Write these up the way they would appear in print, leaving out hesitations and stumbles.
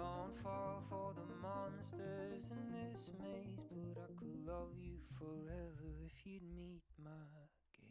Don't fall for the monsters in this maze, but I could love you forever if you'd meet my gaze.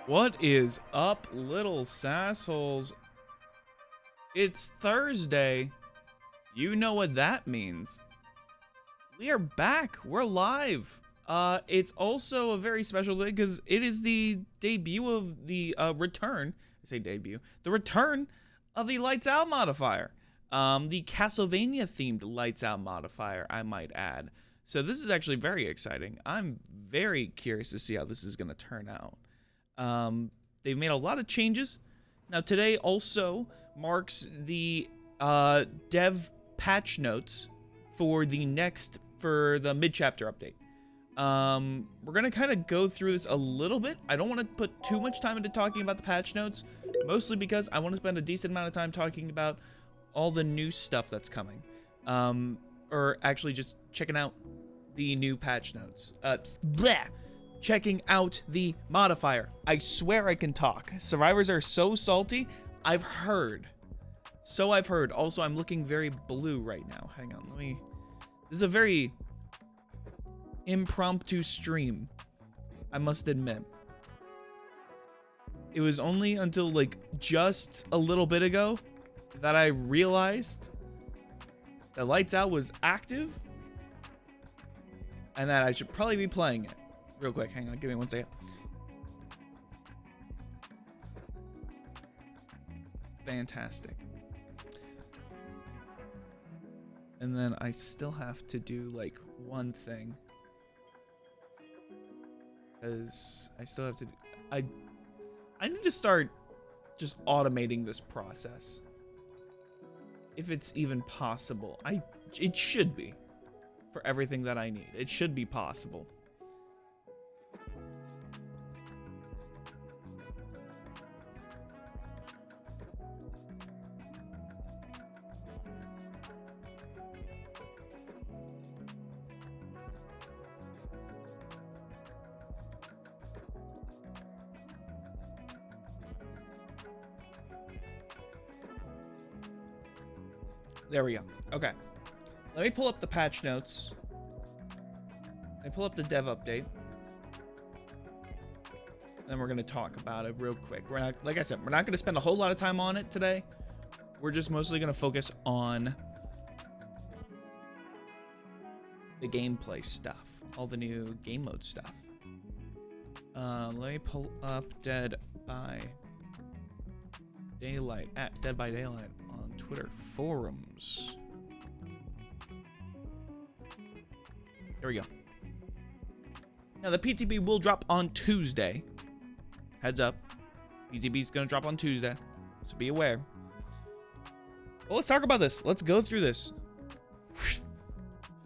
What is up, little sassholes? It's Thursday. You know what that means. We are back. We're live. It's also a very special day because it is the debut of the return. I say debut. The return of the Lights Out modifier. The Castlevania themed Lights Out modifier, I might add. So this is actually very exciting. I'm very curious to see how this is going to turn out. They've made a lot of changes. Now today also marks the dev patch notes for the mid-chapter update. We're gonna kind of go through this a little bit. I don't want to put too much time into talking about the patch notes, mostly because I want to spend a decent amount of time talking about all the new stuff that's coming. Or actually just checking out the new patch notes. Checking out the modifier. I swear I can talk. Survivors are so salty. I've heard. Also, I'm looking very blue right now. Hang on, this is a very impromptu stream, I must admit. It was only until like just a little bit ago that I realized that Lights Out was active and that I should probably be playing it. Real quick, hang on, give me 1 second. Fantastic. And then I still have to do like one thing. Because I still have to do, I need to start just automating this process. If it's even possible. It should be. For everything that I need. It should be possible. There we go. Okay. Let me pull up the patch notes. Let me pull up the dev update. Then we're going to talk about it real quick. We're not, like I said, we're not going to spend a whole lot of time on it today. We're just mostly going to focus on the gameplay stuff. All the new game mode stuff. Let me pull up Dead by Daylight, at Dead by Daylight on Twitter forums. There we go. Now the PTB will drop on Tuesday. Heads up. PTB is going to drop on Tuesday, so be aware. Well, let's talk about this. Let's go through this.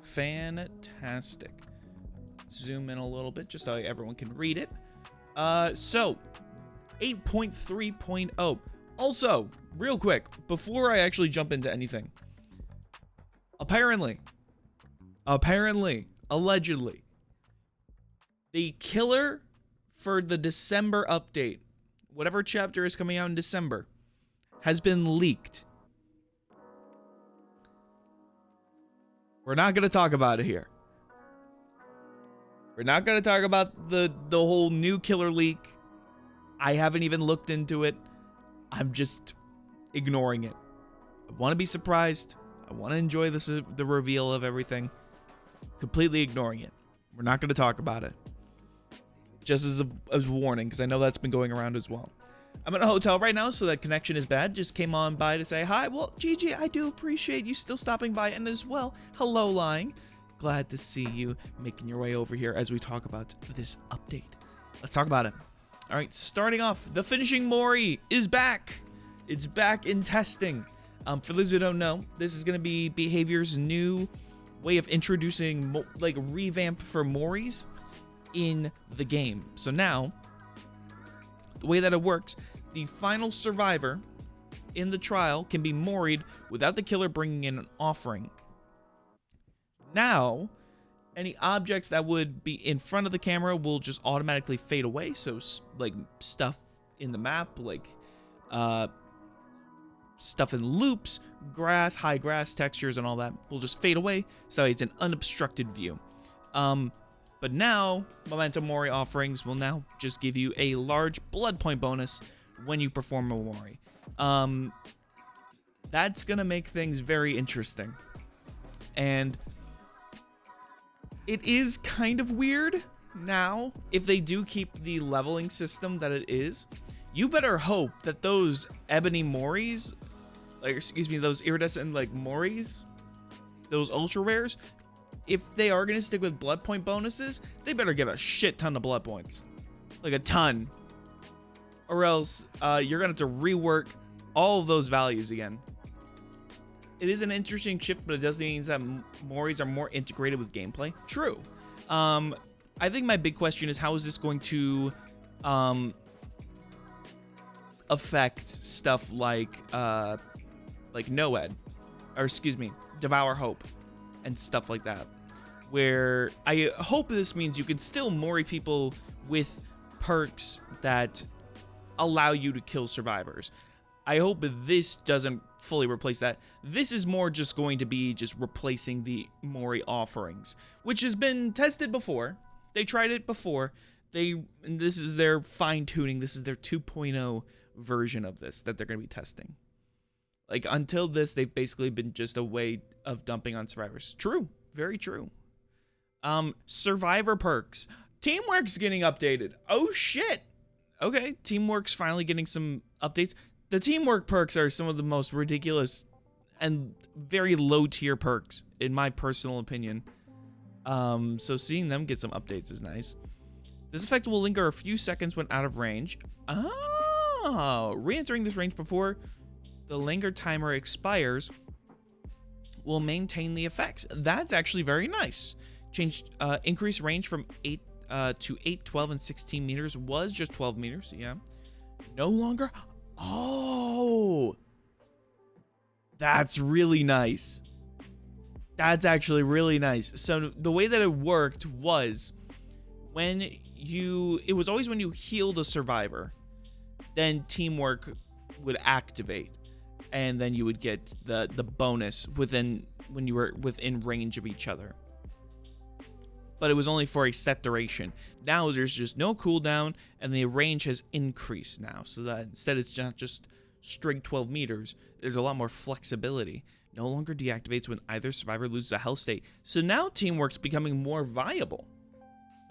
Fantastic. Zoom in a little bit just so everyone can read it. So 8.3.0. Also, real quick, before I actually jump into anything, apparently, allegedly, the killer for the December update, whatever chapter is coming out in December, has been leaked. We're not going to talk about it here. We're not going to talk about the whole new killer leak. I haven't even looked into it. I'm just ignoring it. I want to be surprised. I want to enjoy the reveal of everything. Completely ignoring it. We're not going to talk about it. Just as a warning, because I know that's been going around as well. I'm in a hotel right now, so that connection is bad. Just came on by to say hi. Well, Gigi, I do appreciate you still stopping by. And as well, hello, Lying. Glad to see you making your way over here as we talk about this update. Let's talk about it. All right, starting off, the finishing Mori is back. It's back in testing. For those who don't know, this is going to be Behavior's new way of introducing like revamp for Moris in the game. So now, the way that it works, the final survivor in the trial can be Mori'd without the killer bringing in an offering. Now, any objects that would be in front of the camera will just automatically fade away. So, like, stuff in the map, like, stuff in loops, grass, high grass textures, and all that will just fade away. So it's an unobstructed view. But now, Momentum Mori offerings will now just give you a large blood point bonus when you perform a Mori. That's gonna make things very interesting. And it is kind of weird now, if they do keep the leveling system that it is. You better hope that those ebony Moris, like, excuse me, those iridescent, like, Moris, those ultra rares, if they are going to stick with blood point bonuses, they better give a shit ton of blood points. Like, a ton. Or else, you're going to have to rework all of those values again. It is an interesting shift, but it does mean that Moris are more integrated with gameplay. True. I think my big question is, how is this going to affect stuff like Noed, or excuse me, Devour Hope, and stuff like that? Where I hope this means you can still Mori people with perks that allow you to kill survivors. I hope this doesn't fully replace that. This is more just going to be just replacing the Mori offerings, which has been tested before. They tried it before. And this is their fine-tuning. This is their 2.0 version of this that they're going to be testing. Like, until this, they've basically been just a way of dumping on survivors. True. Very true. Survivor perks. Teamwork's getting updated. Oh, shit. Okay, Teamwork's finally getting some updates. The teamwork perks are some of the most ridiculous and very low-tier perks, in my personal opinion. So seeing them get some updates is nice. This effect will linger a few seconds when out of range. Oh, re-entering this range before the linger timer expires will maintain the effects. That's actually very nice. Increase range from 8 to 8, 12, and 16 meters was just 12 meters, yeah. No longer... Oh, that's really nice. That's actually really nice. So the way that it worked was it was always when you healed a survivor, then Teamwork would activate, and then you would get the bonus when you were within range of each other. But it was only for a set duration. Now there's just no cooldown, and the range has increased now, so that instead it's not just straight 12 meters, there's a lot more flexibility. No longer deactivates when either survivor loses a health state. So now Teamwork's becoming more viable.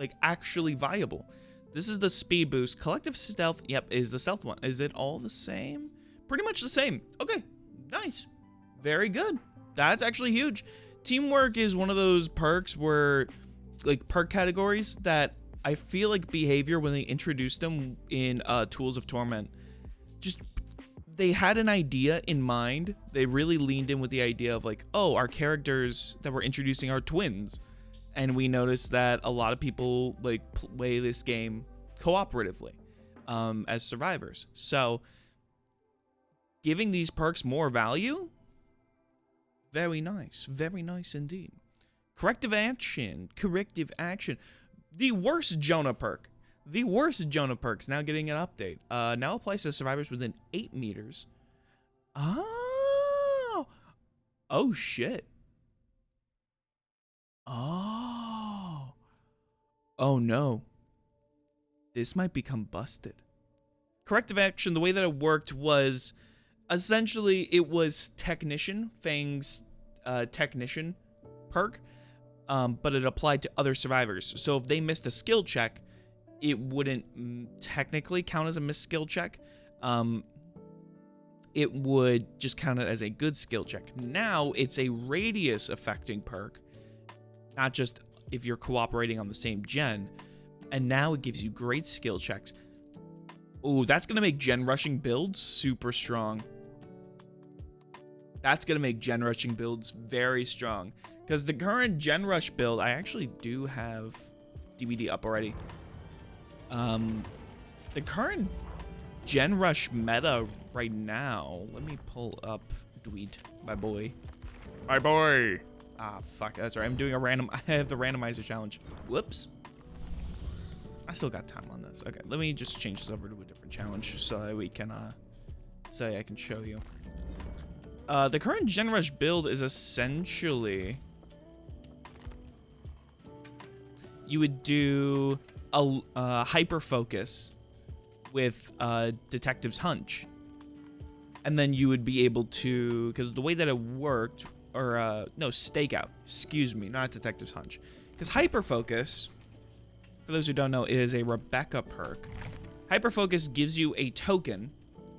Like, actually viable. This is the speed boost. Collective stealth, yep, is the stealth one. Is it all the same? Pretty much the same. Okay, nice. Very good. That's actually huge. Teamwork is one of those perks where... like, perk categories that I feel like Behavior, when they introduced them in Tools of Torment, just, they had an idea in mind. They really leaned in with the idea of, like, oh, our characters that we're introducing are twins. And we noticed that a lot of people, like, play this game cooperatively as survivors. So, giving these perks more value, very nice indeed. Corrective action. The worst Jonah perk. The worst Jonah perks now getting an update. Now applies to survivors within 8 meters. Oh. Oh, shit. Oh. Oh, no. This might become busted. Corrective action, the way that it worked was, essentially, it was Technician, Fang's Technician perk. But it applied to other survivors. So if they missed a skill check, it wouldn't technically count as a missed skill check. It would just count it as a good skill check. Now it's a radius affecting perk, not just if you're cooperating on the same gen. And now it gives you great skill checks. Ooh, that's going to make gen rushing builds super strong. That's going to make gen rushing builds very strong. Because the current gen rush build, I actually do have DbD up already. The current gen rush meta right now, let me pull up Dweet, my boy. My boy. Ah, fuck, that's right. I'm doing a random, I have the randomizer challenge. Whoops. I still got time on this. Okay, let me just change this over to a different challenge so that we can, say I can show you. The current Gen Rush build is essentially, you would do a hyper focus with Detective's Hunch. And then you would be able to, because the way that it worked, or no, Stakeout, excuse me, not Detective's Hunch. Because hyper focus, for those who don't know, is a Rebecca perk. Hyper focus gives you a token,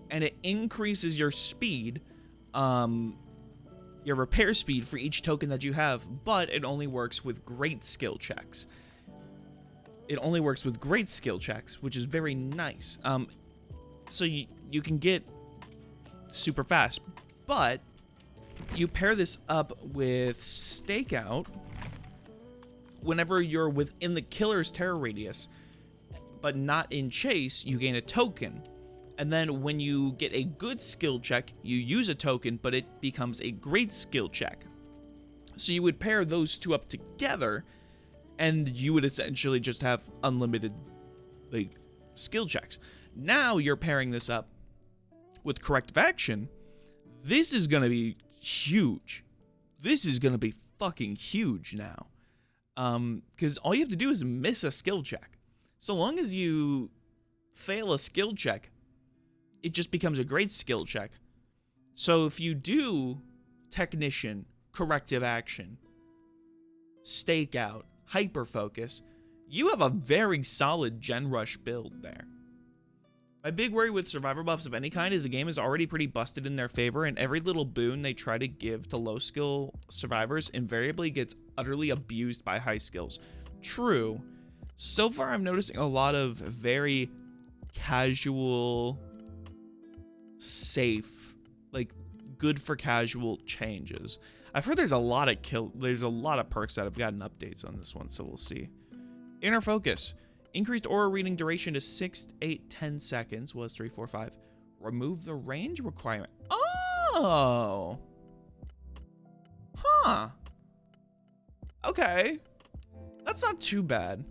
and it increases your speed, your repair speed for each token that you have, but it only works with great skill checks. It only works with great skill checks, which is very nice. So you can get super fast, but you pair this up with Stakeout whenever you're within the killer's terror radius, but not in chase, you gain a token. And then when you get a good skill check, you use a token, but it becomes a great skill check. So you would pair those two up together, and you would essentially just have unlimited like skill checks. Now you're pairing this up with corrective action. This is gonna be huge. This is gonna be fucking huge now. Because all you have to do is miss a skill check. So long as you fail a skill check, it just becomes a great skill check. So if you do Technician, Corrective Action, Stakeout, Hyper Focus, you have a very solid Gen Rush build there. My big worry with survivor buffs of any kind is the game is already pretty busted in their favor, and every little boon they try to give to low skill survivors invariably gets utterly abused by high skills. True. So far I'm noticing a lot of very casual, safe, like good for casual changes. I've heard there's a lot of perks that have gotten updates on this one, so we'll see. Inner Focus. Increased aura reading duration to 6, 8, 10 seconds was 3, 4, 5. Remove the range requirement. Oh. Huh. Okay. That's not too bad.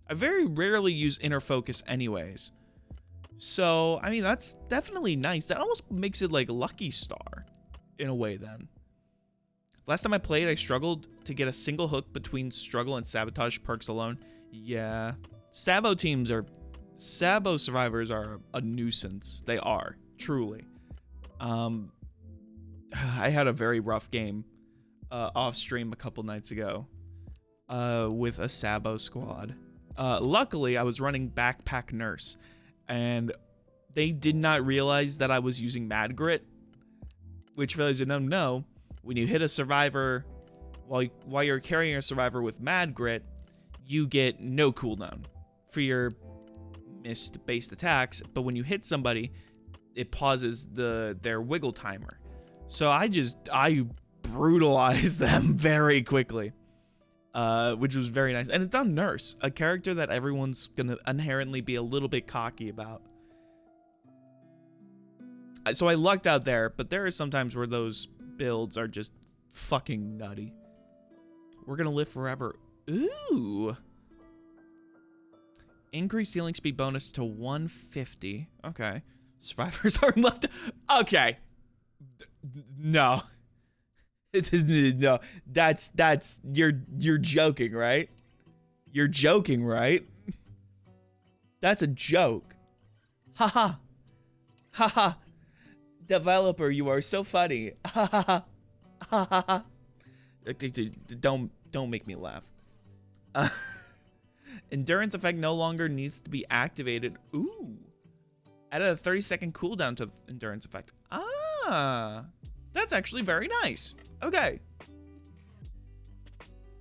I very rarely use Inner Focus anyways. So, I mean, that's definitely nice. That almost makes it like Lucky Star in a way then. Last time I played, I struggled to get a single hook between Struggle and Sabotage perks alone. Yeah. Sabo survivors are a nuisance. They are, truly. I had a very rough game off stream a couple nights ago with a Sabo squad. Luckily, I was running Backpack Nurse, and they did not realize that I was using Mad Grit, which for those who don't know, when you hit a survivor while you're carrying a survivor with Mad Grit, you get no cooldown for your missed based attacks, but when you hit somebody, it pauses their wiggle timer. So I brutalized them very quickly, which was very nice. And it's on Nurse, a character that everyone's gonna inherently be a little bit cocky about. So I lucked out there, but there are some times where those builds are just fucking nutty. We're gonna live forever. Ooh. Increased healing speed bonus to 150. Okay. Survivors are left. Okay. No. No. That's you're joking, right? You're joking, right? That's a joke. Haha. Haha. Developer, you are so funny. Ha ha ha. Ha ha ha. Don't make me laugh. Endurance effect no longer needs to be activated. Ooh. Added a 30-second cooldown to endurance effect. Ah. That's actually very nice. Okay.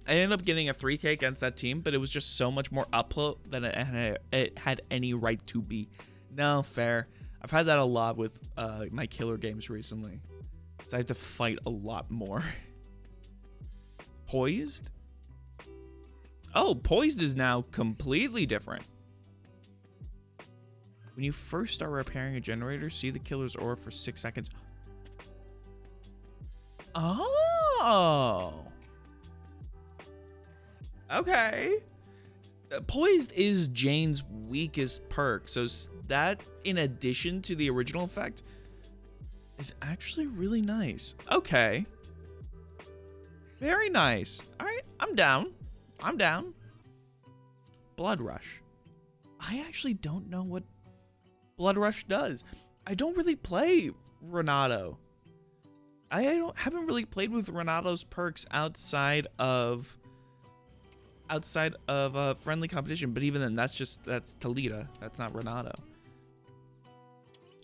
I ended up getting a 3K against that team, but it was just so much more uphill than it had any right to be. No, fair. I've had that a lot with my killer games recently. So I have to fight a lot more. Poised? Oh, poised is now completely different. When you first start repairing a generator, see the killer's aura for 6 seconds. Oh. Okay. Poised is Jane's weakest perk, so that, in addition to the original effect, is actually really nice. Okay. Very nice. All right, I'm down. I'm down. Blood Rush. I actually don't know what Blood Rush does. I don't really play Renato. Haven't really played with Renato's perks outside of friendly competition, but even then, that's Talita. That's not Renato.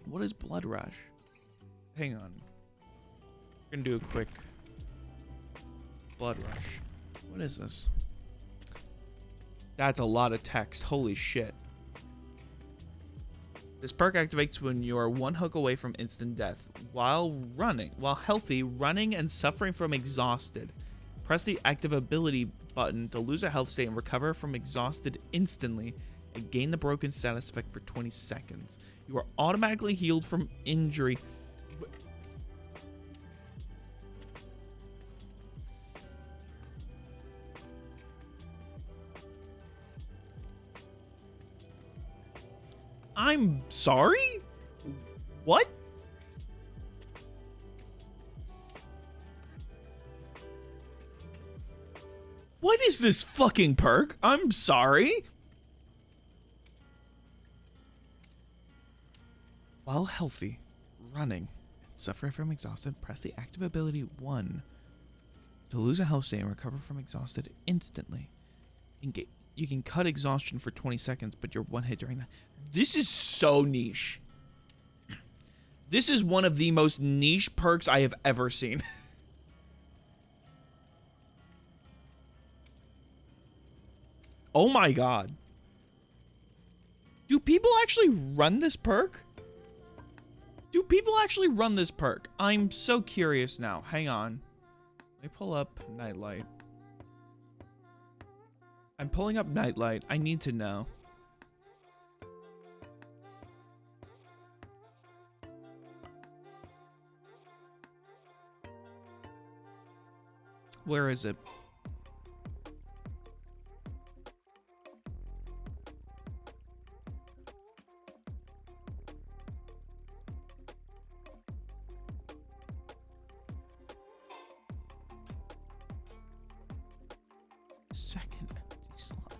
What is Blood Rush? Hang on. We're gonna do a quick Blood Rush. What is this? That's a lot of text. Holy shit. This perk activates when you are one hook away from instant death. While healthy, running and suffering from exhausted. Press the active ability button to lose a health state and recover from exhausted instantly and gain the broken status effect for 20 seconds. You are automatically healed from injury. I'm sorry? What? What is this fucking perk? I'm sorry. While healthy, running, and suffering from exhausted, press the active ability 1 to lose a health state and recover from exhausted instantly. You can cut exhaustion for 20 seconds, but you're one hit during that. This is so niche. This is one of the most niche perks I have ever seen. Oh my god. Do people actually run this perk? Do people actually run this perk? I'm so curious now. Hang on. Let me pull up Nightlight. I'm pulling up Nightlight. I need to know. Where is it? Second empty slot.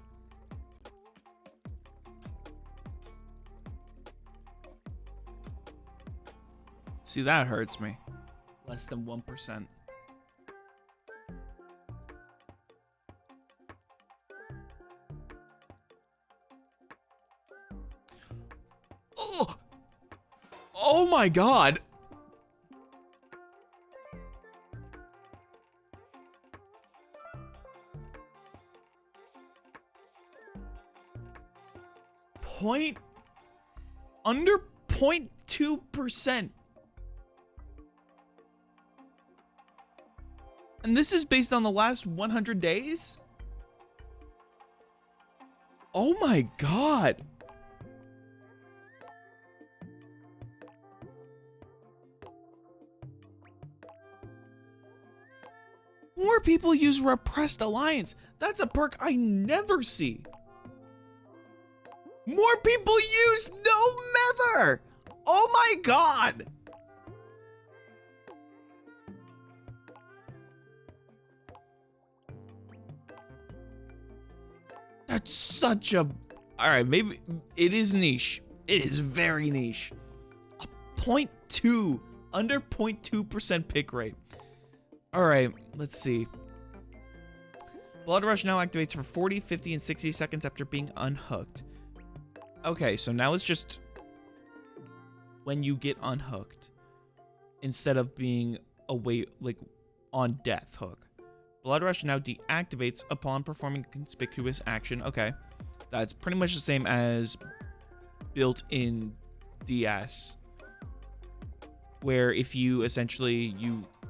See, that hurts me. Less than 1%. Oh! Oh my god! Under 0.2%. And this is based on the last 100 days? Oh my god. More people use Repressed Alliance. That's a perk I never see. More people use No Mither! Oh my god! That's such a... Alright, maybe... It is niche. It is very niche. A 0.2. Under 0.2% pick rate. Alright, let's see. Blood Rush now activates for 40, 50, and 60 seconds after being unhooked. Okay, so now it's just when you get unhooked instead of being away, like, on death hook. Blood Rush now deactivates upon performing a conspicuous action. Okay. That's pretty much the same as built-in DS. Where if you essentially,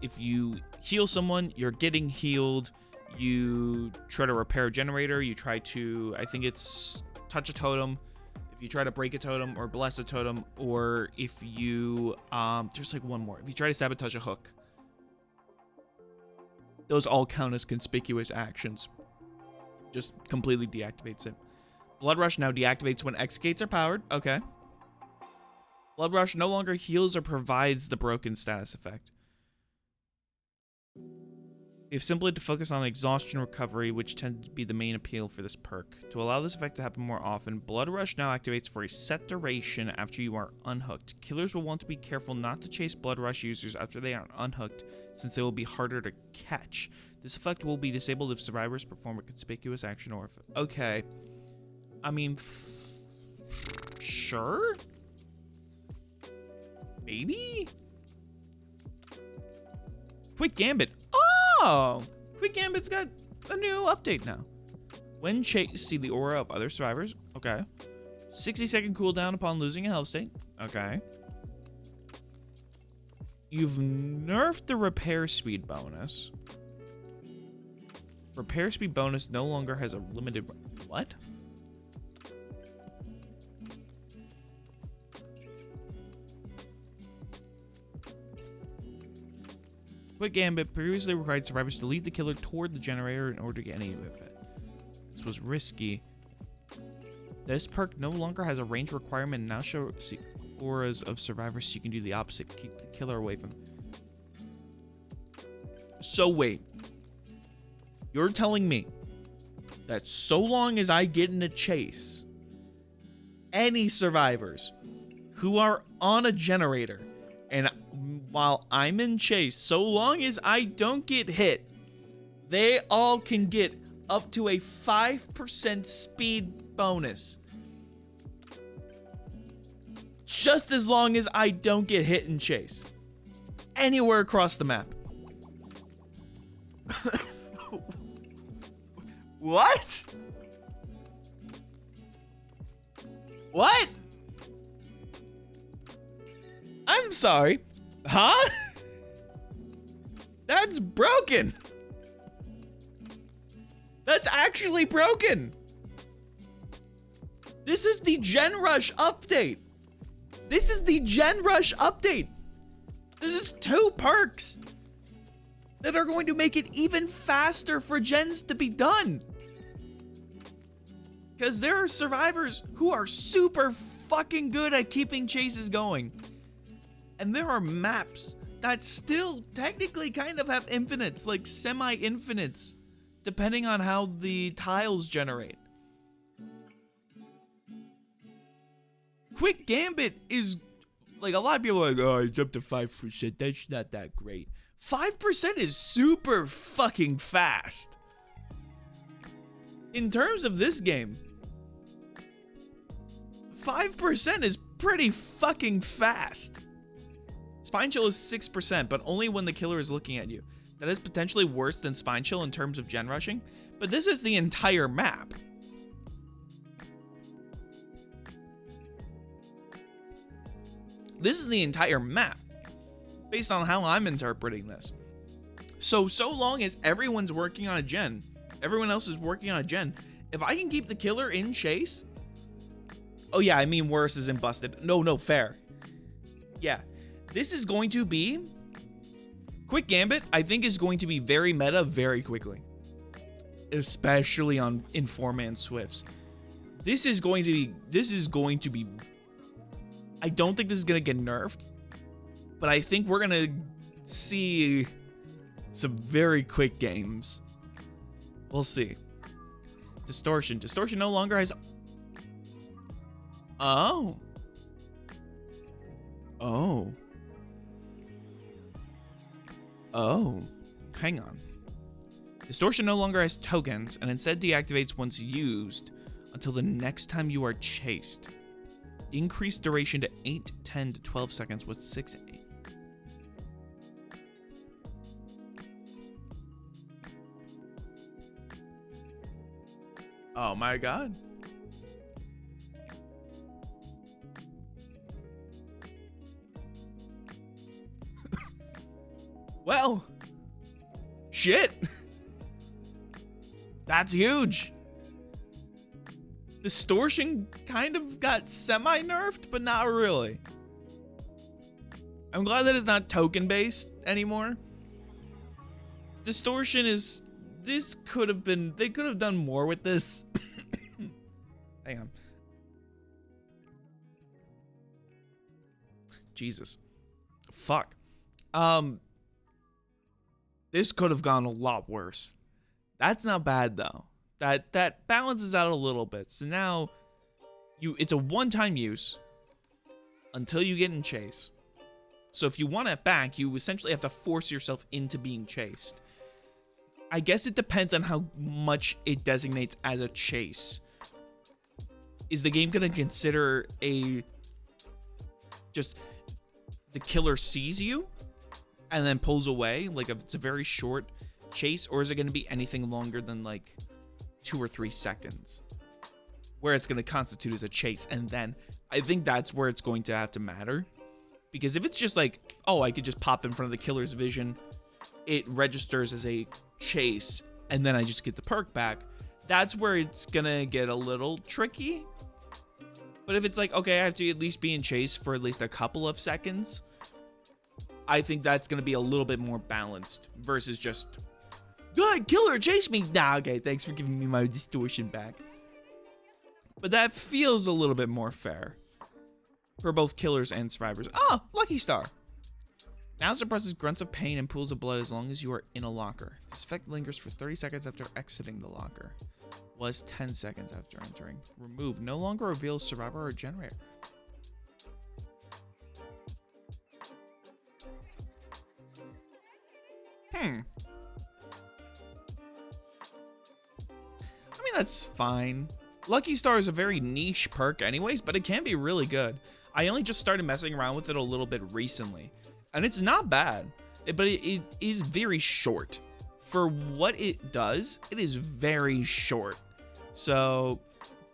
if you heal someone, you're getting healed. You try to repair a generator. You try to, I think it's touch a totem. If you try to break a totem or bless a totem, or if you, there's like one more. If you try to sabotage a hook. Those all count as conspicuous actions. Just completely deactivates it. Blood Rush now deactivates when X gates are powered. Okay. Blood Rush no longer heals or provides the broken status effect. We have simply to focus on exhaustion recovery, which tends to be the main appeal for this perk. To allow this effect to happen more often, Blood Rush now activates for a set duration after you are unhooked. Killers will want to be careful not to chase Blood Rush users after they are unhooked, since they will be harder to catch. This effect will be disabled if survivors perform a conspicuous action or if... Okay. I mean, sure? Maybe? Quick Gambit. Oh! Quick Gambit's got a new update now. When chase, see the aura of other survivors. Okay. 60-second cooldown upon losing a health state. Okay. You've nerfed the repair speed bonus. Repair speed bonus no longer has a limited... What? Quick Gambit previously required survivors to lead the killer toward the generator in order to get any of it. This was risky. This perk no longer has a range requirement and now shows auras of survivors so you can do the opposite. Keep the killer away from them. So wait. You're telling me that so long as I get in a chase, any survivors who are on a generator, and while I'm in chase, so long as I don't get hit, they all can get up to a 5% speed bonus. Just as long as I don't get hit in chase. Anywhere across the map. What? What? I'm sorry. Huh? That's broken. That's actually broken. This is the Gen Rush update. This is the Gen Rush update. This is 2 perks that are going to make it even faster for gens to be done. Because there are survivors who are super fucking good at keeping chases going. And there are maps that still technically kind of have infinites, like semi-infinites, depending on how the tiles generate. Quick Gambit is, like, a lot of people are like, oh, it's up to 5%, that's not that great. 5% is super fucking fast. In terms of this game, 5% is pretty fucking fast. Spine Chill is 6%, but only when the killer is looking at you. That is potentially worse than Spine Chill in terms of gen rushing, but this is the entire map. This is the entire map, based on how I'm interpreting this. So long as everyone's working on a gen, everyone else is working on a gen, if I can keep the killer in chase... Oh yeah, I mean worse isn't busted. No, fair. Yeah. This is going to be... Quick Gambit, I think, is going to be very meta very quickly. Especially in 4-man Swifts. This is going to be... I don't think this is going to get nerfed. But I think we're going to see some very quick games. We'll see. Distortion. Distortion no longer has... Oh. Hang on. Distortion no longer has tokens and instead deactivates once used until the next time you are chased. Increased duration to 8, 10 to 12 seconds with 6 8. Oh my god. Well, shit. That's huge. Distortion kind of got semi-nerfed, but not really. I'm glad that it's not token-based anymore. Distortion is... This could have been... They could have done more with this. Hang on. Jesus. Fuck. This could have gone a lot worse. That's not bad, though. That balances out a little bit. So now, it's a one-time use until you get in chase. So if you want it back, you essentially have to force yourself into being chased. I guess it depends on how much it designates as a chase. Is the game going to consider just the killer sees you and then pulls away, like if it's a very short chase, or is it going to be anything longer than like 2 or 3 seconds where it's going to constitute as a chase? And then I think that's where it's going to have to matter, because if it's just like, oh, I could just pop in front of the killer's vision, it registers as a chase, and then I just get the perk back, that's where it's gonna get a little tricky. But if it's like, okay, I have to at least be in chase for at least a couple of seconds, I think that's gonna be a little bit more balanced versus just, good, killer, chase me. Nah, okay, thanks for giving me my distortion back. But that feels a little bit more fair for both killers and survivors. Ah, Lucky Star. Now suppresses grunts of pain and pools of blood as long as you are in a locker. This effect lingers for 30 seconds after exiting the locker. Was 10 seconds after entering. Remove. No longer reveals survivor or generator. I mean, that's fine. Lucky Star is a very niche perk anyways, but it can be really good. I only just started messing around with it a little bit recently, and it's not bad, but it is very short. For what it does, it is very short. So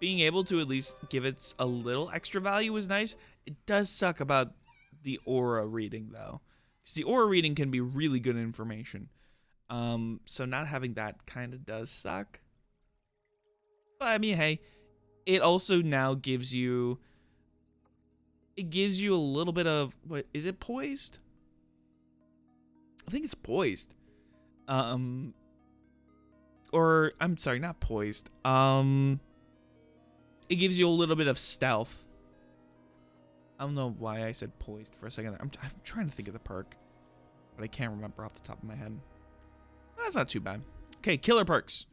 being able to at least give it a little extra value is nice. It does suck about the aura reading, though, because the aura reading can be really good information. So not having that kind of does suck. But I mean, hey, it also now gives you... It gives you a little bit of... What, is it poised? I think it's poised. Or, I'm sorry, not poised. It gives you a little bit of stealth. I don't know why I said poised for a second. I'm trying to think of the perk, but I can't remember off the top of my head. That's not too bad. Okay, killer perks.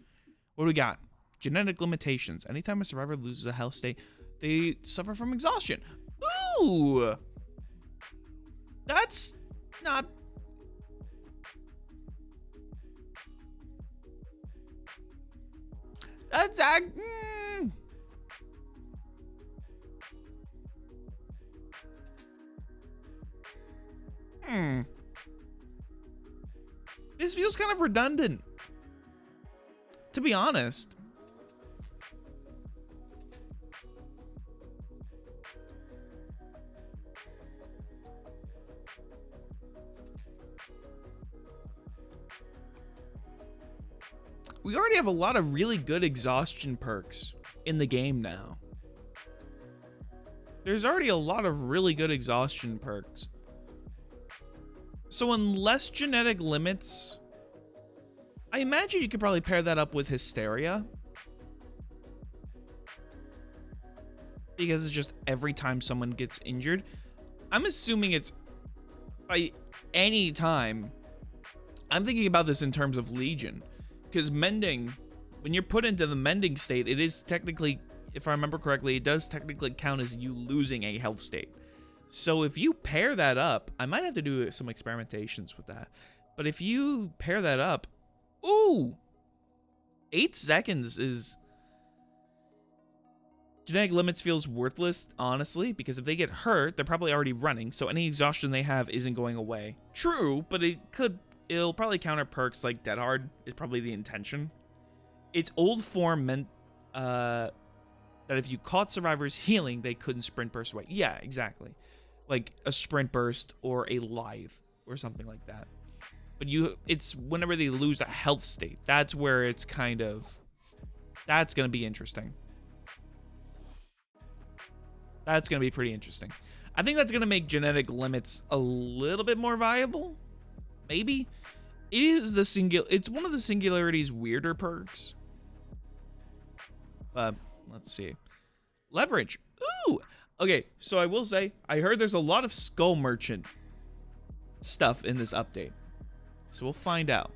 What do we got? Genetic limitations. Anytime a survivor loses a health state, they suffer from exhaustion. Ooh! That's not... That's... This feels kind of redundant, to be honest. We already have a lot of really good exhaustion perks in the game now. There's already a lot of really good exhaustion perks. So unless genetic limits, I imagine you could probably pair that up with hysteria. Because it's just every time someone gets injured. I'm assuming it's by any time. I'm thinking about this in terms of Legion. Because mending, when you're put into the mending state, it is technically, if I remember correctly, it does technically count as you losing a health state. So if you pair that up, I might have to do some experimentations with that. But if you pair that up, ooh, 8 seconds is... Genetic limits feels worthless, honestly, because if they get hurt, they're probably already running, so any exhaustion they have isn't going away. True, but it'll probably counter perks like Dead Hard is probably the intention. Its old form meant that if you caught survivors healing, they couldn't sprint burst away. Yeah, exactly. Like a sprint burst or a lithe or something like that. But it's whenever they lose a health state. That's where it's kind of, that's going to be interesting. That's going to be pretty interesting. I think that's going to make genetic limits a little bit more viable. Maybe. It's one of the Singularity's weirder perks. Let's see. Leverage. Ooh. Okay, so I will say, I heard there's a lot of Skull Merchant stuff in this update. So we'll find out.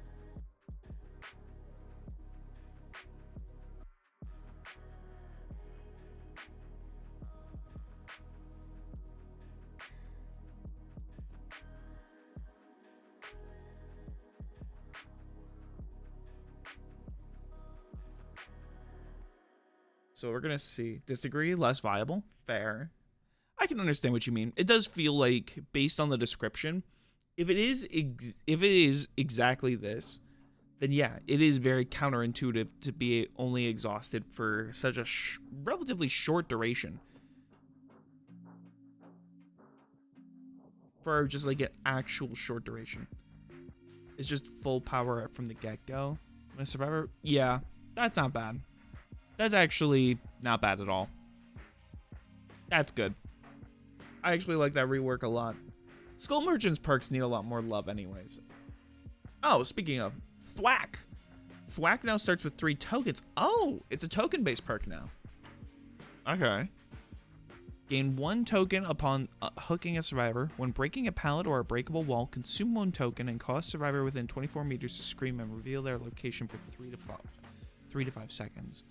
So we're gonna see. Disagree, less viable. Fair. I can understand what you mean. It does feel like, based on the description, if it is exactly this, then yeah, it is very counterintuitive to be only exhausted for such a relatively short duration. For just like an actual short duration. It's just full power from the get-go. When a survivor, yeah, that's not bad. That's actually not bad at all. That's good. I actually like that rework a lot. Skull Merchant's perks need a lot more love anyways. Oh, speaking of, Thwack. Thwack now starts with 3 tokens. Oh, it's a token-based perk now. Okay. Gain 1 token upon hooking a survivor. When breaking a pallet or a breakable wall, consume 1 token and cause survivor within 24 meters to scream and reveal their location for 3 to 5 seconds.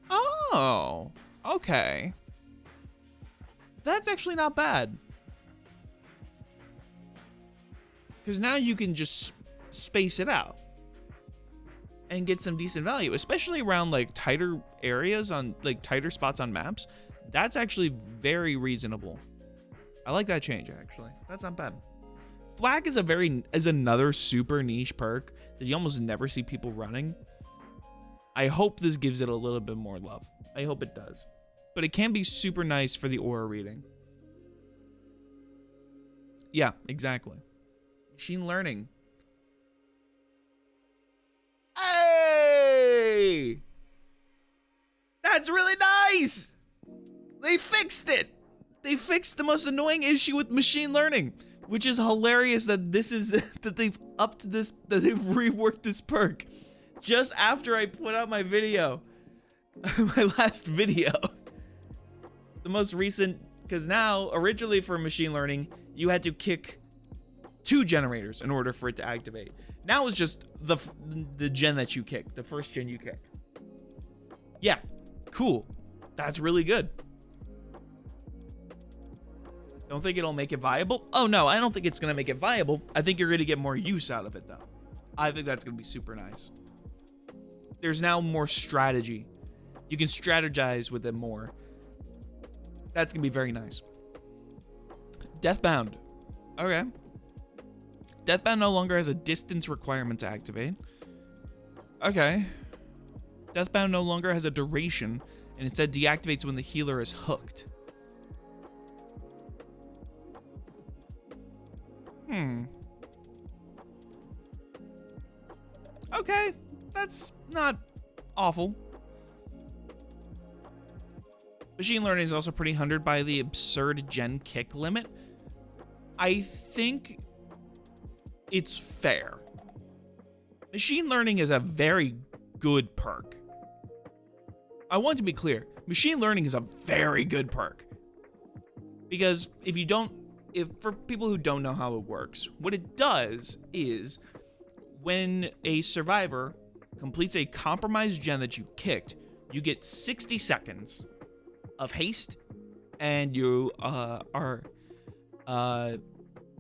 Oh, okay. That's actually not bad. Because now you can just space it out and get some decent value, especially around like tighter areas on like tighter spots on maps. That's actually very reasonable. I like that change actually. That's not bad. Black is another super niche perk that you almost never see people running. I hope this gives it a little bit more love. I hope it does. But it can be super nice for the aura reading. Yeah, exactly. Machine learning. Hey! That's really nice! They fixed it! They fixed the most annoying issue with machine learning, which is hilarious that that they've upped this, that they've reworked this perk just after I put out my video. My last video. The most recent, because now, originally for machine learning, you had to kick 2 generators in order for it to activate. Now it's just the gen that you kick, the first gen you kick. Yeah, cool. That's really good. Don't think it'll make it viable? Oh no, I don't think it's gonna make it viable. I think you're gonna get more use out of it though. I think that's gonna be super nice. There's now more strategy. You can strategize with it more. That's gonna be very nice. Deathbound. Okay. Deathbound no longer has a distance requirement to activate. Okay. Deathbound no longer has a duration, and instead deactivates when the healer is hooked. Okay. That's not awful. Machine learning is also pretty hindered by the absurd gen kick limit. I think it's fair. Machine learning is a very good perk. I want to be clear. Machine learning is a very good perk. Because for people who don't know how it works, what it does is when a survivor completes a compromised gen that you kicked, you get 60 seconds of haste, and you're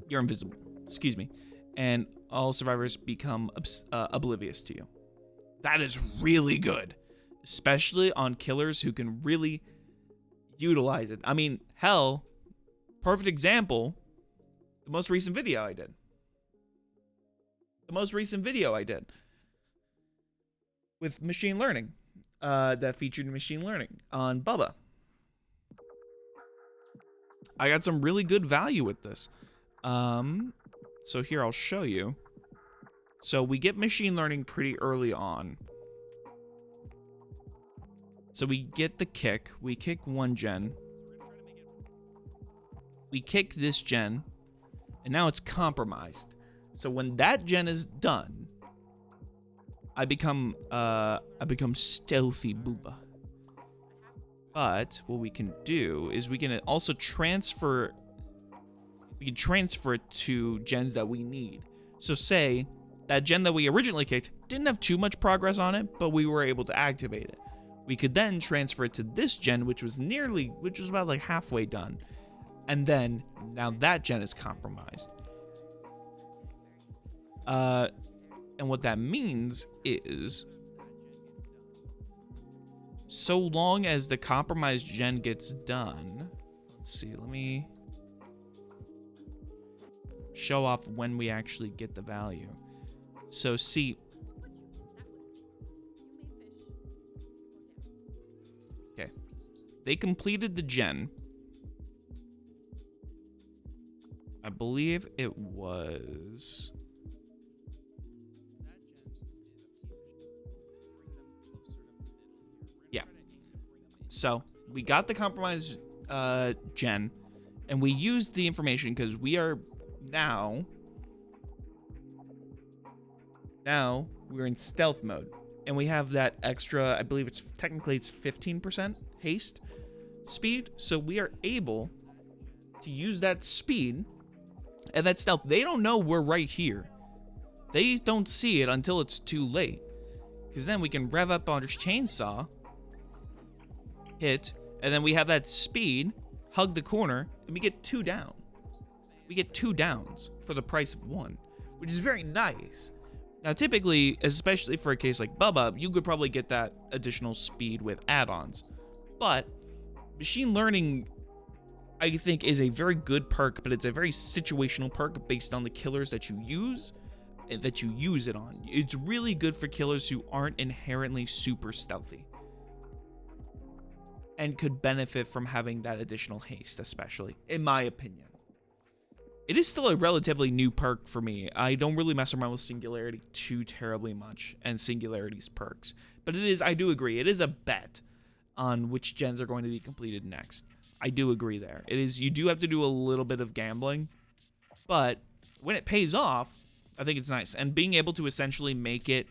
invisible. Excuse me, and all survivors become oblivious to you. That is really good, especially on killers who can really utilize it. I mean, hell, perfect example. The most recent video I did. With machine learning. that featured machine learning on Bubba. I got some really good value with this. So here I'll show you. So we get machine learning pretty early on. So we get the kick. We kick one gen. We kick this gen. And now it's compromised. So when that gen is done, I become stealthy booba. But what we can do is we can also transfer it to gens that we need. So say that gen that we originally kicked didn't have too much progress on it, but we were able to activate it. We could then transfer it to this gen, which was about like halfway done. And then now that gen is compromised. And what that means is, so long as the compromised gen gets done, let's see, let me show off when we actually get the value. So see, okay, they completed the gen. I believe it was, yeah. So we got the compromised gen, and we used the information because we are now we're in stealth mode, and we have that extra, I believe it's 15% haste speed, so we are able to use that speed and that stealth. They don't know we're right here. They don't see it until it's too late, because then we can rev up on our chainsaw, hit, and then we have that speed, hug the corner, and we get 2 down. We get 2 downs for the price of 1, which is very nice. Now, typically, especially for a case like Bubba, you could probably get that additional speed with add-ons. But machine learning, I think, is a very good perk, but it's a very situational perk based on the killers that you use it on. It's really good for killers who aren't inherently super stealthy and could benefit from having that additional haste, especially, in my opinion. It is still a relatively new perk for me. I don't really mess around with Singularity too terribly much and Singularity's perks. But it is, I do agree, it is a bet on which gens are going to be completed next. I do agree there. It is, you do have to do a little bit of gambling, but when it pays off, I think it's nice. And being able to essentially make it,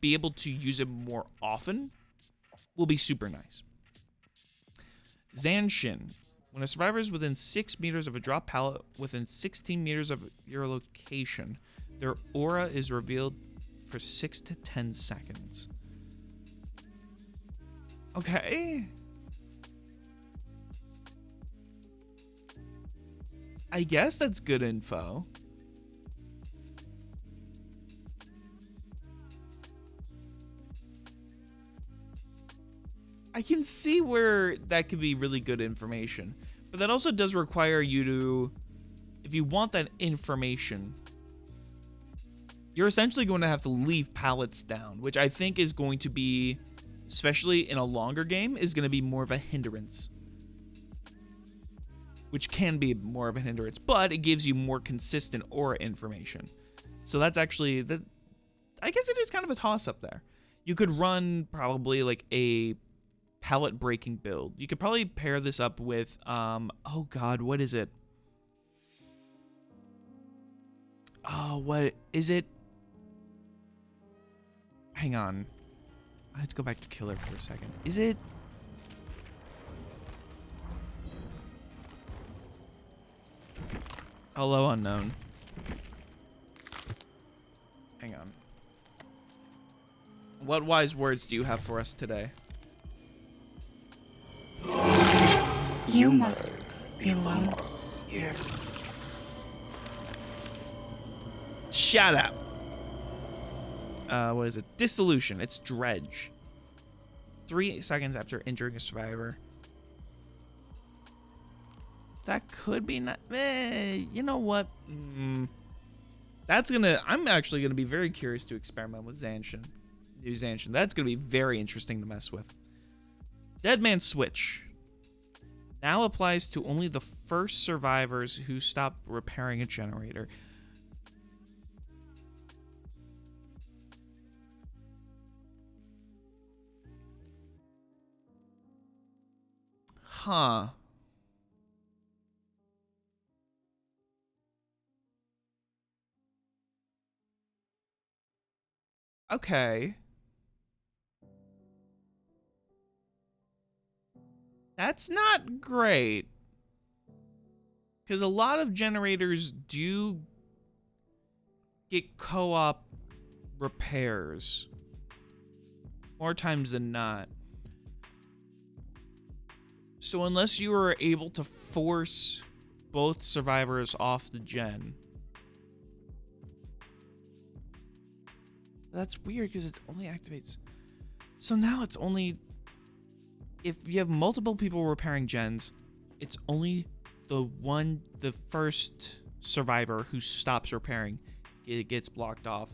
be able to use it more often will be super nice. Zanshin. When a survivor is within 6 meters of a drop pallet within 16 meters of your location, their aura is revealed for 6 to 10 seconds. Okay. I guess that's good info. I can see where that could be really good information, but that also does require you to, if you want that information, you're essentially going to have to leave pallets down, which I think is going to be, especially in a longer game, is going to be more of a hindrance. Which can be more of a hindrance, but it gives you more consistent aura information. So that's actually, I guess it is kind of a toss-up there. You could run probably like a pallet breaking build. You could probably pair this up with, oh god, what is it? Oh, what is it? Hang on. I have to go back to Killer for a second. Is it? Hello, unknown. Hang on. What wise words do you have for us today? You must belong here. Shut up. What is it? Dissolution. It's dredge. 3 seconds after injuring a survivor. That could be not. You know what? I'm actually gonna be very curious to experiment with Zanshin. New Stanchion. That's going to be very interesting to mess with. Dead Man Switch now applies to only the first survivors who stop repairing a generator. Huh. Okay. That's not great. Because a lot of generators do get co-op repairs. More times than not. So unless you are able to force both survivors off the gen. That's weird because it only activates. So now it's only... If you have multiple people repairing gens, it's only the first survivor who stops repairing. It gets blocked off.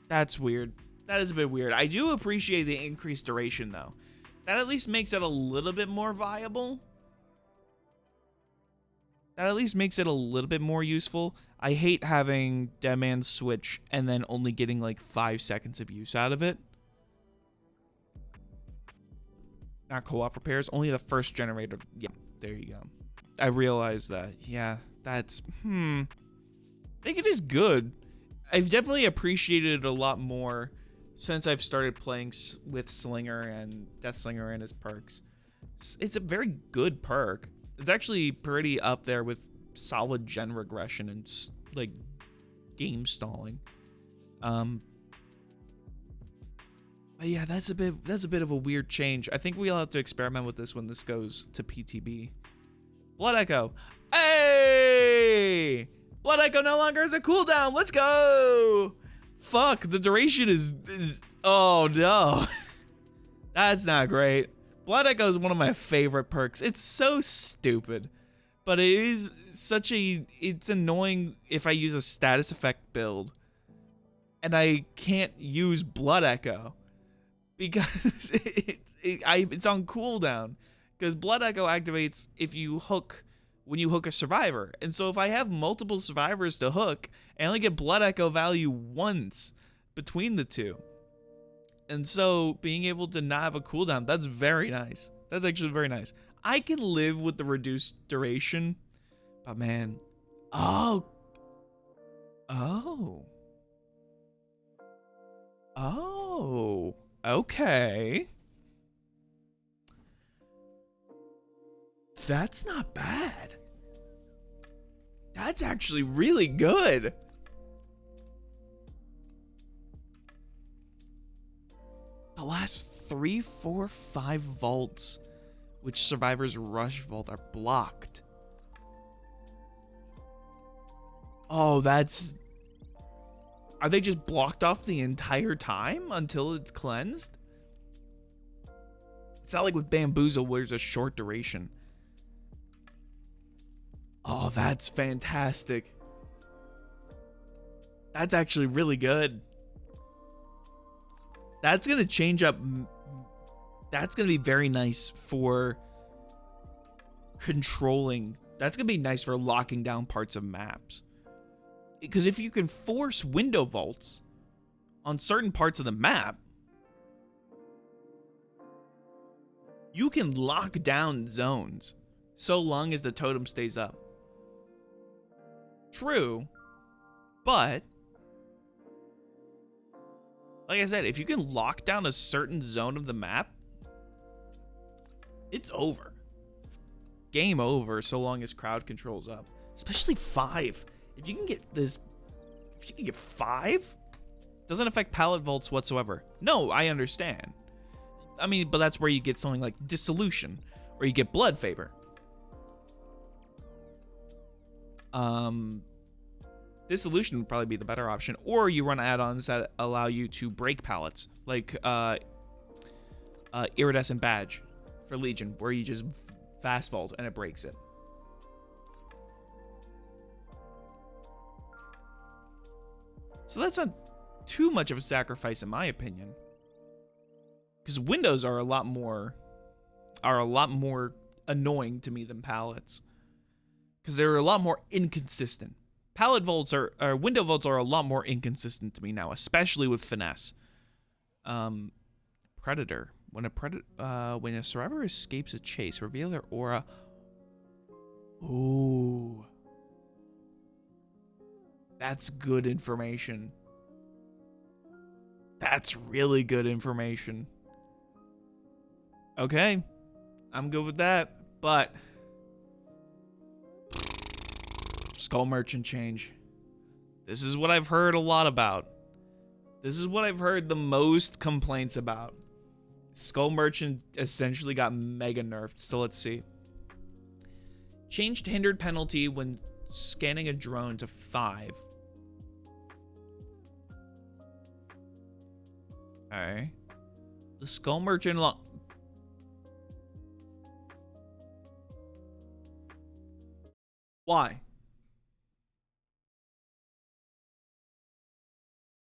That's weird. That is a bit weird. I do appreciate the increased duration, though. That at least makes it a little bit more viable. That at least makes it a little bit more useful. I hate having Dead Man Switch and then only getting like 5 seconds of use out of it. Not co-op repairs, only the first generator. Yeah, there you go. I realized that. Yeah, that's... I think it is good. I've definitely appreciated it a lot more since I've started playing with Slinger and Death Slinger and his perks. It's a very good perk. It's actually pretty up there with solid gen regression and like game stalling. But yeah, that's a bit of a weird change. I think we'll have to experiment with this when this goes to PTB. Blood Echo. Hey! Blood Echo no longer has a cooldown. Let's go! Fuck, the duration is oh no. That's not great. Blood Echo is one of my favorite perks. It's so stupid, but it is such a... It's annoying if I use a status effect build and I can't use Blood Echo because it's on cooldown. Because Blood Echo activates when you hook a survivor. And so if I have multiple survivors to hook, I only get Blood Echo value once between the two. And so being able to not have a cooldown, that's very nice. That's actually very nice. I can live with the reduced duration, but man, oh, okay. That's not bad. That's actually really good. The last 3, 4, 5 vaults which survivors rush vault are blocked. Oh, that's... Are they just blocked off the entire time until it's cleansed? It's not like with Bamboozle where there's a short duration. Oh, that's fantastic. That's actually really good. That's going to change up. That's going to be very nice for controlling. That's going to be nice for locking down parts of maps. Because if you can force window vaults on certain parts of the map, you can lock down zones so long as the totem stays up. True, but like I said, if you can lock down a certain zone of the map, it's over. It's game over so long as crowd control's up. Especially 5. If you can get this, if you can get 5, doesn't affect pallet vaults whatsoever. No, I understand. I mean, but that's where you get something like Dissolution, or you get Blood Favor. Dissolution would probably be the better option, or you run add-ons that allow you to break pallets, like Iridescent Badge for Legion, where you just fastball and it breaks it. So that's not too much of a sacrifice in my opinion. Because windows are a lot more annoying to me than pallets. Because they're a lot more inconsistent. Window volts are a lot more inconsistent to me now, especially with finesse. Predator. When a survivor escapes a chase, reveal their aura. Ooh. That's good information. That's really good information. Okay. I'm good with that, but Skull Merchant change. This is what I've heard a lot about. This is what I've heard the most complaints about. Skull Merchant essentially got mega nerfed, so let's see. Changed hindered penalty when scanning a drone to 5. Okay. The Skull Merchant Why?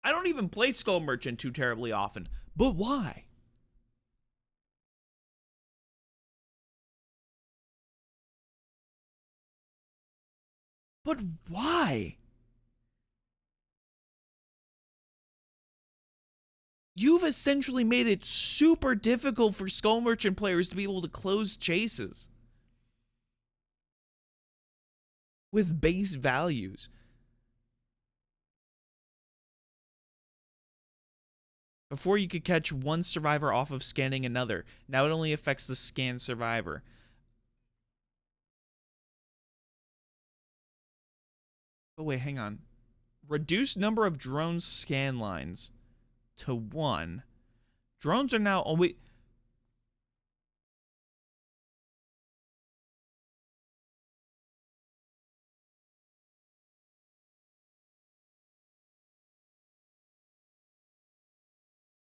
I don't even play Skull Merchant too terribly often, but why? But why? You've essentially made it super difficult for Skull Merchant players to be able to close chases with base values. Before you could catch one survivor off of scanning another. Now it only affects the scanned survivor. Oh wait, hang on. Reduce number of drone scan lines to 1. Drones are now only...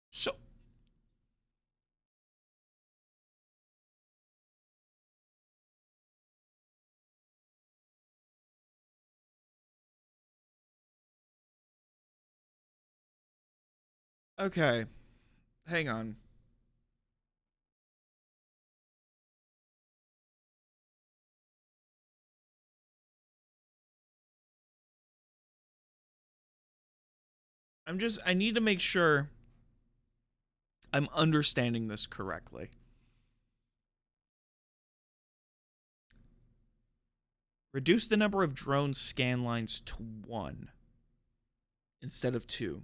So... Okay. Hang on. I need to make sure I'm understanding this correctly. Reduce the number of drone scan lines to 1 instead of 2.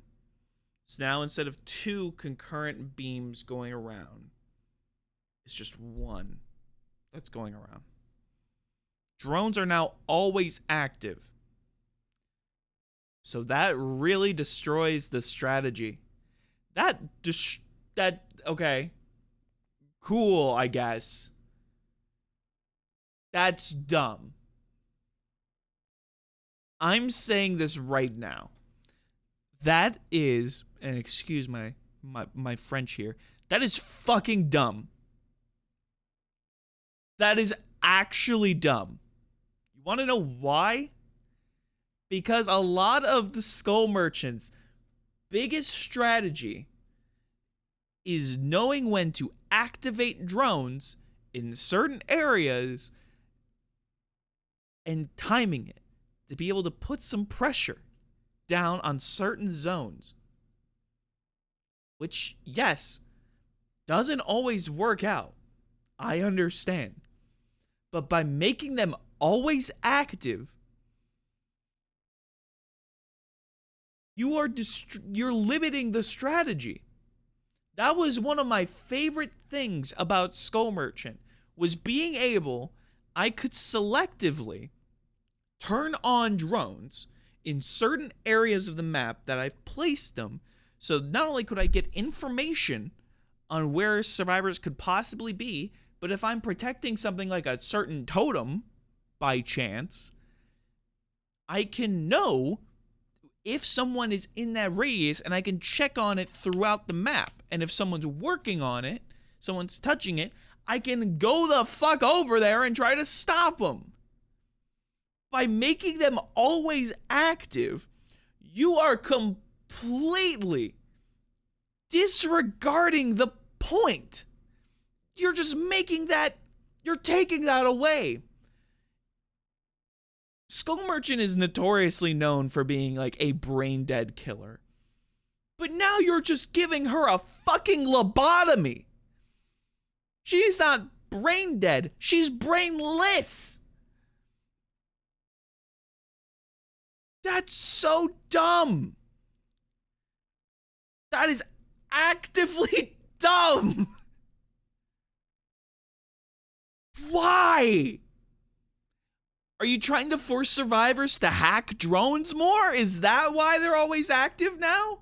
So now instead of 2 concurrent beams going around, it's just 1 that's going around. Drones are now always active. So that really destroys the strategy. Okay. Cool, I guess. That's dumb. I'm saying this right now. That is, and excuse my French here, that is fucking dumb. That is actually dumb. You want to know why? Because a lot of the Skull Merchants' biggest strategy is knowing when to activate drones in certain areas and timing it to be able to put some pressure down on certain zones. Which, yes, doesn't always work out. I understand. But by making them always active, you're limiting the strategy. That was one of my favorite things about Skull Merchant, was being able, I could selectively turn on drones in certain areas of the map that I've placed them, so not only could I get information on where survivors could possibly be, but if I'm protecting something like a certain totem, by chance, I can know if someone is in that radius, and I can check on it throughout the map. And if someone's working on it, someone's touching it, I can go the fuck over there and try to stop them. By making them always active, you are completely disregarding the point. You're just making that, you're taking that away. Skull Merchant is notoriously known for being like a brain dead killer. But now you're just giving her a fucking lobotomy. She's not brain dead, she's brainless. That's so dumb. That is actively dumb. Why? Are you trying to force survivors to hack drones more? Is that why they're always active now?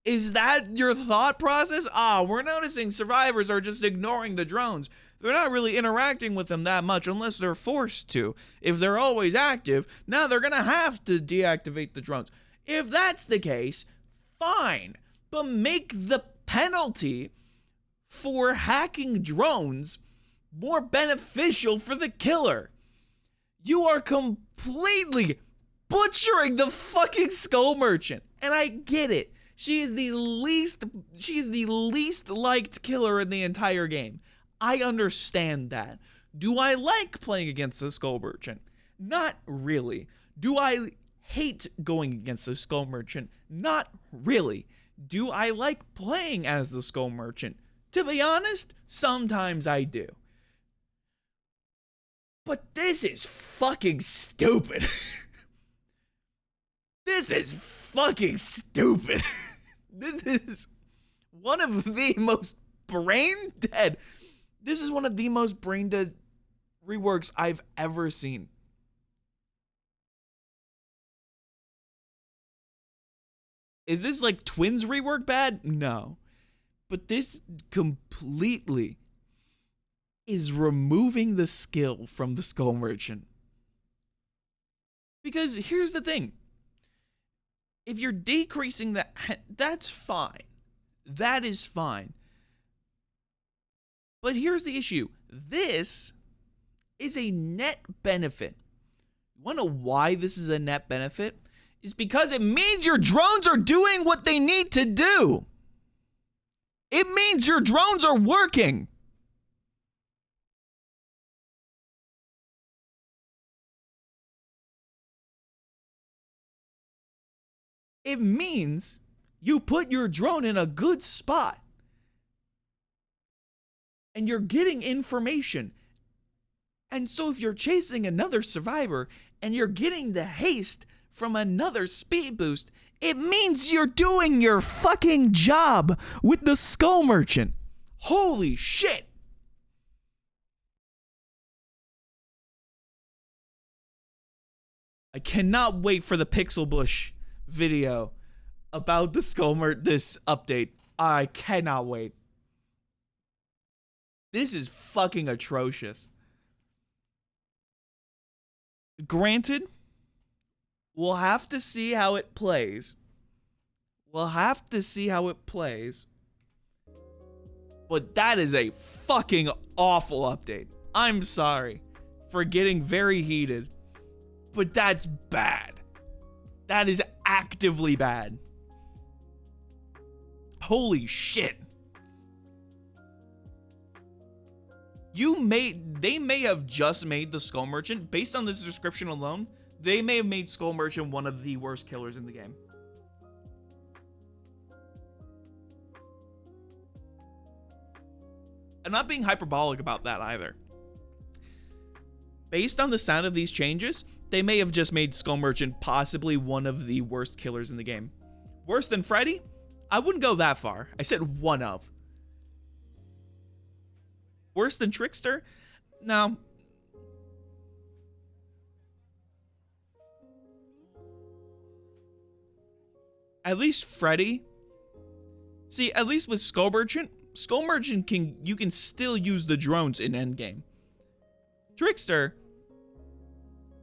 Is that your thought process? We're noticing survivors are just ignoring the drones. They're not really interacting with them that much unless they're forced to. If they're always active, now they're gonna have to deactivate the drones. If that's the case, fine. But make the penalty for hacking drones more beneficial for the killer. You are completely butchering the fucking Skull Merchant. And I get it. She is the least liked killer in the entire game. I understand that. Do I like playing against the Skull Merchant? Not really. Do I hate going against the Skull Merchant? Not really. Do I like playing as the Skull Merchant? To be honest, sometimes I do. But this is fucking stupid. This is fucking stupid. This is one of the most brain dead. This is one of the most brain dead reworks I've ever seen. Is this like Twins rework bad? No. But this completely is removing the skill from the Skull Merchant. Because here's the thing. If you're decreasing that, that's fine. That is fine. But here's the issue. This is a net benefit. You want to know why this is a net benefit? It's because it means your drones are doing what they need to do. It means your drones are working. It means you put your drone in a good spot. And you're getting information. And so if you're chasing another survivor and you're getting the haste from another speed boost, it means you're doing your fucking job with the Skull Merchant. Holy shit. I cannot wait for the Pixel Bush video about the this update. I cannot wait. This is fucking atrocious. Granted, we'll have to see how it plays. But that is a fucking awful update. I'm sorry for getting very heated. But that's bad. That is actively bad. Holy shit. They may have just made the Skull Merchant, based on this description alone, they may have made Skull Merchant one of the worst killers in the game. I'm not being hyperbolic about that either. Based on the sound of these changes, they may have just made Skull Merchant possibly one of the worst killers in the game. Worse than Freddy? I wouldn't go that far. I said one of. Worse than Trickster? No. At least Freddy. See, at least with Skull Merchant you can still use the drones in endgame. Trickster,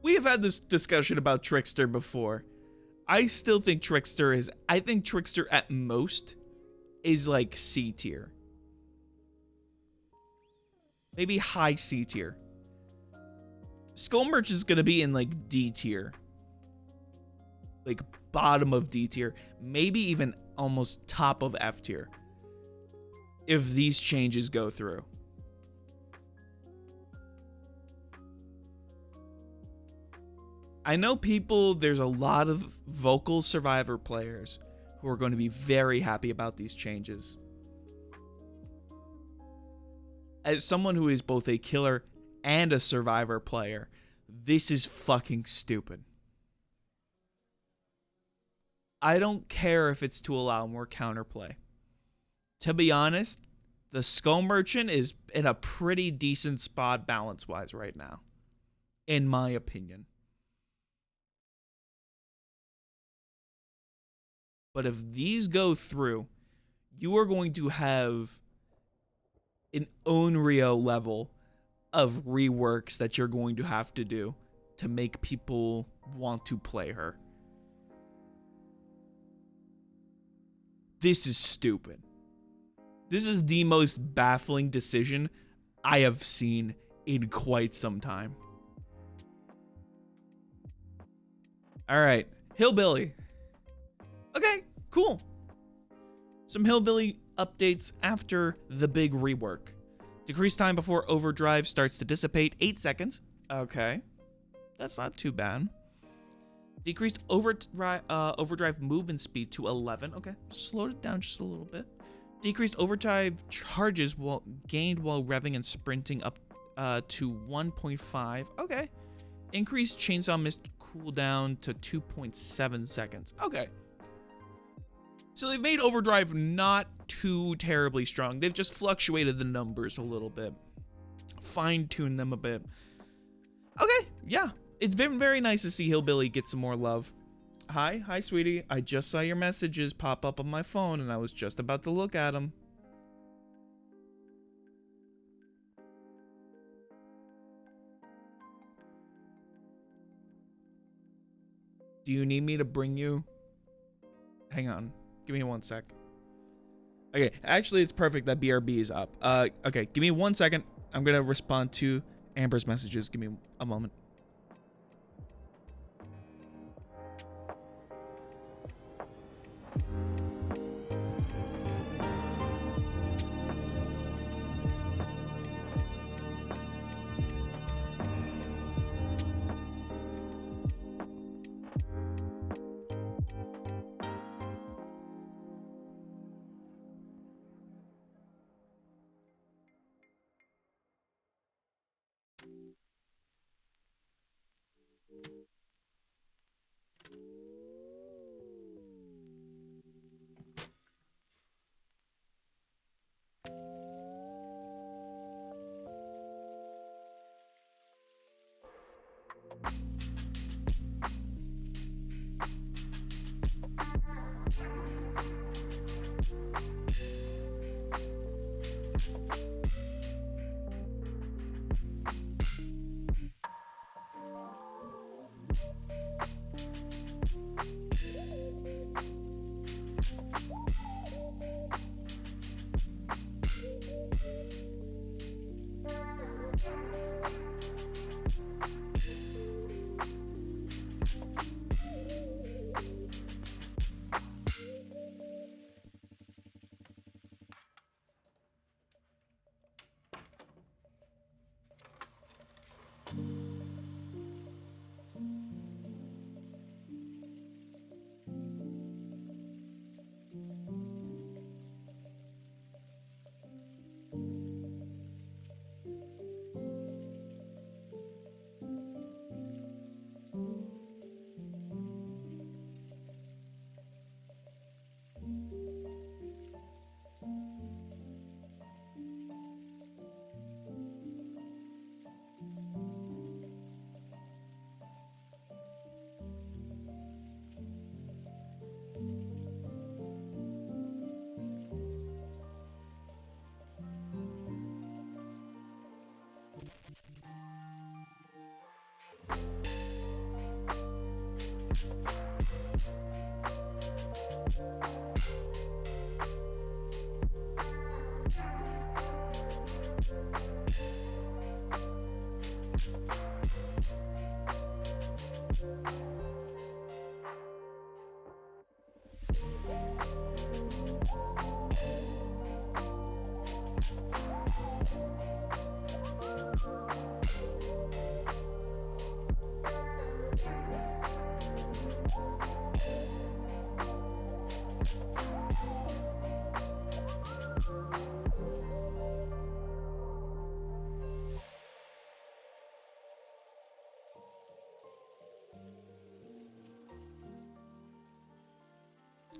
we have had this discussion about Trickster before. I still think Trickster at most is like C tier. maybe high C tier. Skull Merch is gonna be in like D tier, like bottom of D tier, maybe even almost top of F tier if these changes go through. I know there's a lot of vocal Survivor players who are going to be very happy about these changes. As someone who is both a killer and a Survivor player, this is fucking stupid. I don't care if it's to allow more counterplay. To be honest, the Skull Merchant is in a pretty decent spot balance-wise right now, in my opinion. But if these go through, you are going to have an Onryo level of reworks that you're going to have to do to make people want to play her. This is stupid. This is the most baffling decision I have seen in quite some time. All right, Hillbilly. Okay, cool. Some Hillbilly updates after the big rework. Decreased time before overdrive starts to dissipate, 8 seconds. Okay, that's not too bad. Decreased overdrive movement speed to 11. Okay, slowed it down just a little bit. Decreased overdrive charges gained while revving and sprinting up to 1.5. Okay. Increased chainsaw mist cooldown to 2.7 seconds. Okay. So they've made overdrive not too terribly strong. They've just fluctuated the numbers a little bit. Fine-tuned them a bit. Okay, yeah. It's been very nice to see Hillbilly get some more love. Hi, sweetie. I just saw your messages pop up on my phone, and I was just about to look at them. Do you need me to bring you? Hang on. Give me 1 sec. Okay, actually, it's perfect that BRB is up. Okay, give me 1 second. I'm gonna respond to Amber's messages. Give me a moment.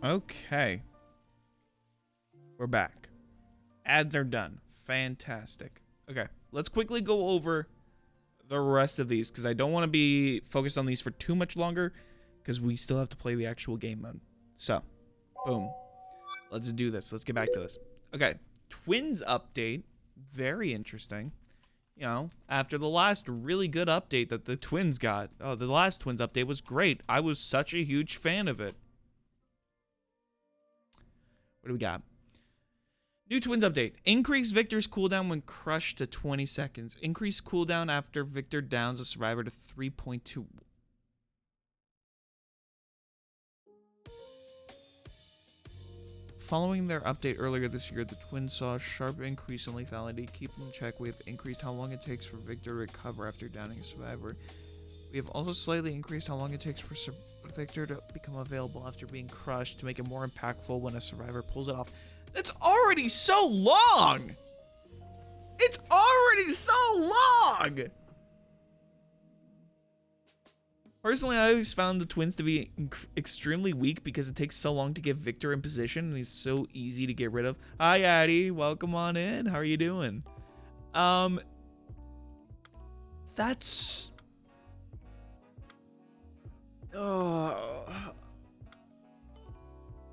Okay. We're back. Ads are done. Fantastic. Okay, let's quickly go over the rest of these because I don't want to be focused on these for too much longer because we still have to play the actual game mode. So, boom. Let's do this. Let's get back to this. Okay, Twins update. Very interesting. You know, after the last really good update that the Twins got. Oh, the last Twins update was great. I was such a huge fan of it. What do we got? New Twins update. Increase Victor's cooldown when crushed to 20 seconds. Increase cooldown after Victor downs a survivor to 3.2. Following their update earlier this year, the Twins saw a sharp increase in lethality. Keep in check. We have increased how long it takes for Victor to recover after downing a survivor. We have also slightly increased how long it takes for Victor to become available after being crushed to make it more impactful when a survivor pulls it off. That's already so long! It's already so long! Personally, I always found the Twins to be extremely weak because it takes so long to get Victor in position and he's so easy to get rid of. Hi, Addie. Welcome on in. How are you doing? That's...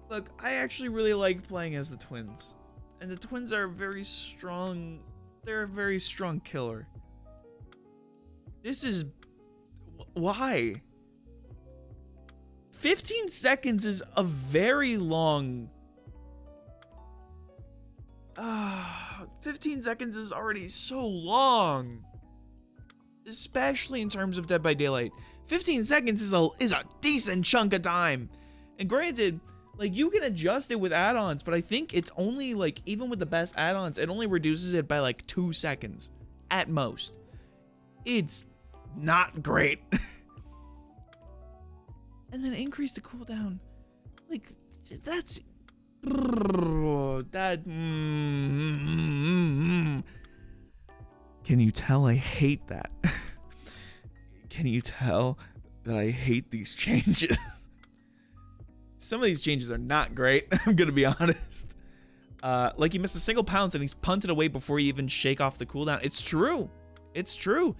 Look, I actually really like playing as the Twins. And the Twins are very strong. They're a very strong killer. This is... Why? 15 seconds is a very long... 15 seconds is already so long. Especially in terms of Dead by Daylight. 15 seconds is a decent chunk of time. And granted, like, you can adjust it with add-ons, but I think it's only, like, even with the best add-ons, it only reduces it by, like, 2 seconds. At most. It's not great. And then increase the cooldown. Like, that's... That... Can you tell I hate that? Can you tell that I hate these changes? Some of these changes are not great, I'm gonna be honest. Like, he missed a single pounce and he's punted away before you even shake off the cooldown. It's true. It's true.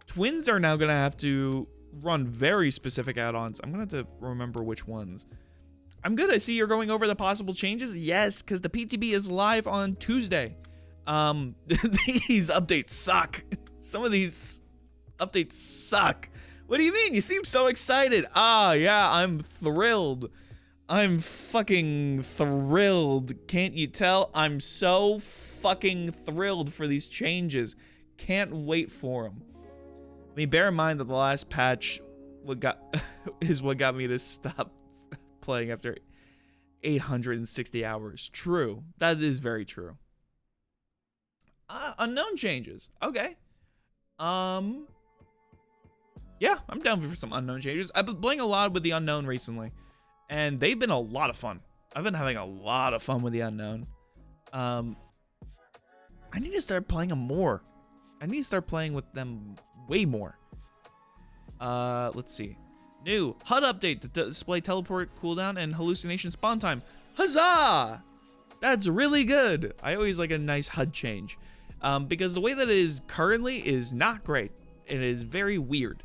Twins are now gonna have to run very specific add-ons. I'm gonna have to remember which ones. I'm good. I see you're going over the possible changes. Yes, because the PTB is live on Tuesday. These updates suck. Some of these updates suck. What do you mean? You seem so excited. Ah, yeah, I'm thrilled. I'm fucking thrilled. Can't you tell? I'm so fucking thrilled for these changes. Can't wait for them. I mean, bear in mind that the last patch is what got me to stop playing after 860 hours. True. That is very true. Unknown changes. Okay. Yeah, I'm down for some unknown changes. I've been playing a lot with the unknown recently, and they've been a lot of fun. I've been having a lot of fun with the unknown. I need to start playing them more. I need to start playing with them way more. Let's see. New HUD update to display teleport cooldown and hallucination spawn time. Huzzah! That's really good. I always like a nice HUD change. Because the way that it is currently is not great. It is very weird.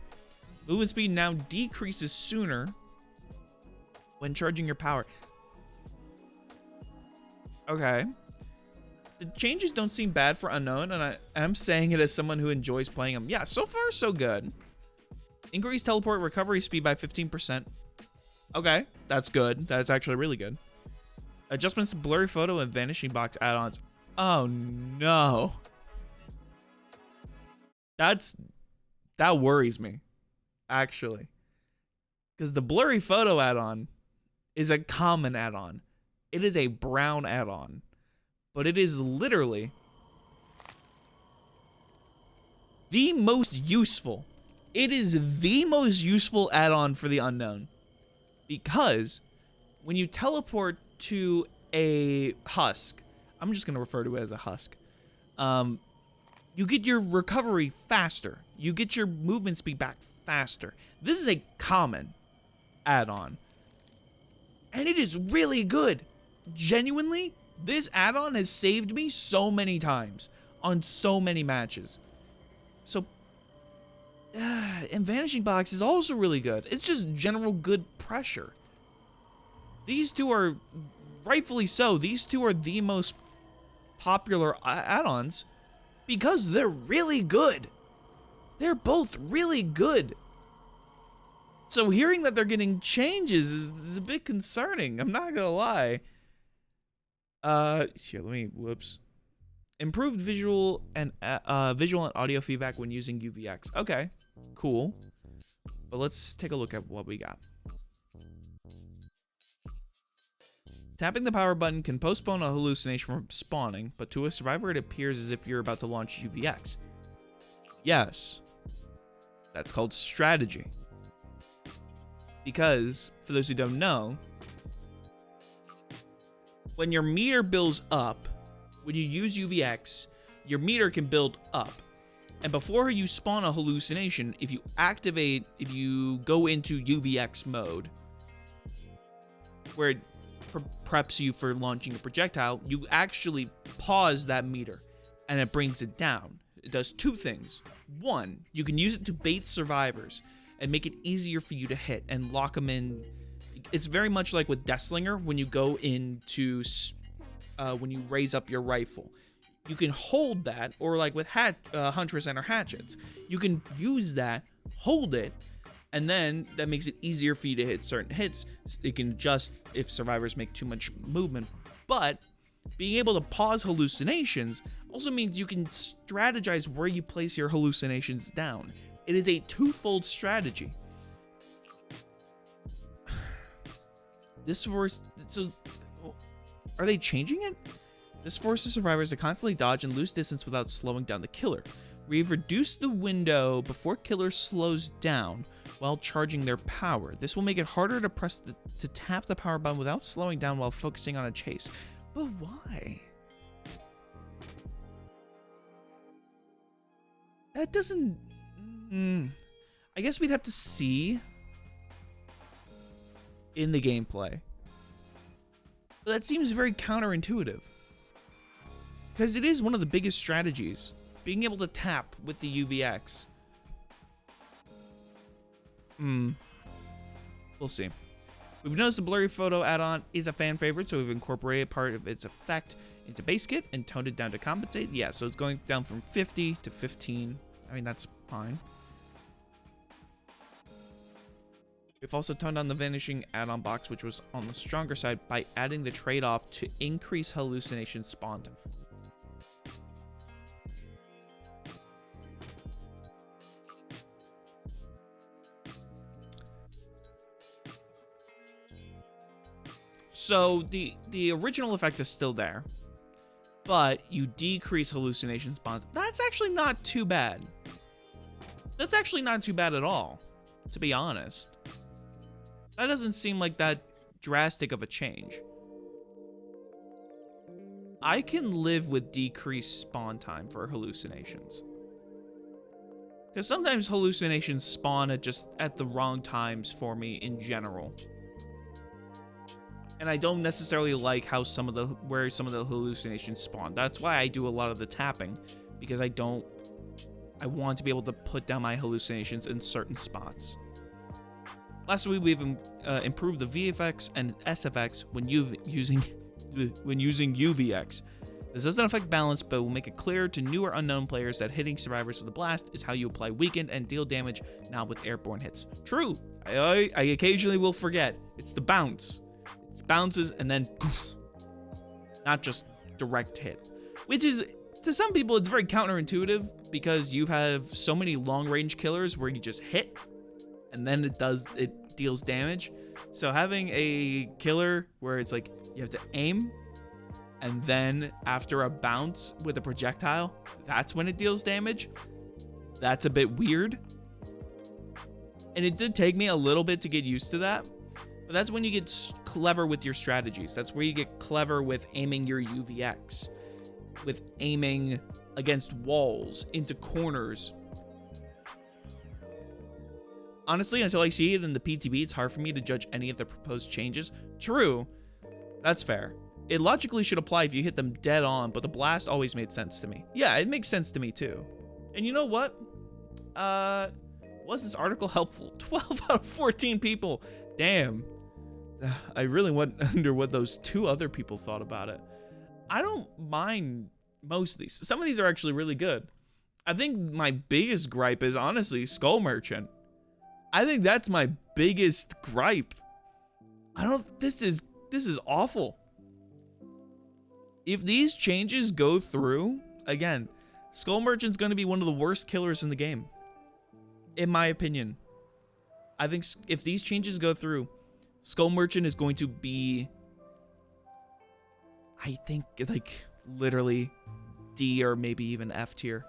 Movement speed now decreases sooner when charging your power. Okay. The changes don't seem bad for unknown, and I'm saying it as someone who enjoys playing them. Yeah, so far so good. Increase teleport recovery speed by 15%. Okay, that's good. That's actually really good. Adjustments to blurry photo and vanishing box add-ons. Oh no. That worries me, actually. Because the blurry photo add-on is a common add-on. It is a brown add-on. But it is literally the most useful. It is the most useful add-on for the unknown. Because when you teleport to a husk, I'm just going to refer to it as a husk, you get your recovery faster. You get your movement speed back faster. This is a common add-on. And it is really good. Genuinely, this add-on has saved me so many times on so many matches. So, and Vanishing Box is also really good. It's just general good pressure. These two are, rightfully so, these two are the most popular add-ons because they're really good. They're both really good. So hearing that they're getting changes is a bit concerning. I'm not gonna lie. Here, whoops. Improved visual and audio feedback when using UVX. Okay, cool. But let's take a look at what we got. Tapping the power button can postpone a hallucination from spawning, but to a survivor it appears as if you're about to launch UVX. Yes. That's called strategy. Because, for those who don't know, when your meter builds up, when you use UVX, your meter can build up. And before you spawn a hallucination, if you go into UVX mode, where it preps you for launching a projectile, you actually pause that meter, and it brings it down. It does two things. One, you can use it to bait survivors, and make it easier for you to hit and lock them in. It's very much like with Deathslinger when you go into, when you raise up your rifle. You can hold that, or like with Huntress and her hatchets. You can use that, hold it, and then that makes it easier for you to hit certain hits. It can adjust if survivors make too much movement. But being able to pause hallucinations also means you can strategize where you place your hallucinations down. It is a twofold strategy. Are they changing it? This forces survivors to constantly dodge and lose distance without slowing down the killer. We've reduced the window before killer slows down while charging their power. This will make it harder to tap the power button without slowing down while focusing on a chase. But why? That doesn't... I guess we'd have to see in the gameplay. But that seems very counterintuitive. Because it is one of the biggest strategies. Being able to tap with the UVX. We'll see. We've noticed the blurry photo add-on is a fan favorite, so we've incorporated part of its effect into base kit and toned it down to compensate. Yeah, so it's going down from 50 to 15. I mean, that's fine. We've also toned down the vanishing add-on box, which was on the stronger side, by adding the trade-off to increase hallucination spawn time. So the original effect is still there, but you decrease hallucination spawns. That's actually not too bad. That's actually not too bad at all, to be honest. That doesn't seem like that drastic of a change. I can live with decreased spawn time for hallucinations. Because sometimes hallucinations spawn at the wrong times for me in general. And I don't necessarily like how where some of the hallucinations spawn. That's why I do a lot of the tapping, because I want to be able to put down my hallucinations in certain spots. Lastly, we've improved the VFX and SFX when using UVX. This doesn't affect balance, but will make it clear to new or unknown players that hitting survivors with a blast is how you apply weakened and deal damage, not with airborne hits. True, I occasionally will forget. It's the bounce. It bounces and then not just direct hit, which is, to some people, it's very counterintuitive because you have so many long range killers where you just hit and then it deals damage. So having a killer where it's like you have to aim, and then after a bounce with a projectile, that's when it deals damage. That's a bit weird. And it did take me a little bit to get used to that. But that's when you get clever with your strategies. That's where you get clever with aiming your UVX, with aiming against walls, into corners. Honestly, until I see it in the PTB, it's hard for me to judge any of the proposed changes. True, that's fair. It logically should apply if you hit them dead on, but the blast always made sense to me. Yeah, it makes sense to me too. And you know what? Was this article helpful? 12 out of 14 people. Damn. I really wonder what those 2 other people thought about it. I don't mind most of these. Some of these are actually really good. I think my biggest gripe is honestly Skull Merchant. I think that's my biggest gripe. This is awful. If these changes go through, again, Skull Merchant's going to be one of the worst killers in the game. In my opinion. I think if these changes go through, Skull Merchant is going to be, I think, like, literally D or maybe even F tier.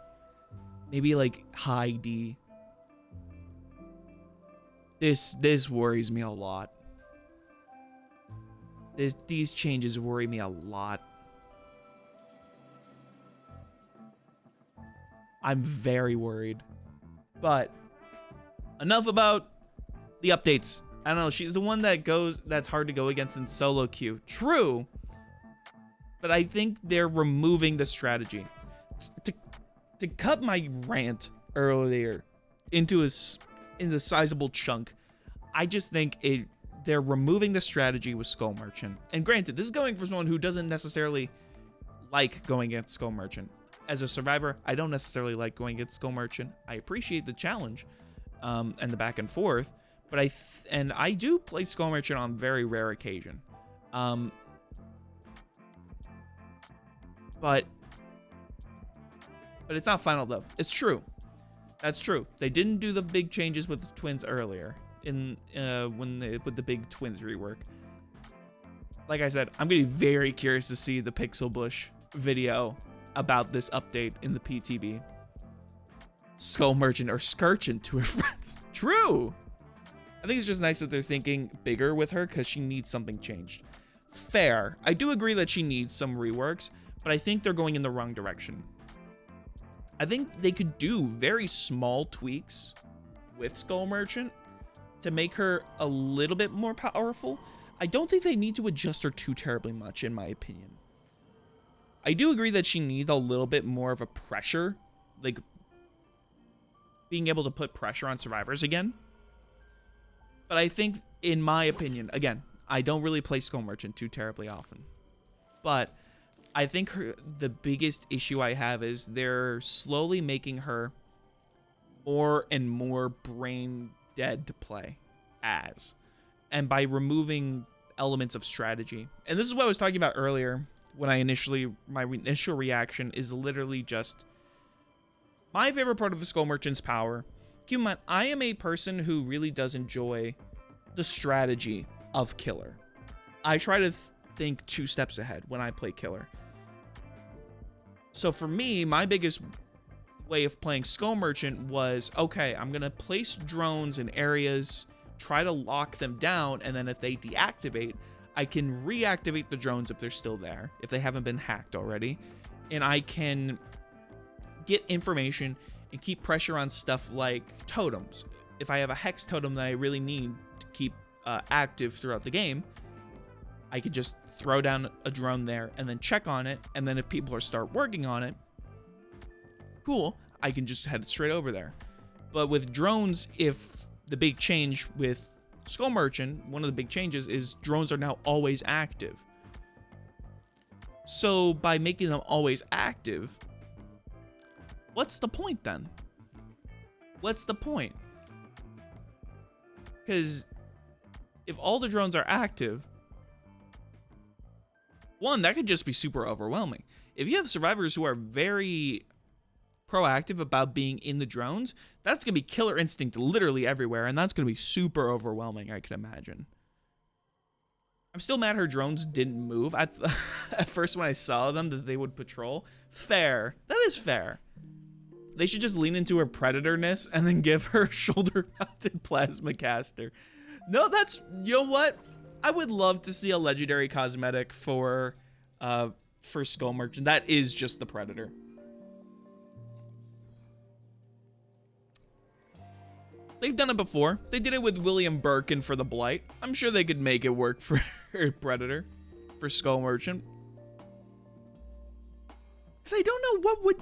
Maybe, like, high D. This worries me a lot. These changes worry me a lot. I'm very worried. But enough about the updates. I don't know, she's the one that's hard to go against in solo queue. True. But I think they're removing the strategy. To cut my rant earlier into a sizable chunk, I just think they're removing the strategy with Skull Merchant. And granted, this is going for someone who doesn't necessarily like going against Skull Merchant. As a survivor, I don't necessarily like going against Skull Merchant. I appreciate the challenge and the back and forth, but I do play Skull Merchant on very rare occasion. But it's not final though. It's true. That's true. They didn't do the big changes with the twins earlier with the big twins rework. Like I said, I'm gonna be very curious to see the Pixel Bush video about this update in the PTB. Skull Merchant or Scourgeon to her friends. True. I think it's just nice that they're thinking bigger with her because she needs something changed. Fair. I do agree that she needs some reworks, but I think they're going in the wrong direction. I think they could do very small tweaks with Skull Merchant to make her a little bit more powerful. I don't think they need to adjust her too terribly much, in my opinion. I do agree that she needs a little bit more of a pressure, like being able to put pressure on survivors again. But I think, in my opinion, again, I don't really play Skull Merchant too terribly often, but I think the biggest issue I have is they're slowly making her more and more brain dead to play as, and by removing elements of strategy. And this is what I was talking about earlier when my initial reaction is literally just my favorite part of the Skull Merchant's power. Keep in mind, I am a person who really does enjoy the strategy of killer. I try to think 2 steps ahead when I play killer. So for me, my biggest way of playing Skull Merchant was, okay, I'm gonna place drones in areas, try to lock them down, and then if they deactivate, I can reactivate the drones if they're still there, if they haven't been hacked already, and I can get information and keep pressure on stuff like totems. If I have a hex totem that I really need to keep active throughout the game, I could just throw down a drone there and then check on it, and then if people start working on it, cool, I can just head straight over there. But with drones, if the big change with Skull Merchant, one of the big changes is drones are now always active. So by making them always active, what's the point then? What's the point? Because if all the drones are active, one, that could just be super overwhelming. If you have survivors who are very proactive about being in the drones, that's going to be killer instinct literally everywhere, and that's going to be super overwhelming, I can imagine. I'm still mad her drones didn't move. At first when I saw them that they would patrol. Fair. That is fair. They should just lean into her predatorness and then give her shoulder-mounted plasma caster. No, that's, you know what? I would love to see a legendary cosmetic for Skull Merchant. That is just the predator. They've done it before. They did it with William Birkin for the Blight. I'm sure they could make it work for Predator, for Skull Merchant. Because I don't know what would...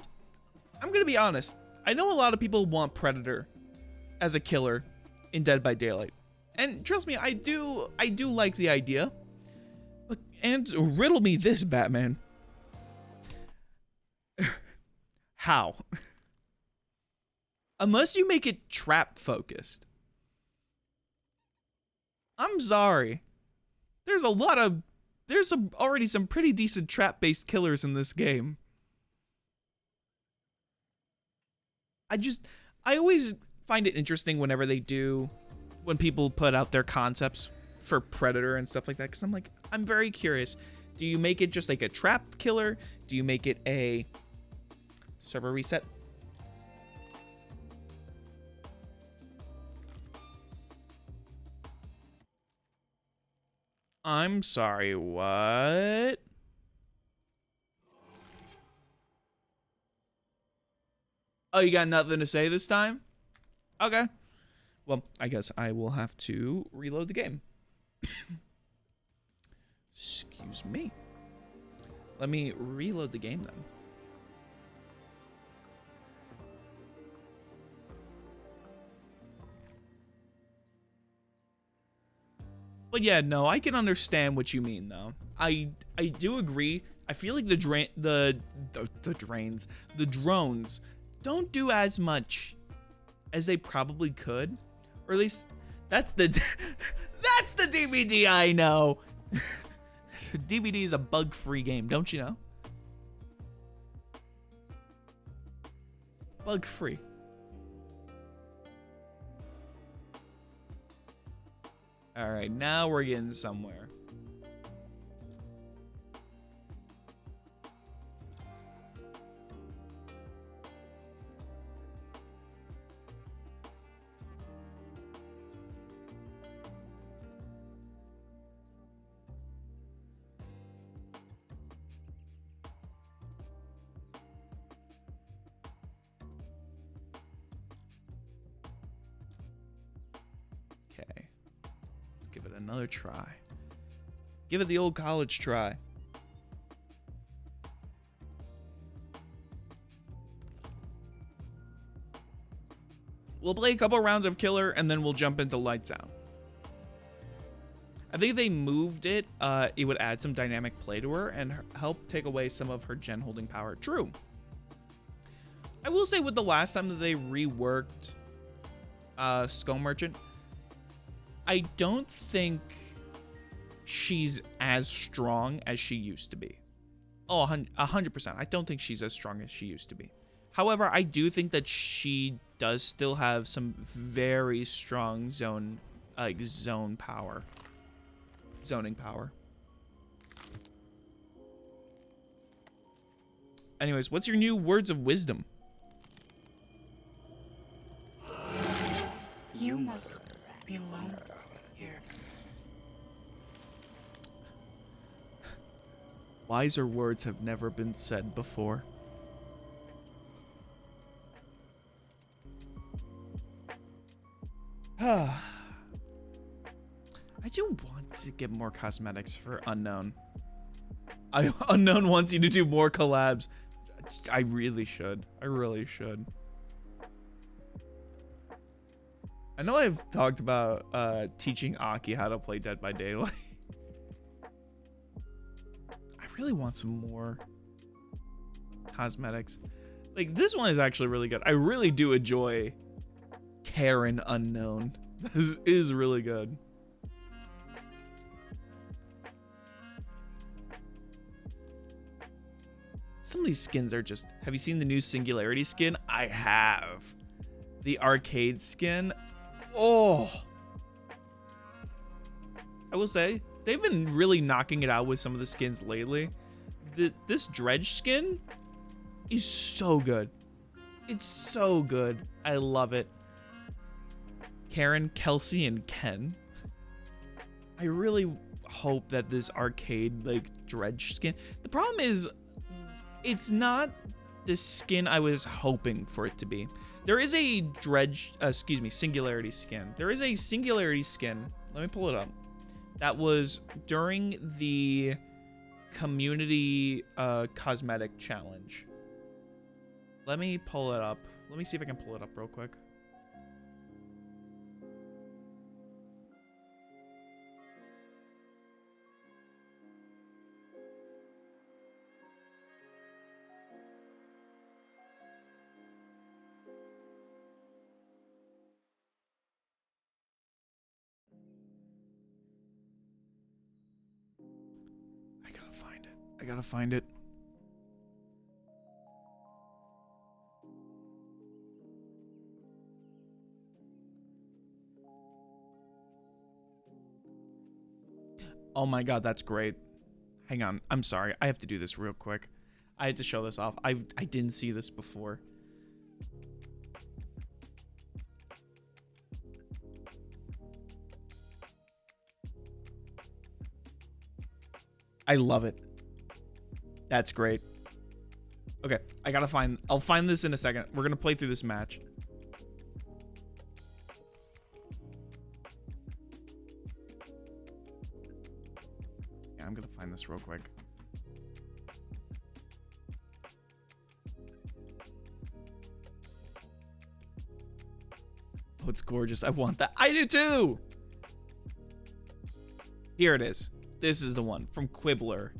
I'm going to be honest. I know a lot of people want Predator as a killer in Dead by Daylight. And trust me, I do like the idea. But, and riddle me this, Batman. How? Unless you make it trap focused. I'm sorry. There's already some pretty decent trap based killers in this game. I always find it interesting whenever when people put out their concepts for Predator and stuff like that, because I'm like, I'm very curious. Do you make it just like a trap killer? Do you make it a server reset? I'm sorry, what? Oh, you got nothing to say this time? Okay. Well, I guess I will have to reload the game. Excuse me. Let me reload the game then. But yeah, no, I can understand what you mean though. I do agree. I feel like the drones don't do as much as they probably could, or at least that's the DbD I know. DbD is a bug-free game, don't you know? Bug-free. All right, now we're getting somewhere. Okay. Give it another try. Give it the old college try. We'll play a couple rounds of Killer and then we'll jump into Lights Out. I think they moved it. It would add some dynamic play to her and help take away some of her gen holding power. True. I will say with the last time that they reworked Skull Merchant, I don't think she's as strong as she used to be. Oh, 100%. I don't think she's as strong as she used to be. However, I do think that she does still have some very strong zoning power. Anyways, what's your new words of wisdom? You must be alone here. Wiser words have never been said before. I do want to get more cosmetics for Unknown. Unknown wants you to do more collabs. I really should. I really should. I know I've talked about teaching Aki how to play Dead by Daylight. I really want some more cosmetics. Like, this one is actually really good. I really do enjoy Karen Unknown. This is really good. Some of these skins are just... Have you seen the new Singularity skin? I have. The arcade skin. Oh. I will say, they've been really knocking it out with some of the skins lately. This Dredge skin is so good. It's so good. I love it. Karen, Kelsey, and Ken. I really hope that this arcade, like, Dredge skin... The problem is, it's not the skin I was hoping for it to be. There is a Singularity skin. There is a Singularity skin. Let me pull it up. That was during the community cosmetic challenge. Let me pull it up. Let me see if I can pull it up real quick. I gotta find it. Oh my god, that's great. Hang on, I'm sorry. I have to do this real quick. I had to show this off. I didn't see this before. I love it. That's great. Okay, I'll find this in a second. We're gonna play through this match. Yeah, I'm gonna find this real quick. Oh, it's gorgeous. I want that. I do too! Here it is. This is the one from Quibbler.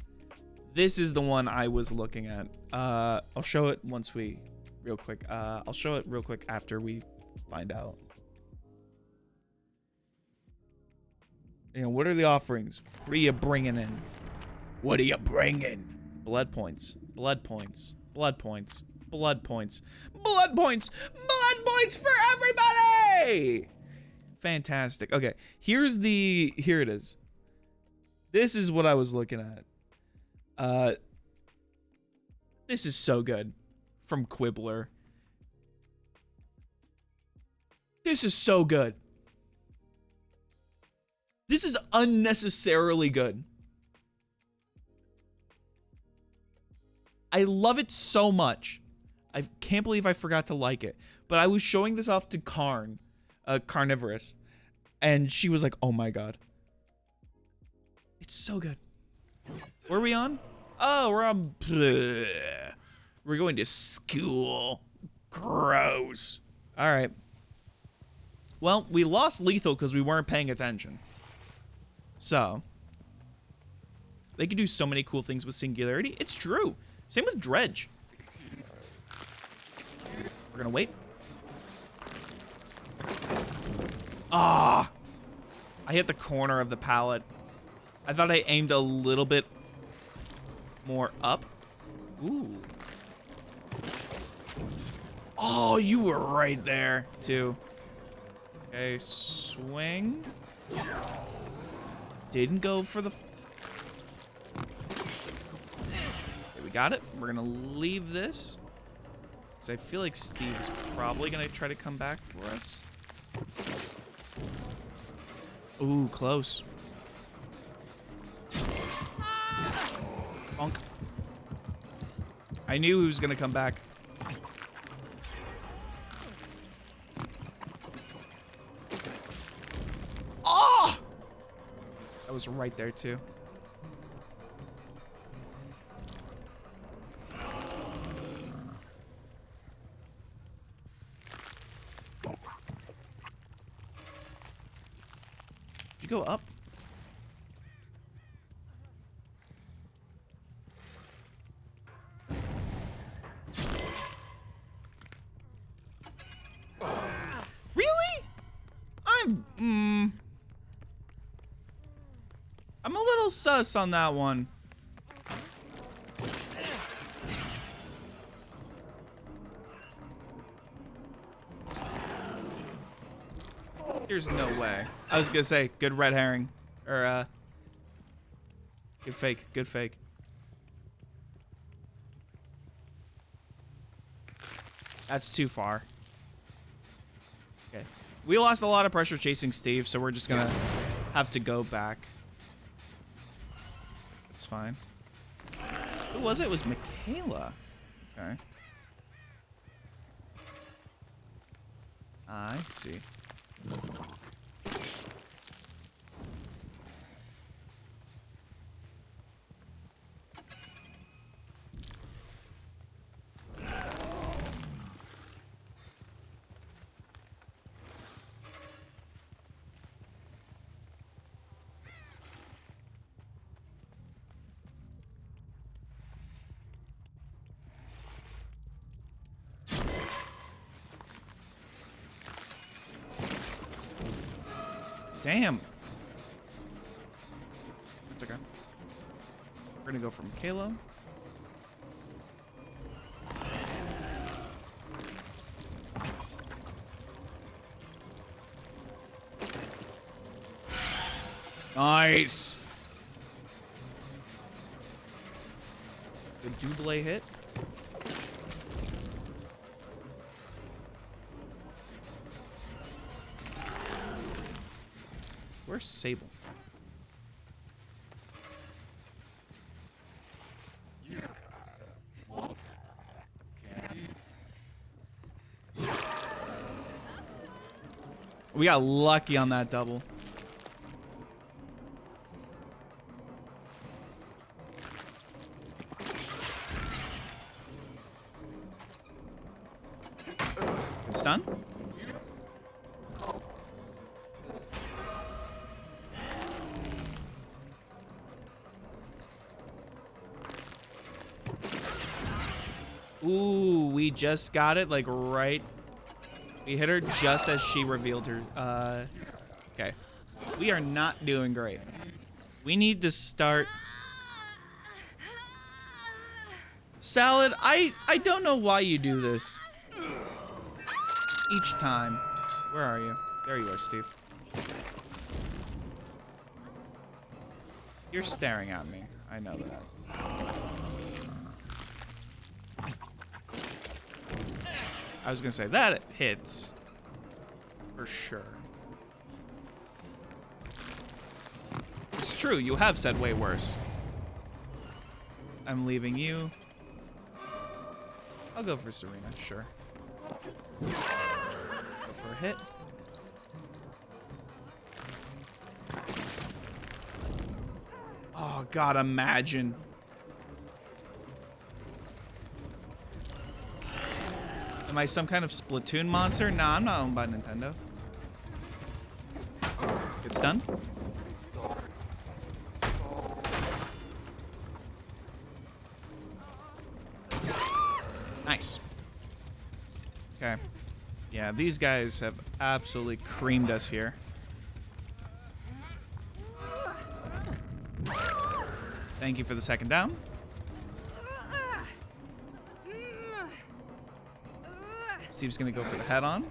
This is the one I was looking at. I'll show it once we, real quick. I'll show it real quick after we find out. You know, what are the offerings? What are you bringing in? What are you bringing? Blood points. Blood points. Blood points. Blood points. Blood points. Blood points for everybody! Fantastic. Okay, here it is. This is what I was looking at. This is so good from Quibbler. This is so good. This is unnecessarily good. I love it so much. I can't believe I forgot to like it. But I was showing this off to Karn, Carnivorous, and she was like, "Oh my god. It's so good." Where are we on? Oh, we're on... We're going to school. Gross. All right. Well, we lost Lethal because we weren't paying attention. So, they can do so many cool things with Singularity. It's true. Same with Dredge. We're gonna wait. Ah! I hit the corner of the pallet. I thought I aimed a little bit more up. Ooh. Oh, you were right there, too. Okay, swing. Didn't go for the... Okay, we got it. We're gonna leave this. Because I feel like Steve's probably gonna try to come back for us. Ooh, close. Bonk. I knew he was gonna come back. Oh! That was right there too. Did you go up? I'm a little sus on that one. There's no way. I was gonna say, good red herring. Or, good fake. Good fake. That's too far. Okay. We lost a lot of pressure chasing Steve, so we're just gonna have to go back. That's fine. Who was it? It was Michaela. Okay. I see. Damn. It's okay. We're gonna go from Kalo. Nice. Good double hit. Where's Sable? We got lucky on that double. Stun? Ooh, we just got it, like, right. We hit her just as she revealed her. Okay. We are not doing great. We need to start... Salad, I don't know why you do this. Each time. Where are you? There you are, Steve. You're staring at me. I know that. I was gonna say that hits for sure. It's true, you have said way worse. I'm leaving you. I'll go for Serena, sure. Go for a hit. Oh God, imagine. Am I some kind of Splatoon monster? Nah, I'm not owned by Nintendo. Get stunned. Nice. Okay. Yeah, these guys have absolutely creamed us here. Thank you for the second down. Steve's gonna go for the head-on.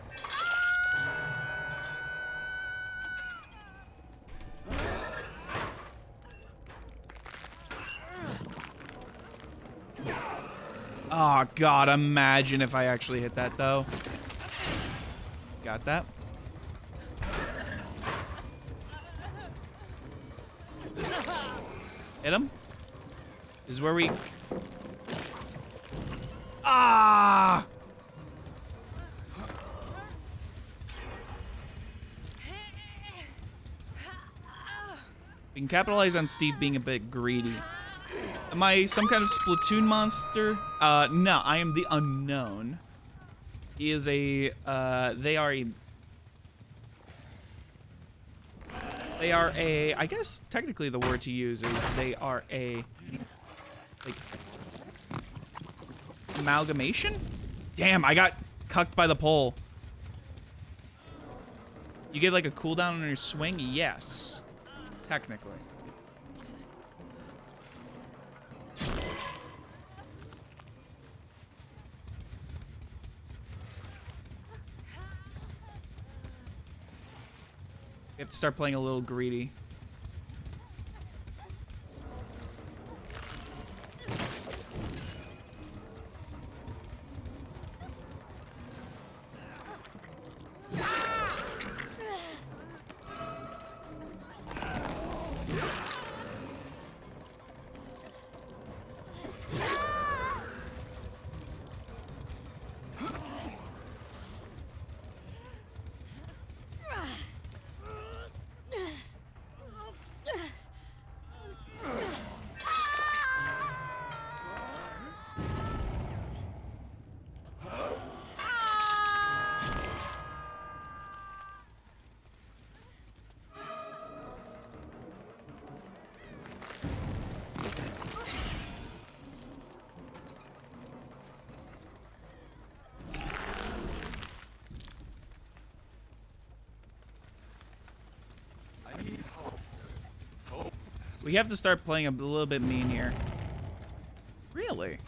Oh God, imagine if I actually hit that though. Got that. Hit him. This is where we... Ah! We can capitalize on Steve being a bit greedy. Am I some kind of Splatoon monster? No, I am the unknown. He is a, they are a, I guess technically the word to use is they are a, like, amalgamation? Damn, I got cucked by the pole. You get like a cooldown on your swing? Yes. Technically. We have to start playing a little greedy. We have to start playing a little bit mean here. Really?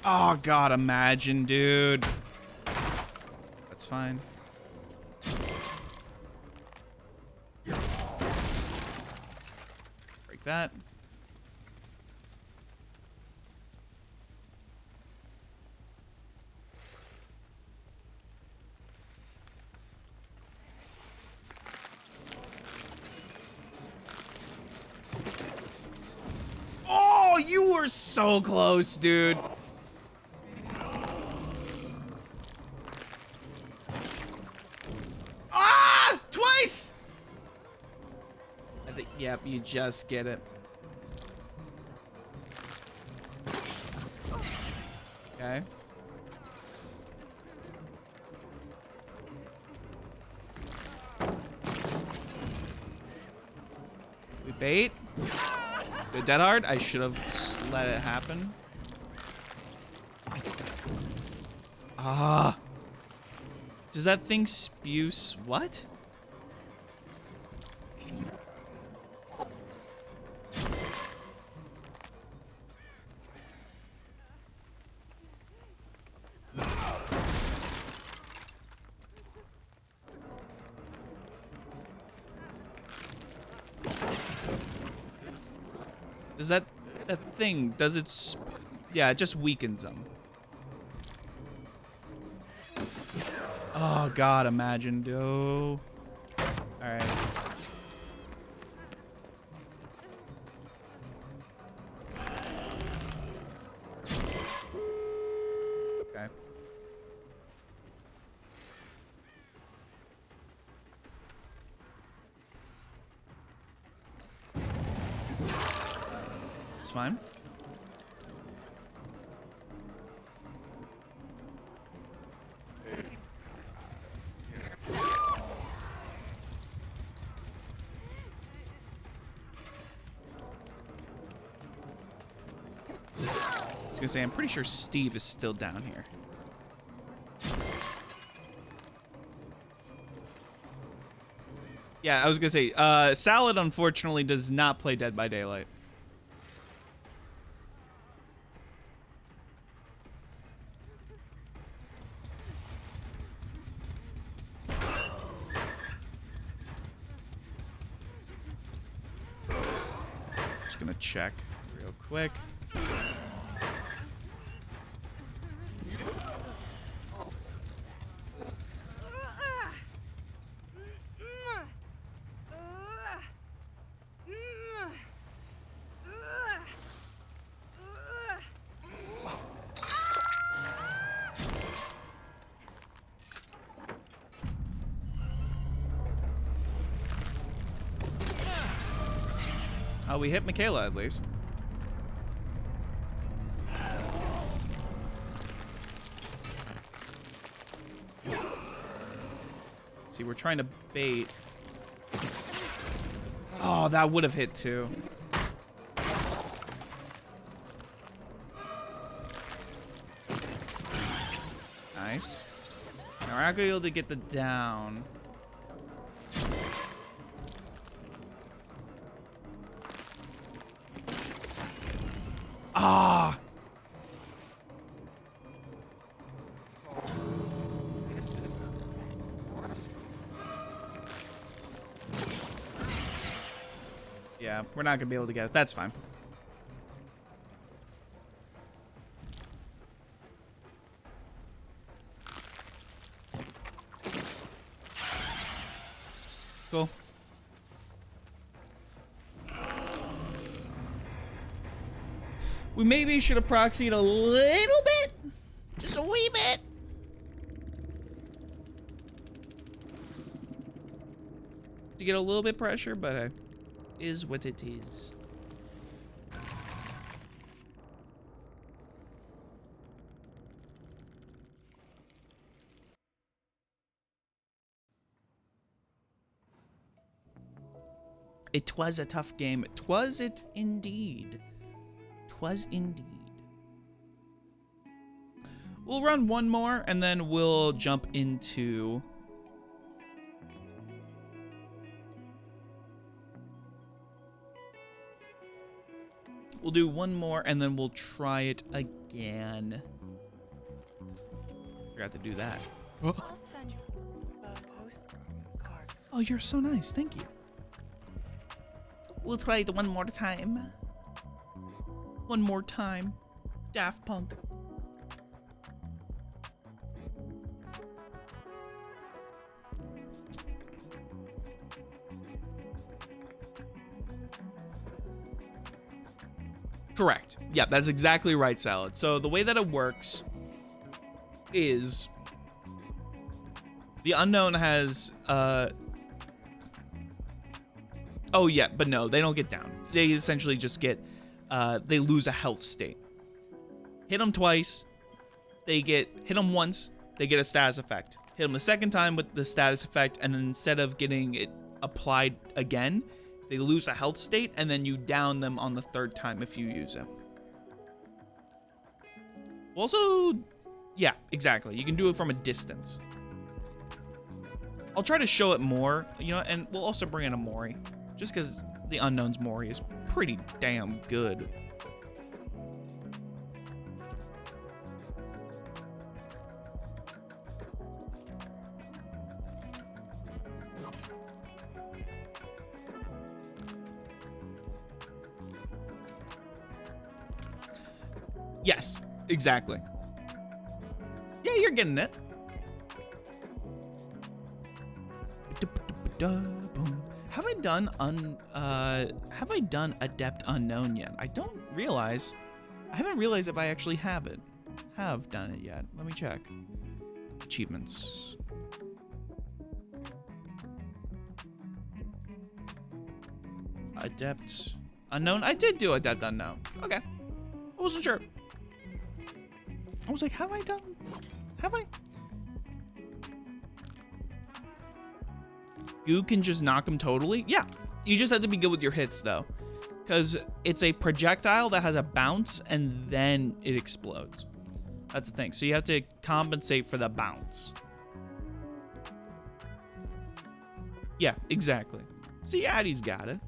Oh, God, imagine, dude. That's fine. Break that. Oh, you were so close, dude. Yep, you just get it. Okay. We bait. Good dead hard. I should have let it happen. Ah. Does that thing spew? What? Does that thing, does it, yeah, it just weakens them. Oh, God, imagine, dude. All right. Okay. It's fine. I was gonna say, I'm pretty sure Steve is still down here. Yeah, I was gonna say, Salad unfortunately does not play Dead by Daylight. Just gonna check real quick. Oh, we hit Michaela at least. See, we're trying to bait. Oh, that would have hit too. Nice. Now we're not gonna be able to get the down. Ah! Yeah, we're not gonna be able to get it. That's fine. Cool. We maybe should have proxied a little bit. Just a wee bit. To get a little bit pressure, but is what it is. It was a tough game. 'Twas it indeed. 'Twas indeed. We'll run one more and then we'll jump into we'll do one more and then we'll try it again. Forgot to do that. I'll send you a postcard. Oh, you're so nice. Thank you. We'll try it one more time. One more time. Daft Punk. Correct. Yeah, that's exactly right, Salad. So the way that it works is the unknown has oh yeah, but no, they don't get down. They essentially just get they lose a health state. Hit them twice, hit them once, they get a status effect. Hit them the second time with the status effect, and then instead of getting it applied again, they lose a health state, and then you down them on the third time if you use it. Also, yeah, exactly. You can do it from a distance. I'll try to show it more, you know, and we'll also bring in a Mori. Just because the Unknown's Mori is pretty damn good. Yes, exactly. Yeah, you're getting it. Have I done Adept Unknown yet? I don't realize. I haven't realized if I actually have done it yet. Let me check. Achievements. Adept Unknown. I did do Adept Unknown. Okay. I wasn't sure. I was like, have I? Goo can just knock him totally? Yeah. You just have to be good with your hits, though. Because it's a projectile that has a bounce, and then it explodes. That's the thing. So you have to compensate for the bounce. Yeah, exactly. See, Addie's got it.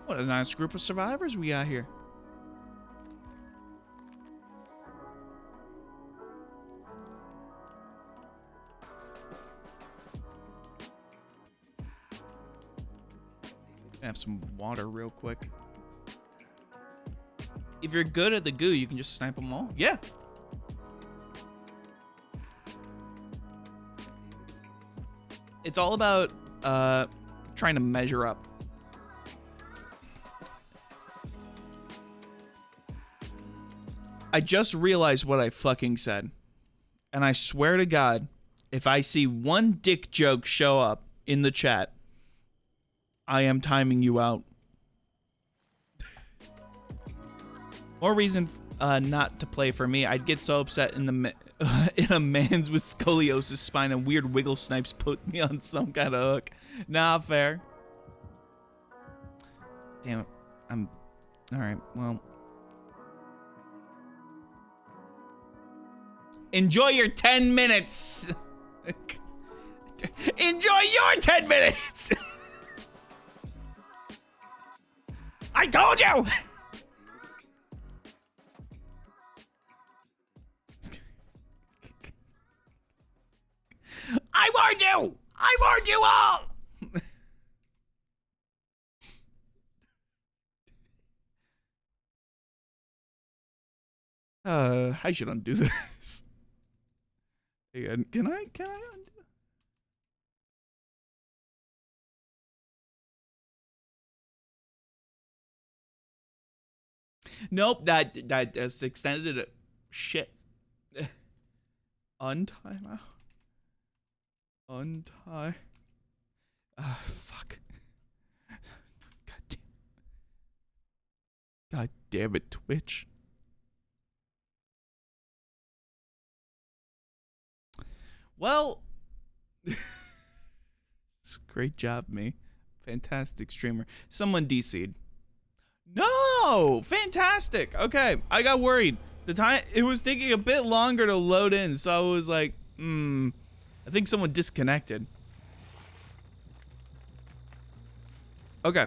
What a nice group of survivors we got here. Have some water real quick. If you're good at the goo, you can just snipe them all. Yeah. It's all about trying to measure up. I just realized what I fucking said. And I swear to God, if I see one dick joke show up in the chat, I am timing you out. More reason not to play for me. I'd get so upset in the in a man's with scoliosis spine and weird wiggle snipes put me on some kind of hook. Nah, fair. Damn it. I'm... Alright, well... Enjoy your 10 minutes! Enjoy your 10 minutes! I told you! I warned you! I warned you all! I should undo this. Can I undo? Nope, that just extended it. Shit. Untie out. Untie. Fuck. God damn it, Twitch. Well, great job, me. Fantastic streamer. Someone DC'd. No! Fantastic! Okay, I got worried. The time, it was taking a bit longer to load in, so I was like, I think someone disconnected. Okay.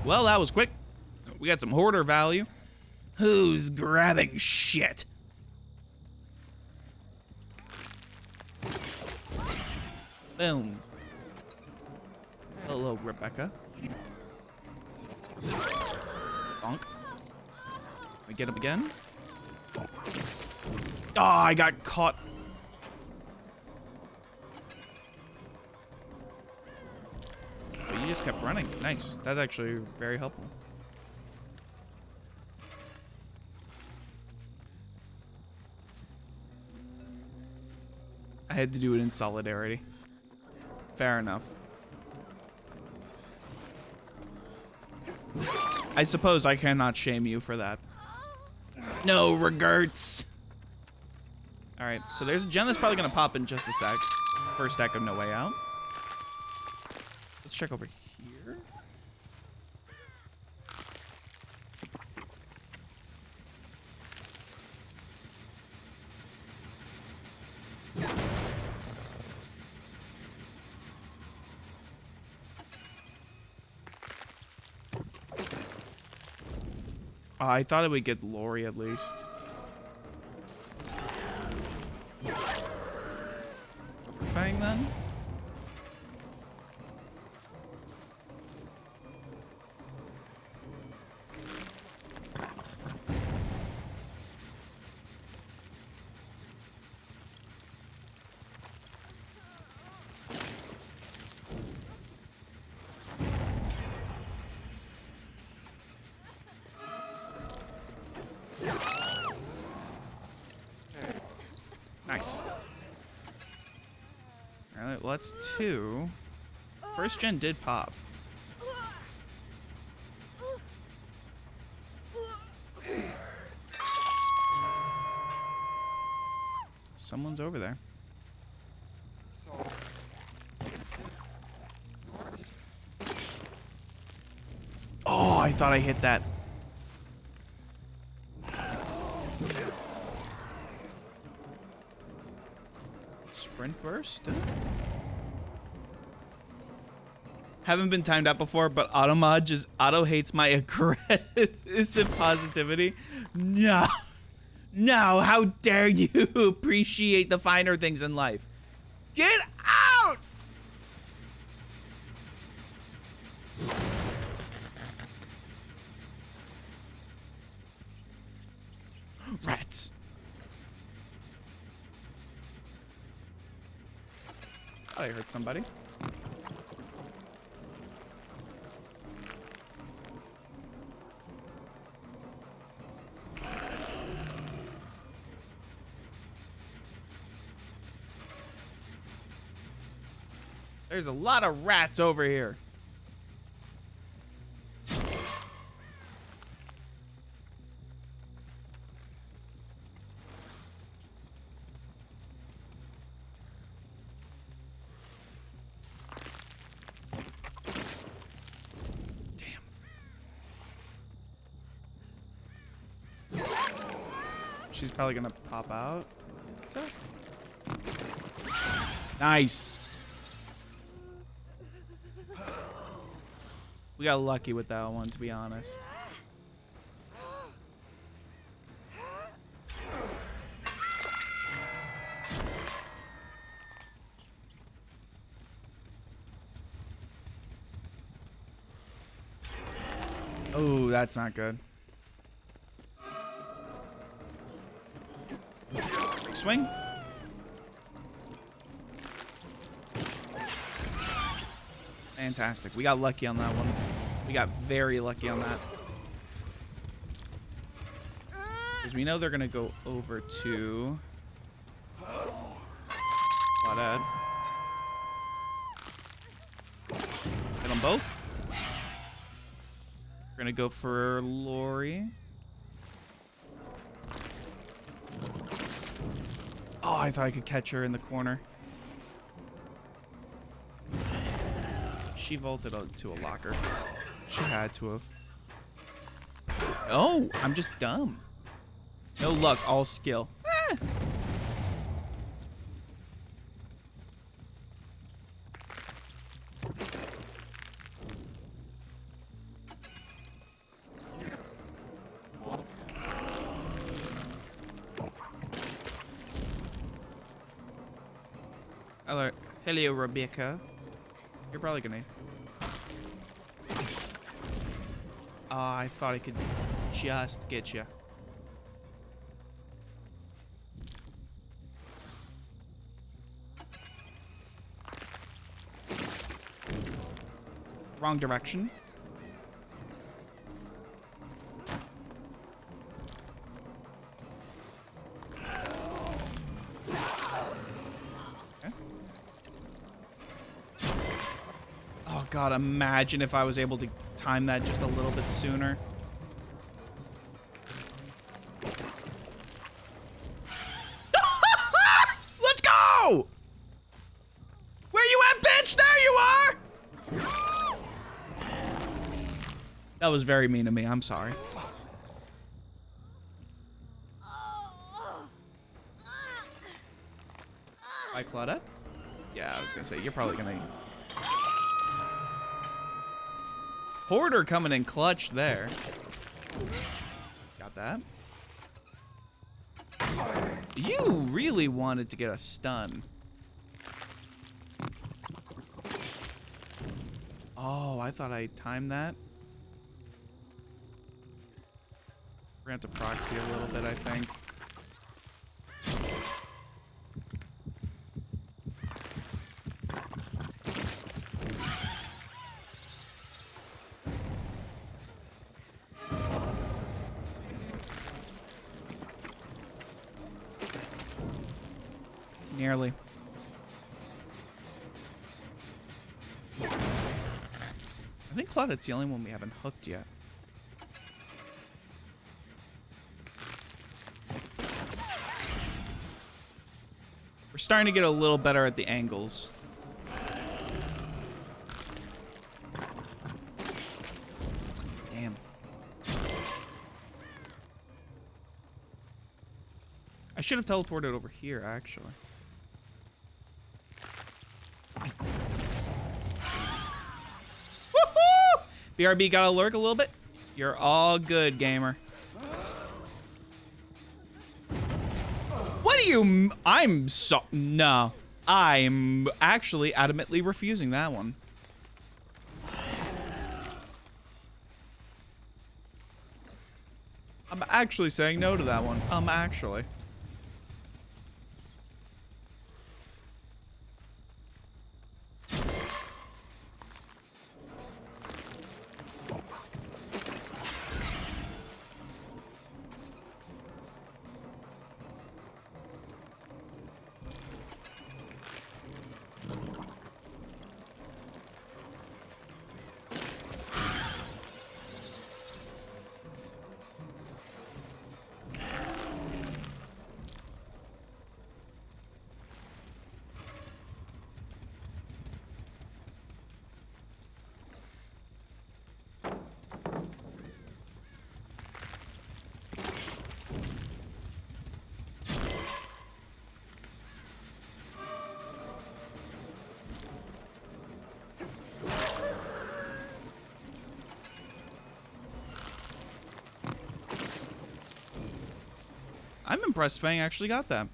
Well, that was quick. We got some hoarder value. Who's grabbing shit? Boom. Hello, Rebecca. Bonk. I get up again. Oh, I got caught. You just kept running. Nice. That's actually very helpful. I had to do it in solidarity. Fair enough. I suppose I cannot shame you for that. No regrets. Alright, so there's a gen that's probably gonna pop in just a sec. First deck of No Way Out. Let's check over here. I thought it would get Lori at least. For Fang then? Nice. Alright, well, that's two. First gen did pop. Someone's over there. Oh, I thought I hit that. Sprint burst? Haven't been timed out before, but Automod just auto-hates my aggressive positivity. No. No, how dare you appreciate the finer things in life. Get out! Rats. Oh, I heard somebody. There's a lot of rats over here. She's probably gonna pop out. So nice. We got lucky with that one, to be honest. Oh, that's not good. Big swing. Fantastic. We got lucky on that one. We got very lucky on that. Because we know they're going to go over to Claudette. Hit them both. We're going to go for Lori. Oh, I thought I could catch her in the corner. She vaulted to a locker. She had to have. Oh, I'm just dumb. No luck, all skill. Eh. Hello, Rebecca. You're probably gonna. Oh, I thought I could just get you. Wrong direction. Oh God, imagine if I was able to time that just a little bit sooner. Let's go! Where you at, bitch? There you are! That was very mean of me. I'm sorry. Hi, Claudette. Yeah, I was gonna say, you're probably gonna... Porter coming in clutch there. Got that. You really wanted to get a stun. Oh, I thought I timed that. We're gonna have to proxy a little bit, I think. Nearly. I think Claudette's the only one we haven't hooked yet. We're starting to get a little better at the angles. Damn. I should have teleported over here, actually. Woohoo! BRB got to lurk a little bit. You're all good, gamer. What do you... No. I'm actually adamantly refusing that one. I'm actually saying no to that one. Actually. I'm impressed Fang actually got that.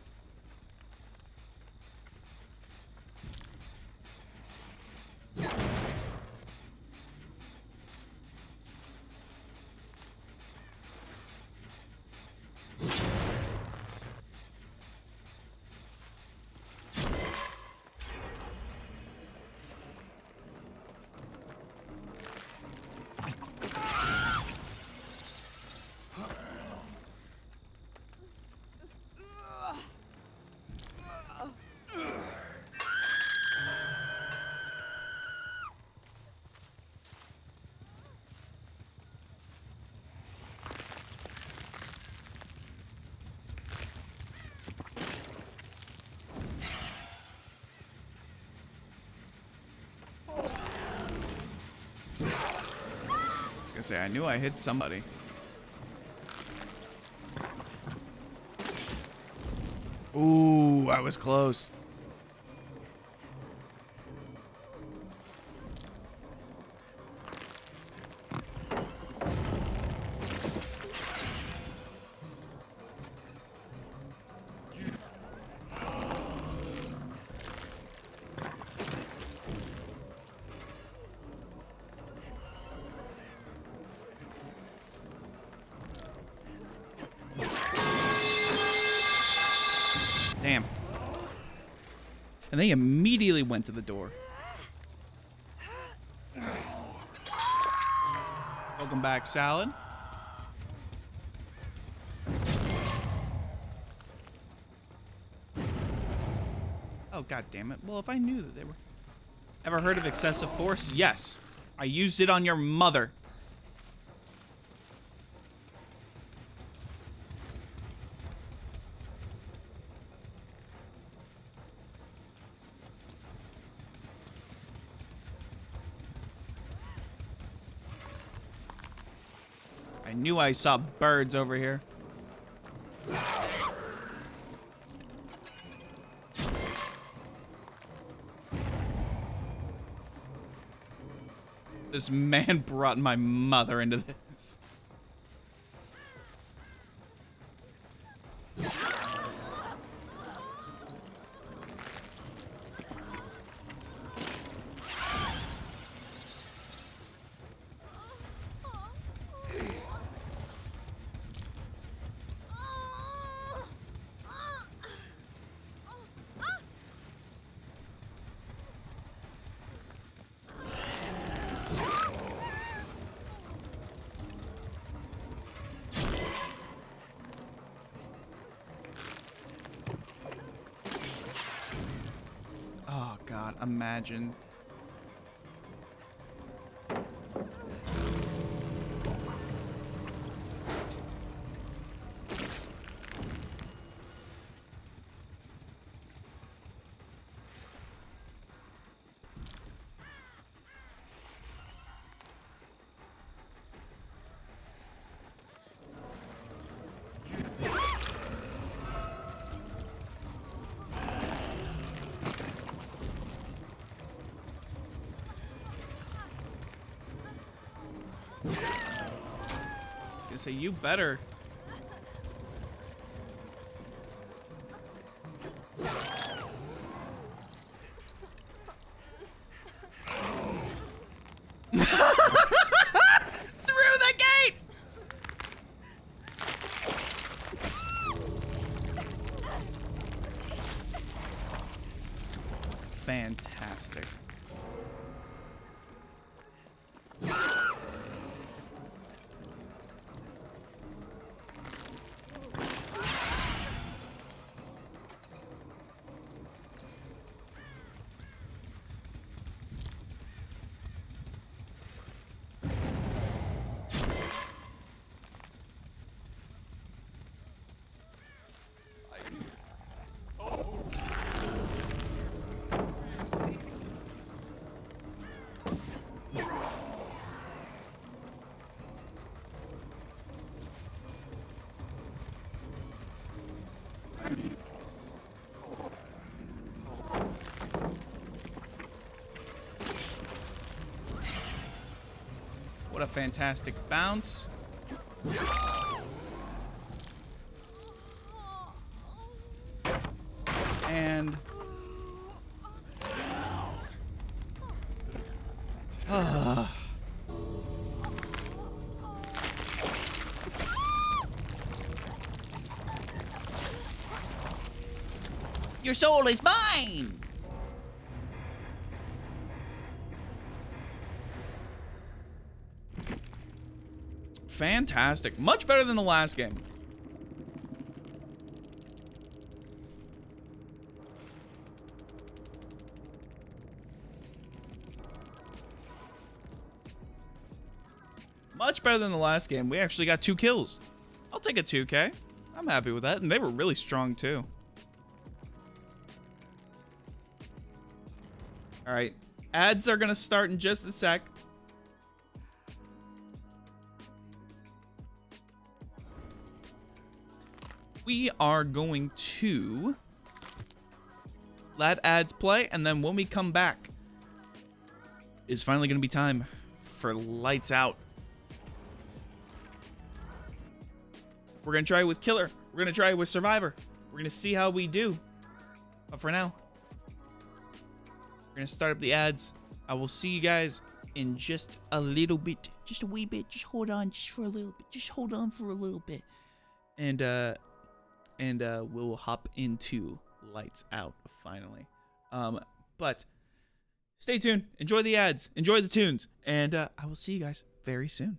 I was gonna say, I knew I hit somebody. Ooh, I was close. Damn. And they immediately went to the door. Welcome back, Salad. Oh, god damn it. Well, if I knew that they were... Ever heard of excessive force? Yes. I used it on your mother. I knew I saw birds over here. This man brought my mother into this. Oh god, imagine. I was gonna say, you better. Through the gate! Fantastic. What a fantastic bounce. And Your soul is mine! fantastic. Much better than the last game. Much better than the last game. We actually got 2 kills. I'll take a 2K. I'm happy with that. And they were really strong too. All right. Ads are going to start in just a sec. We are going to let ads play, and then when we come back, it's finally going to be time for lights out. We're going to try it with Killer. We're going to try it with Survivor. We're going to see how we do. But for now, we're going to start up the ads. I will see you guys in just a little bit. Just a wee bit. Just hold on just for a little bit. Just hold on for a little bit. And we'll hop into lights out finally. But stay tuned. Enjoy the ads. Enjoy the tunes. And I will see you guys very soon.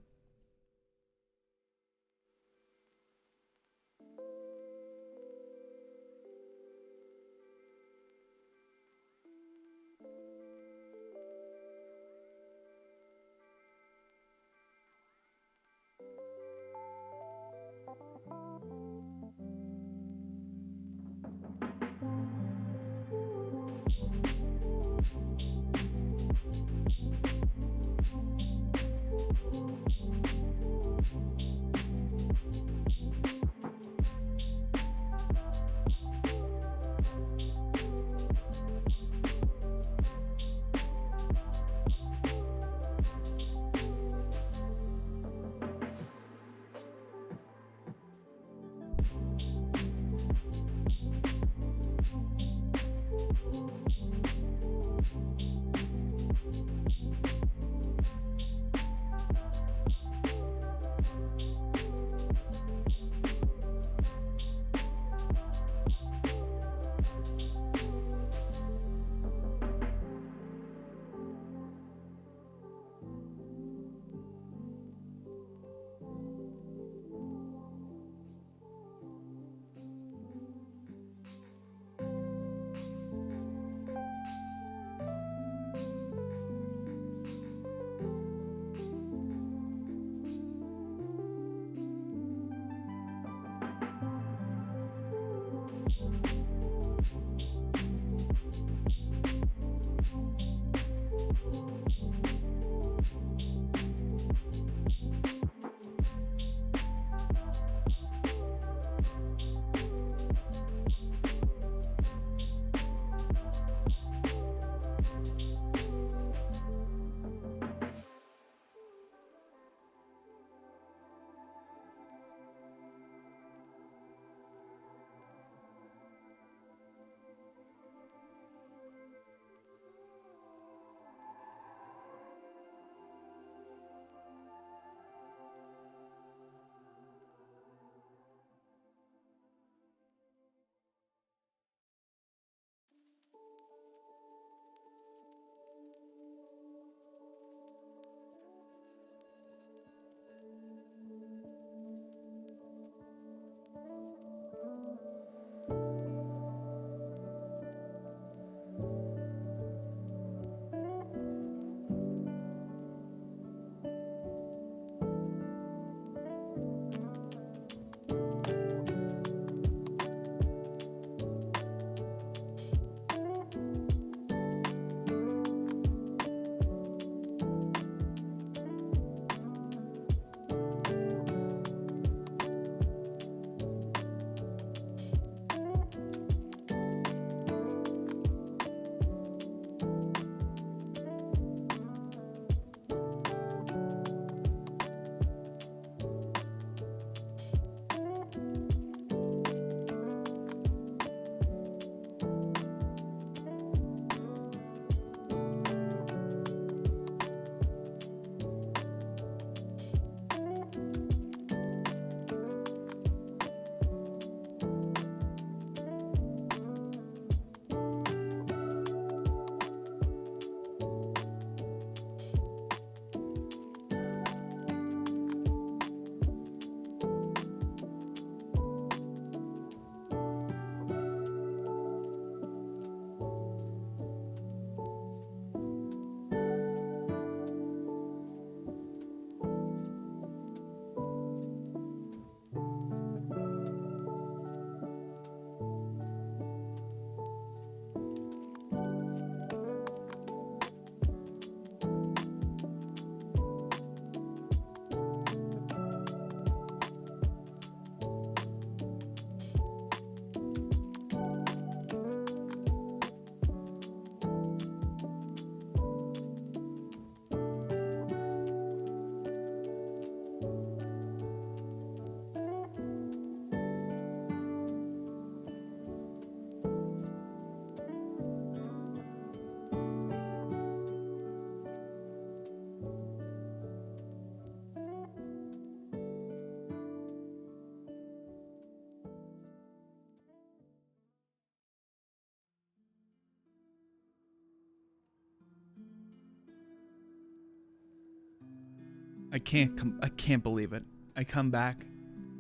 I can't believe it. I come back,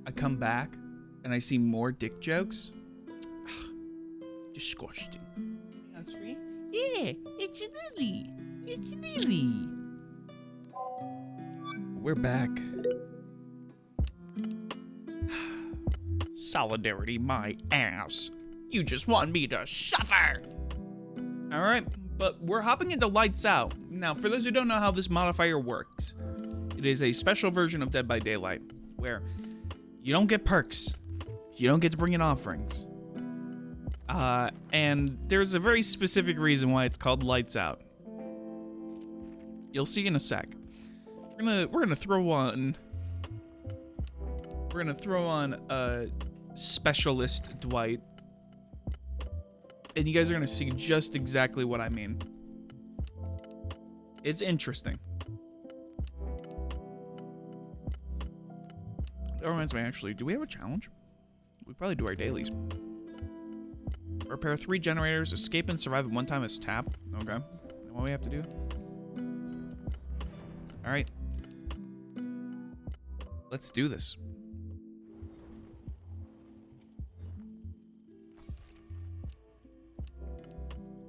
and I see more dick jokes. Disgusting. On screen? Yeah, it's Lily. It's Lily. We're back. Solidarity, my ass. You just want me to suffer. All right, but we're hopping into Lights Out. Now, for those who don't know how this modifier works, it is a special version of Dead by Daylight where you don't get perks. You don't get to bring in offerings. And there's a very specific reason why it's called Lights Out. You'll see in a sec. We're gonna throw on a specialist Dwight, and you guys are gonna see just exactly what I mean. It's interesting. That reminds me, actually, do we have a challenge? We probably do our dailies. Repair 3 generators, escape and survive at one time as tap. Okay. What we have to do? All right. Let's do this.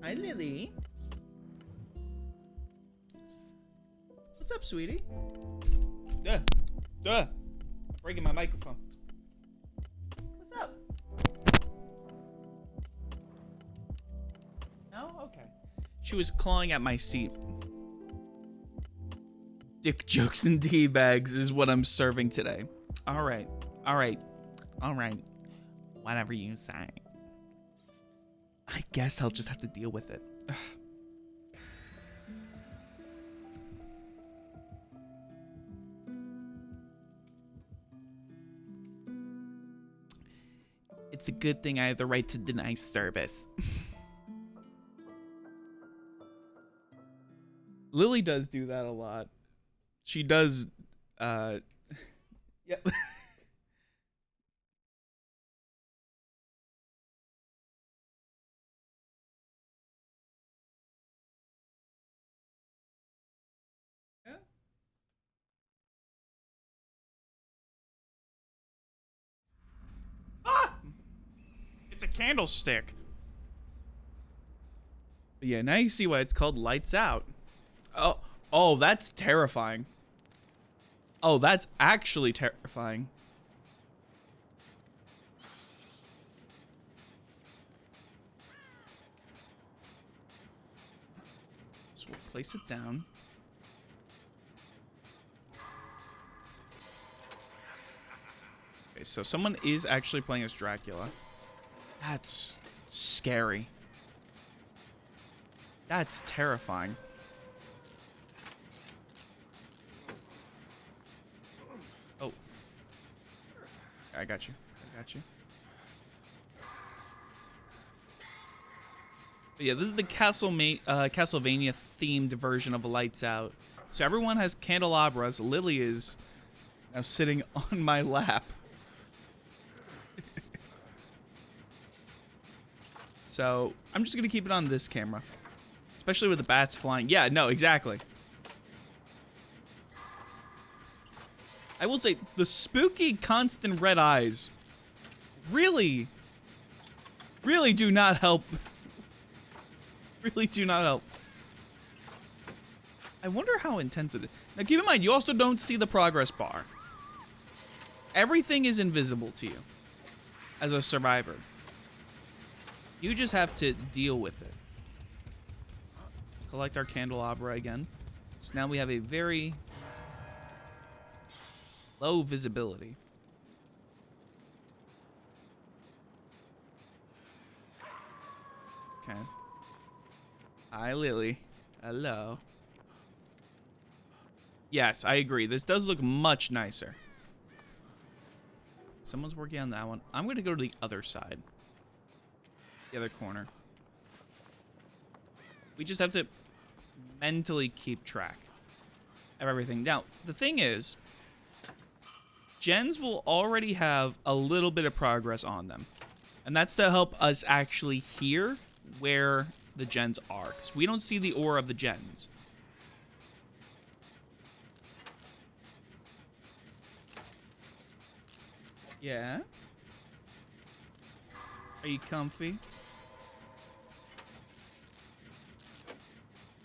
Hi, Lily. What's up, sweetie? Duh. I'm breaking my microphone. What's up? No? Okay. She was clawing at my seat. Dick jokes and tea bags is what I'm serving today. All right. Whatever you say. I guess I'll just have to deal with it. It's a good thing I have the right to deny service. Lily does do that a lot. She does, yeah. Ah! It's a candlestick. But yeah, now you see why it's called Lights Out. Oh, that's terrifying. Oh, that's actually terrifying. So we'll place it down. Okay, so someone is actually playing as Dracula. That's scary. That's terrifying. Oh. I got you. But yeah, this is the Castlevania themed version of Lights Out. So everyone has candelabras. Lily is now sitting on my lap. So I'm just gonna keep it on this camera, especially with the bats flying. Yeah, no, exactly. I will say the spooky constant red eyes really do not help. Really do not help. I wonder how intense it is. Now keep in mind, you also don't see the progress bar. Everything is invisible to you as a survivor. You just have to deal with it. Collect our candelabra again. So now we have a very low visibility. Okay. Hi, Lily. Hello. Yes, I agree. This does look much nicer. Someone's working on that one. I'm going to go to the other side. The other corner. We just have to mentally keep track of everything. Now, the thing is, gens will already have a little bit of progress on them. And that's to help us actually hear where the gens are, because we don't see the aura of the gens. Yeah? Are you comfy?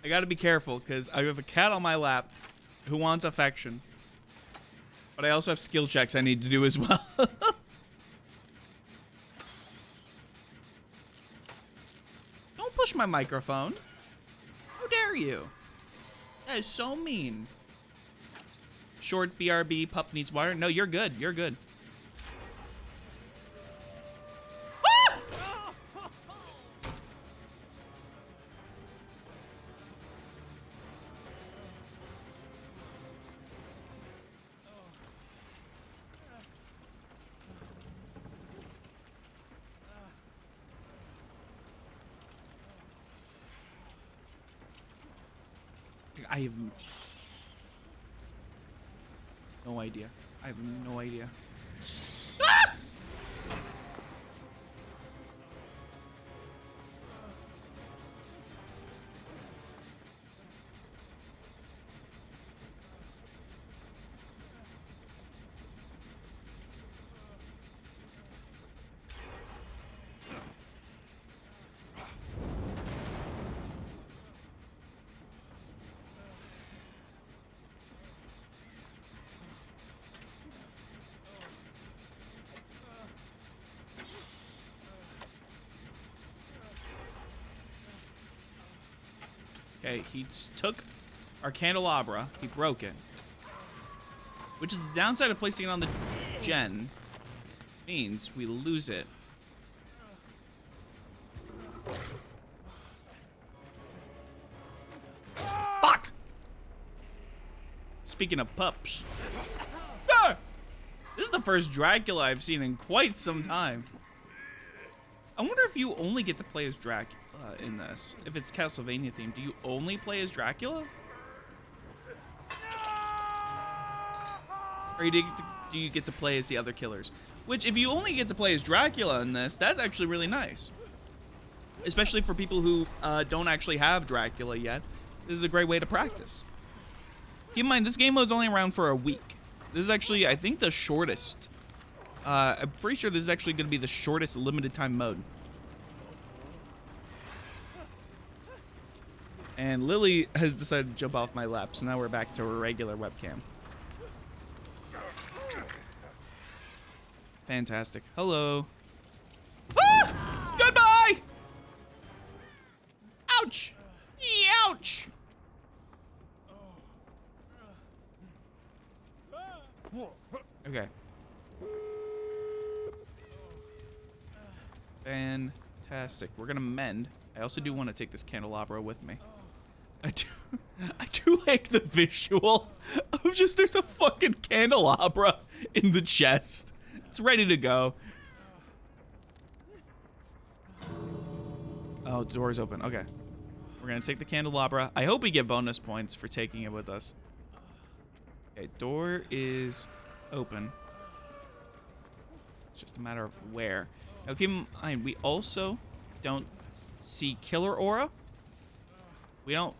I gotta be careful, because I have a cat on my lap who wants affection. But I also have skill checks I need to do as well. Don't push my microphone. How dare you? That is so mean. Short BRB, pup needs water. No, you're good. You're good. Ah! I have no idea. I have no idea. Ah! Okay, he took our candelabra. He broke it. Which is the downside of placing it on the gen. Means we lose it. Fuck! Speaking of pups. Ah! This is the first Dracula I've seen in quite some time. I wonder if you only get to play as Dracula in this. If it's Castlevania themed, do you only play as Dracula? Or do you get to play as the other killers? Which, if you only get to play as Dracula in this, that's actually really nice. Especially for people who don't actually have Dracula yet. This is a great way to practice. Keep in mind, this game mode's only around for a week. This is actually, I think, the shortest. I'm pretty sure this is actually going to be the shortest limited time mode. And Lily has decided to jump off my lap, so now we're back to a regular webcam. Fantastic. Hello. Ah! Goodbye! Ouch! Ouch! Okay. Fantastic. We're gonna mend. I also do want to take this candelabra with me. I do like the visual of just there's a fucking candelabra in the chest. It's ready to go. Oh, the door's open. Okay. We're gonna take the candelabra. I hope we get bonus points for taking it with us. Okay, door is open. It's just a matter of where. Now keep in mind, we also don't see killer aura. We don't,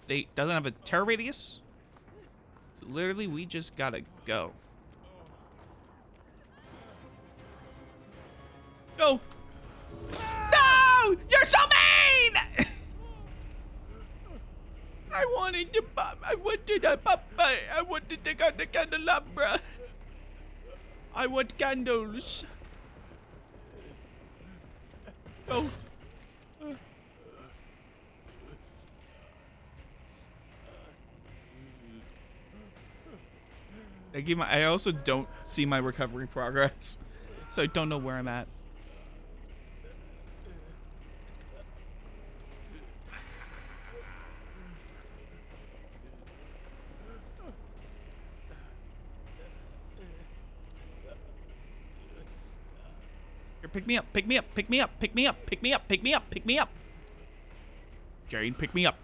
they doesn't have a terror radius. So literally, we just gotta go. Go. No! You're so mean! I wanted to pop. I wanted a papa. I want to take out the candelabra. I want candles. Go. I also don't see my recovery progress, so I don't know where I'm at. Here, pick me up, pick me up, pick me up, pick me up, pick me up, pick me up, pick me up. Jane, pick me up.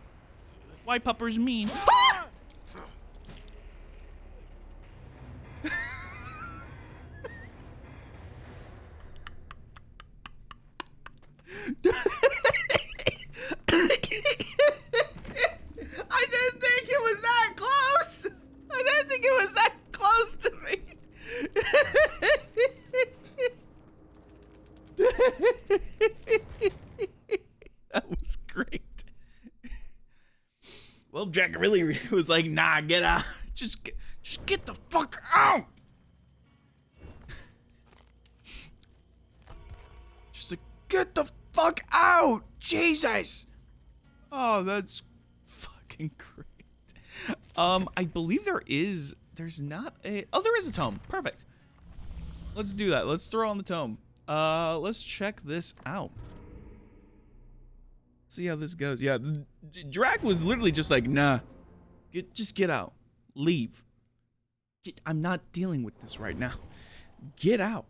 Why puppers mean? Ah! I didn't think it was that close. I didn't think it was that close to me. Well, Jack really was like, nah, get out. Just get the fuck out. Just like, get the fuck out. Jesus. Oh, that's fucking great. I believe there's not a, oh, there is a tome. Perfect. Let's do that. Let's throw on the tome. Let's check this out. See how this goes. Yeah, Drac was literally just like, nah, just get out. Leave. I'm not dealing with this right now. Get out.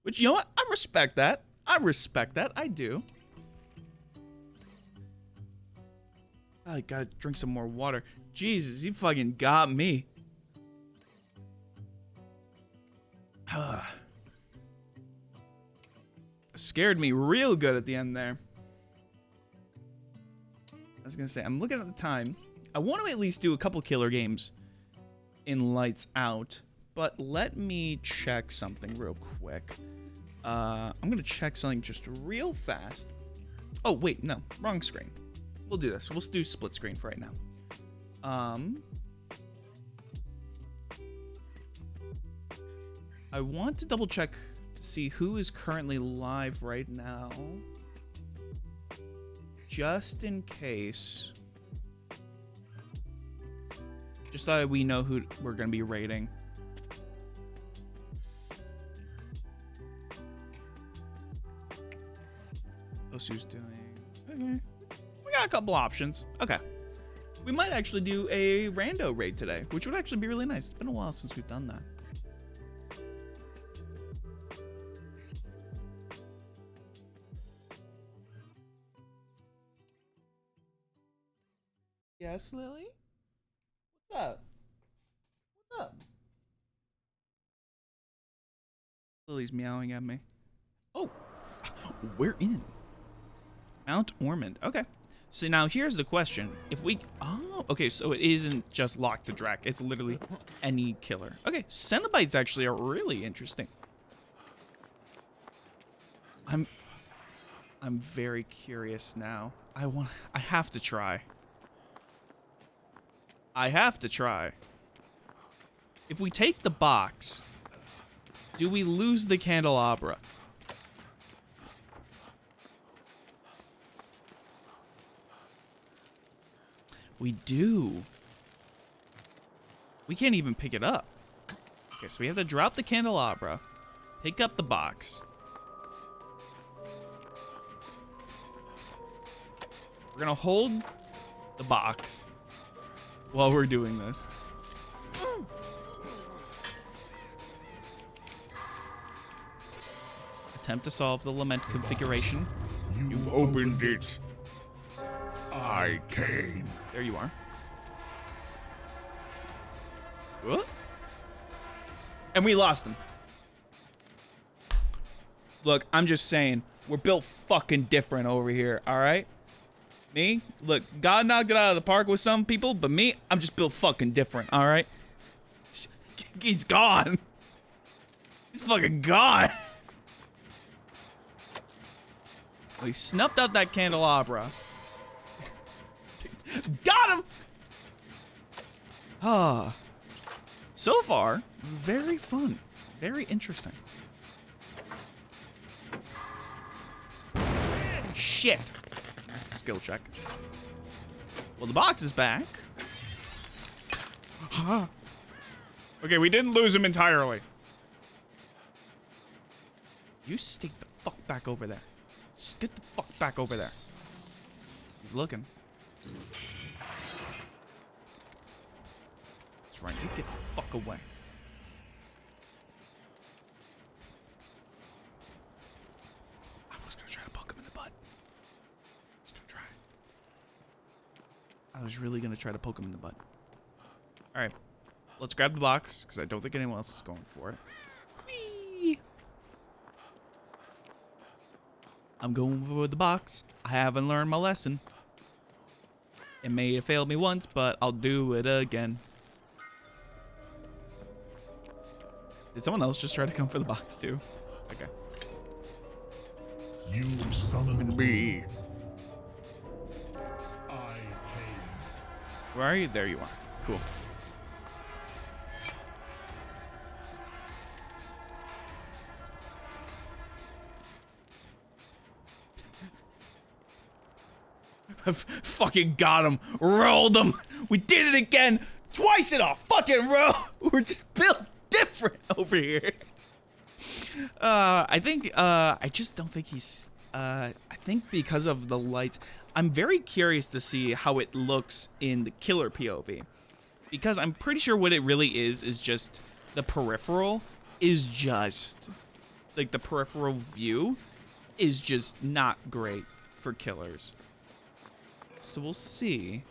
Which, you know what? I respect that. I respect that. I do. I gotta drink some more water. Jesus, you fucking got me. Scared me real good at the end there. I was gonna say, I'm looking at the time. I want to at least do a couple killer games in Lights Out, but let me check something real quick. I'm gonna check something just real fast. Oh, wait, no, wrong screen. We'll do this. We'll do split screen for right now. I want to double check to see who is currently live right now. Just in case. Just so that we know who we're going to be rating. Osu's doing... Okay. We got a couple options. Okay. We might actually do a rando raid today, which would actually be really nice. It's been a while since we've done that. Yes, Lily? What's up? What's up? Lily's meowing at me. Oh, we're in. Mount Ormond. Okay. So now here's the question. If we... Oh, okay, so it isn't just locked to Drac. It's literally any killer. Okay, Cenobites actually are really interesting. I'm very curious now. I have to try. I have to try. If we take the box, do we lose the candelabra? We do. We can't even pick it up. Okay, so we have to drop the candelabra, pick up the box. We're gonna hold the box while we're doing this. Attempt to solve the lament configuration. You've opened it. I came. There you are. What? And we lost him. Look, I'm just saying, we're built fucking different over here, alright? Me? Look, God knocked it out of the park with some people, but me, I'm just built fucking different, alright? He's gone. He's fucking gone. Well, he snuffed out that candelabra. Got him! Ah. So far, very fun. Very interesting. Shit. That's the skill check. Well, the box is back. Okay, we didn't lose him entirely. You stay the fuck back over there. Just get the fuck back over there. He's looking. That's right, you get the fuck away. I was gonna try to poke him in the butt. I was really gonna try to poke him in the butt. Alright, let's grab the box, because I don't think anyone else is going for it. Whee! I'm going for the box. I haven't learned my lesson. It may have failed me once, but I'll do it again. Did someone else just try to come for the box too? Okay. You summoned me. Where are you? There you are. Cool. Fucking got him. Rolled him. We did it again. Twice in a fucking row. We're just built different over here. I just don't think he's, I think because of the lights, I'm very curious to see how it looks in the killer POV. Because I'm pretty sure what it really is just the peripheral is just, like the peripheral view is just not great for killers. So we'll see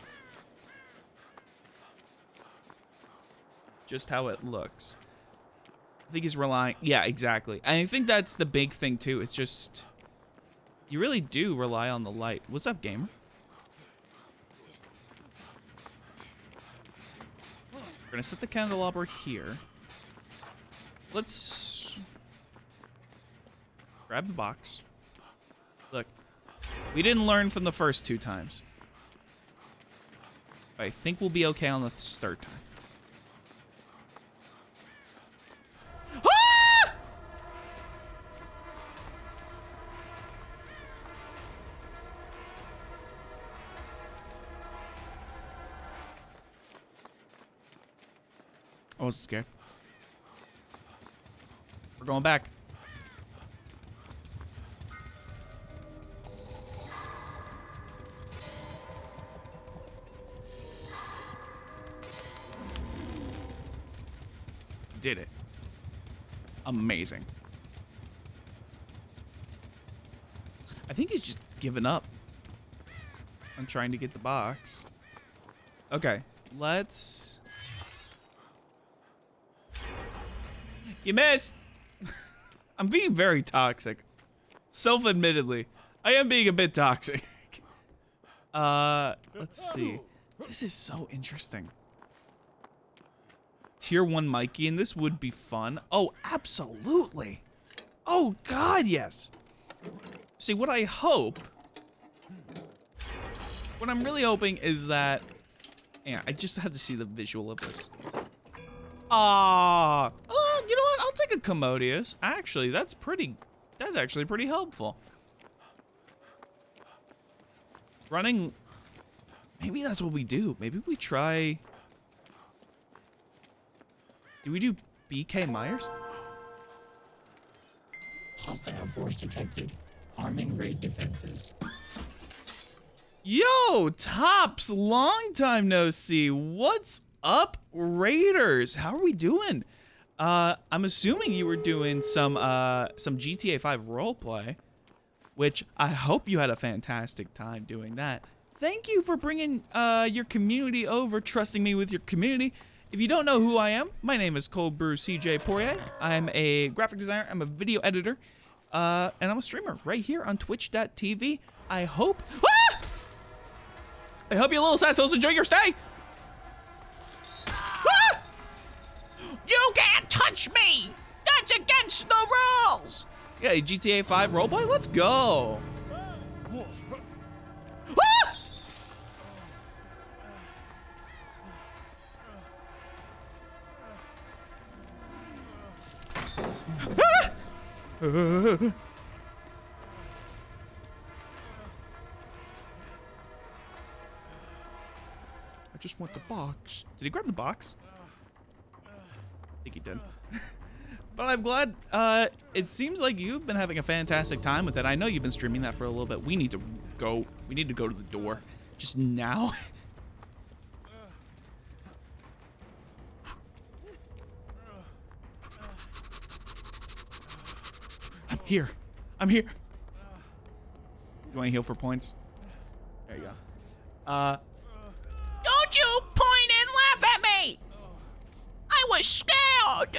just how it looks. I think he's relying, yeah, exactly. And I think that's the big thing too. It's just, you really do rely on the light. What's up, gamer? We're gonna set the candelabra here. Let's grab the box. Look, we didn't learn from the first 2 times. I think we'll be okay on the 3rd time. Ah! I wasn't scared. We're going back. Did it. Amazing. I think he's just given up on trying to get the box. Okay, let's... You missed! I'm being very toxic. Self-admittedly, I am being a bit toxic. Let's see. This is so interesting. Tier 1 Mikey, and this would be fun. Oh, absolutely. Oh, God, yes. See, what I hope... What I'm really hoping is that... Yeah, I just had to see the visual of this. Ah, you know what? I'll take a Commodious. Actually, that's actually pretty helpful. Running... Maybe that's what we do. Maybe we try... Do we do BK Myers? Hostile force detected. Arming raid defenses. Yo, Tops, long time no see. What's up, Raiders? How are we doing? I'm assuming you were doing some GTA 5 roleplay, which I hope you had a fantastic time doing that. Thank you for bringing your community over, trusting me with your community. If you don't know who I am, my name is Cold Brew CJ Poirier. I'm a graphic designer, I'm a video editor, and I'm a streamer right here on twitch.tv. I hope you little sassholes enjoy your stay. You can't touch me! That's against the rules! Yeah, GTA 5 roleplay, let's go. I just want the box. Did he grab the box? I think he did. But I'm glad. It seems like you've been having a fantastic time with it. I know you've been streaming that for a little bit. We need to go. We need to go to the door. Just now. I'm here. I'm here. You want to heal for points? There you go. Don't you point and laugh at me! I was scared!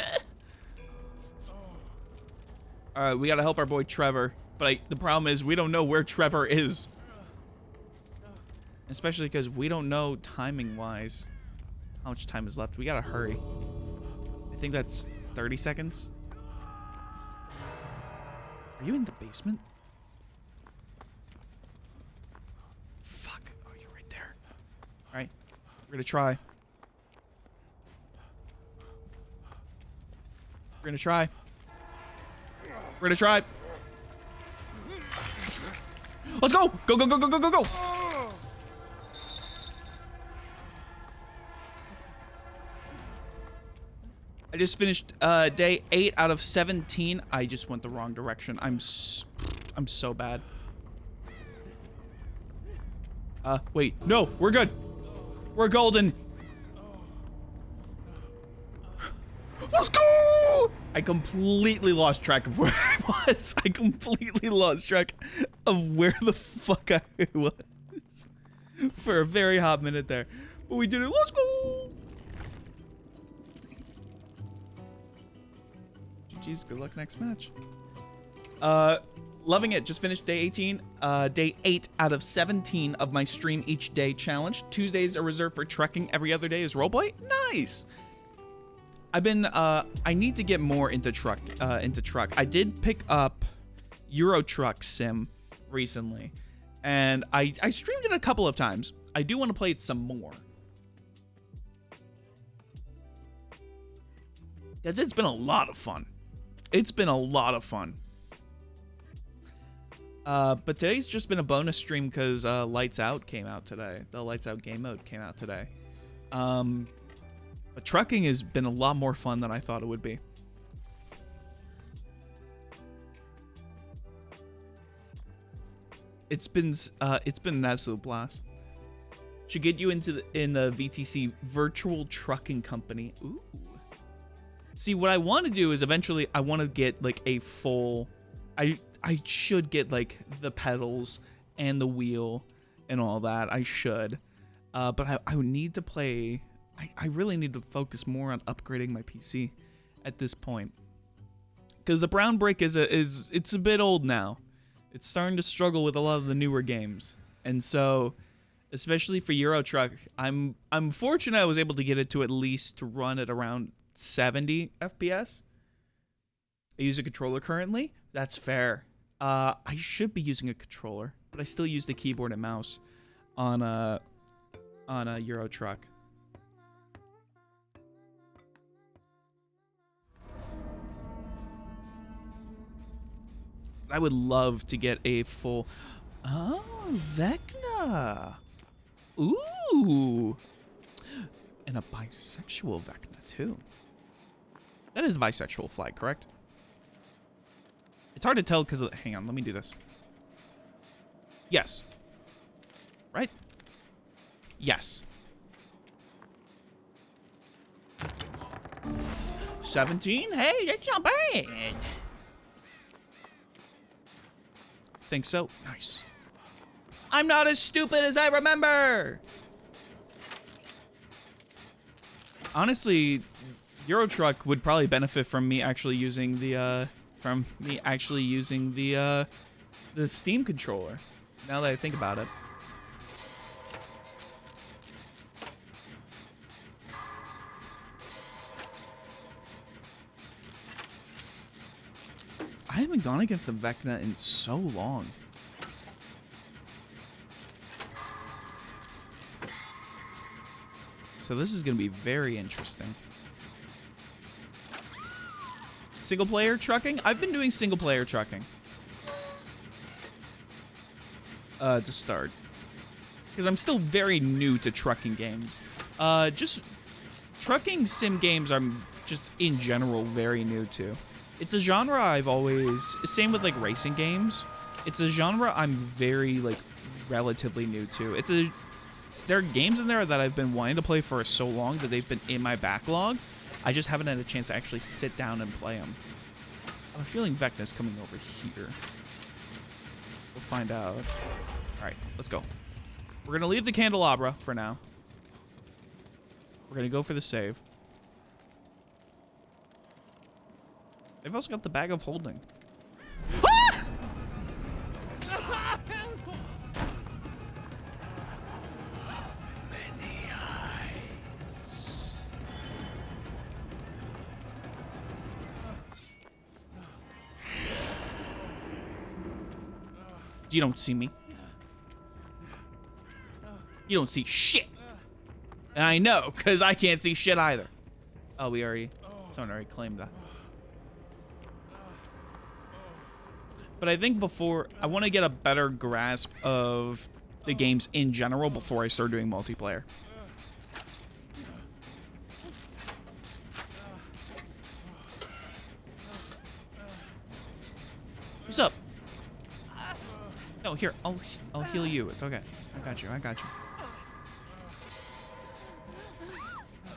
Alright, we gotta help our boy Trevor. But the problem is, we don't know where Trevor is. Especially because we don't know timing-wise how much time is left. We gotta hurry. I think that's 30 seconds. Are you in the basement? Fuck. Oh, you're right there. Alright. We're gonna try. We're gonna try. We're gonna try. Let's go! Go, go, go, go, go, go, go! I just finished day 8 out of 17. I just went the wrong direction. I'm so bad. Wait. No, we're good. We're golden. Let's go! I completely lost track of where I was. I completely lost track of where the fuck I was for a very hot minute there. But we did it. Let's go! GG's. Good luck next match. Loving it. Just finished day 18. Day 8 out of 17 of my stream each day challenge. Tuesdays are reserved for trekking. Every other day is roleplay. Nice. I've been, I need to get more into truck. I did pick up Euro Truck Sim recently, and I streamed it a couple of times. I do want to play it some more. Because it's been a lot of fun. It's been a lot of fun. But today's just been a bonus stream because Lights Out came out today. The Lights Out game mode came out today. But trucking has been a lot more fun than I thought it would be. It's been an absolute blast. Should get you into in the VTC virtual trucking company. Ooh. See, what I want to do is eventually I want to get like a full. I should get like the pedals and the wheel and all that. I should, but I would need to play. I really need to focus more on upgrading my PC at this point, because the Brown Brick it's a bit old now. It's starting to struggle with a lot of the newer games, and so especially for Euro Truck, I'm fortunate I was able to get it to at least run at around 70 FPS. I use a controller currently. That's fair. I should be using a controller, but I still use the keyboard and mouse on a Euro Truck. I would love to get a full... Oh, Vecna. Ooh. And a bisexual Vecna, too. That is a bisexual flag, correct? It's hard to tell because of... Hang on, let me do this. Yes. Right? Yes. 17? Hey, that's not bad. Think so? Nice. I'm not as stupid as I remember! Honestly, Euro Truck would probably benefit from me actually using the the Steam controller. Now that I think about it. I haven't gone against the Vecna in so long. So this is going to be very interesting. Single player trucking? I've been doing single player trucking. To start. Because I'm still very new to trucking games. Just trucking sim games I'm just in general very new to. It's a genre I've always... Same with, like, racing games. It's a genre I'm very, like, relatively new to. There are games in there that I've been wanting to play for so long that they've been in my backlog. I just haven't had a chance to actually sit down and play them. I have a feeling Vecna's coming over here. We'll find out. Alright, let's go. We're going to leave the candelabra for now. We're going to go for the save. They've also got the bag of holding. Ah! You don't see me. You don't see shit. And I know, because I can't see shit either. Oh, someone already claimed that. But I think I want to get a better grasp of the games in general before I start doing multiplayer. What's up? No, here, I'll heal you. It's okay. I got you.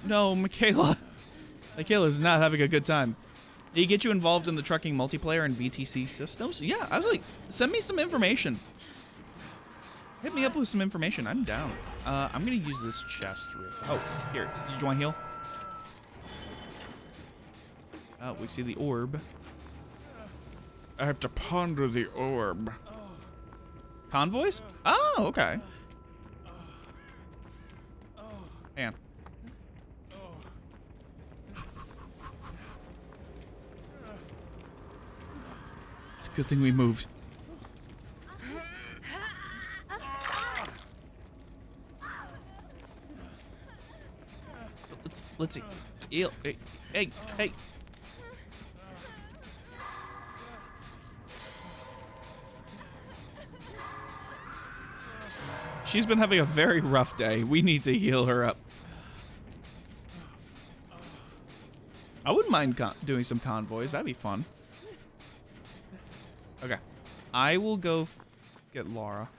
No, Michaela. Michaela's not having a good time. Did he get you involved in the trucking multiplayer and VTC systems? Yeah, I was like, send me some information. Hit me up with some information. I'm down. I'm gonna use this chest. Oh, here. Did you want to heal? Oh, we see the orb. I have to ponder the orb. Convoys? Oh, okay. Hang on. It's a good thing we moved. Let's see. Hey. She's been having a very rough day. We need to heal her up. I wouldn't mind doing some convoys. That'd be fun. Okay. I will go get Laura.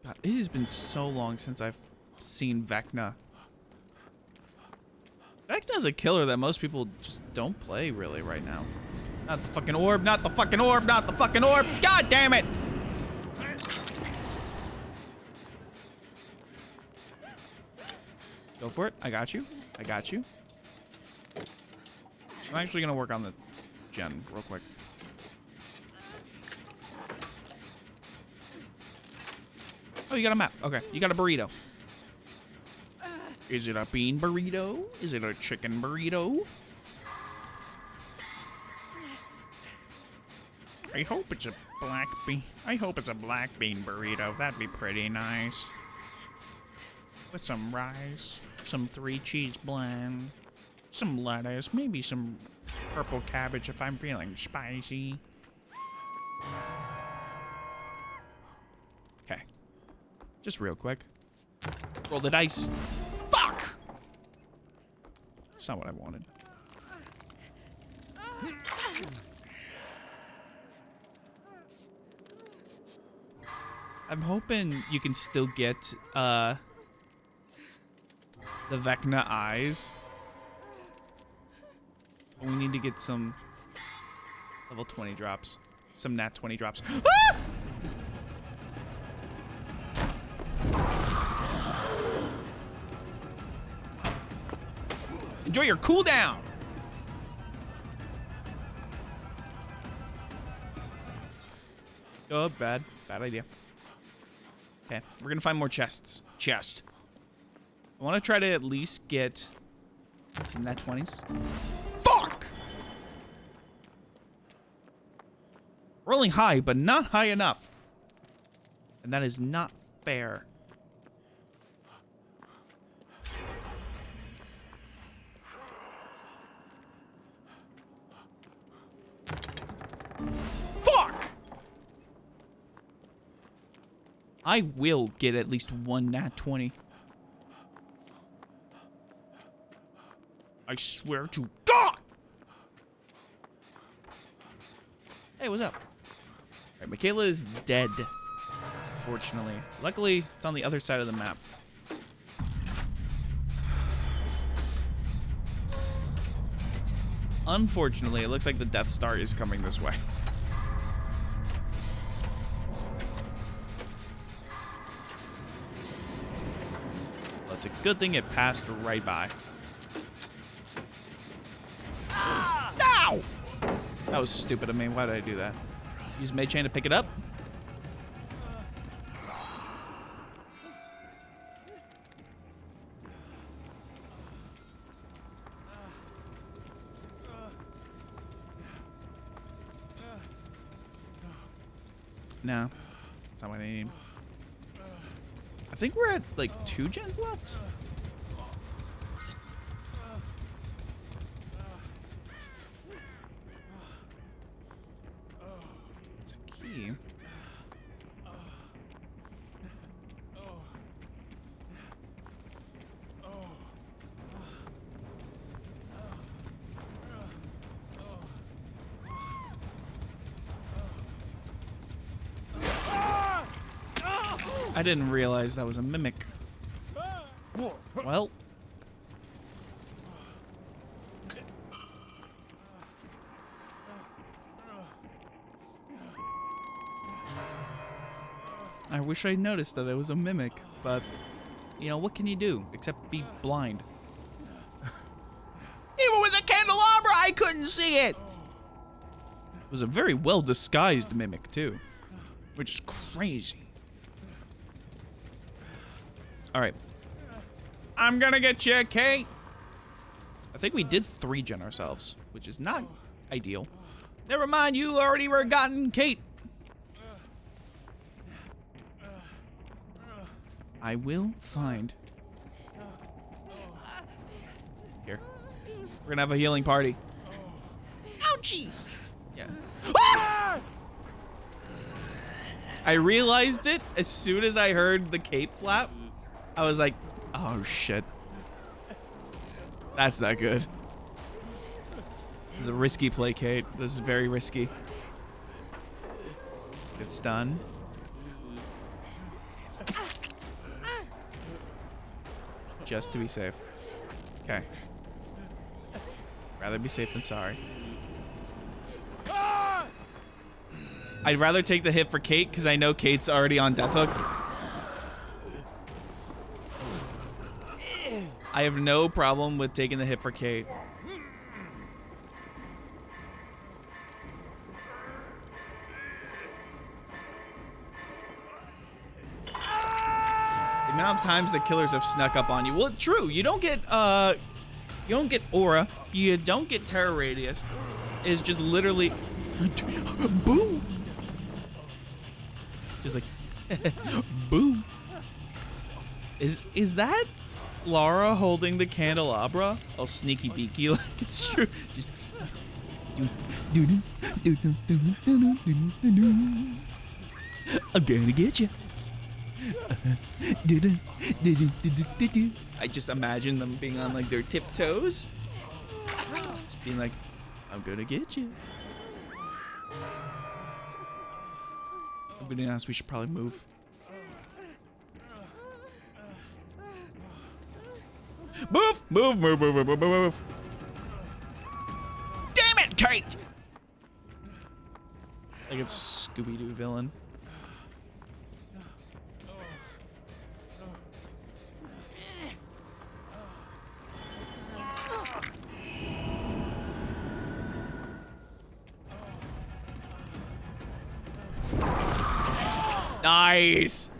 God, it has been so long since I've seen Vecna. Vecna's a killer that most people just don't play really right now. Not the fucking orb, not the fucking orb, not the fucking orb. God damn it! Go for it. I got you. I'm actually gonna work on the gen real quick. Oh, you got a map. Okay, you got a burrito. Is it a bean burrito? Is it a chicken burrito? I hope it's a black bean. I hope it's a black bean burrito. That'd be pretty nice. With some rice, some 3-cheese blend, some lettuce, maybe some purple cabbage if I'm feeling spicy. Okay. Just real quick. Roll the dice. Fuck! That's not what I wanted. I'm hoping you can still get the Vecna eyes. We need to get some level 20 drops. Some nat 20 drops. Ah! Enjoy your cooldown. Oh, bad idea. Okay, we're gonna find more chests. I want to try to at least get some nat 20s. Fuck! Rolling high, but not high enough. And that is not fair. Fuck! I will get at least one nat 20. I swear to God! Hey, what's up? Alright, Michaela is dead. Unfortunately. Luckily, it's on the other side of the map. Unfortunately, it looks like the Death Star is coming this way. Well, it's a good thing it passed right by. Ow! That was stupid of me. Why did I do that? Use Mage Chain to pick it up. No. That's not what I need. I think we're at like 2 gens left. It's a key. I didn't realize that was a mimic. Well. I wish I noticed that it was a mimic, but, you know, what can you do except be blind? Even with a candelabra, I couldn't see it! It was a very well-disguised mimic, too, which is crazy. All right. I'm gonna get you, Kate. I think we did 3 gen ourselves, which is not ideal. Never mind, you already were gotten, Kate. I will find. Here. We're gonna have a healing party. Ouchie! Yeah. Ah! I realized it as soon as I heard the cape flap. I was like, oh shit. That's not good. This is a risky play, Kate. This is very risky. Good stun. Just to be safe. Okay. Rather be safe than sorry. I'd rather take the hit for Kate because I know Kate's already on death hook. I have no problem with taking the hit for Kate. The amount of times that killers have snuck up on you. Well, true. You don't get aura. You don't get terror radius. It's just literally boom. Just like boom. Is that Laura holding the candelabra? Oh, sneaky beaky, like it's true. Just I'm gonna get you. I just imagine them being on like their tiptoes, just being like, I'm gonna get you. I'm gonna ask. We should probably move. Move! Move, move, move, move, move, move. Damn it, Kate! Like it's a Scooby-Doo villain. Nice!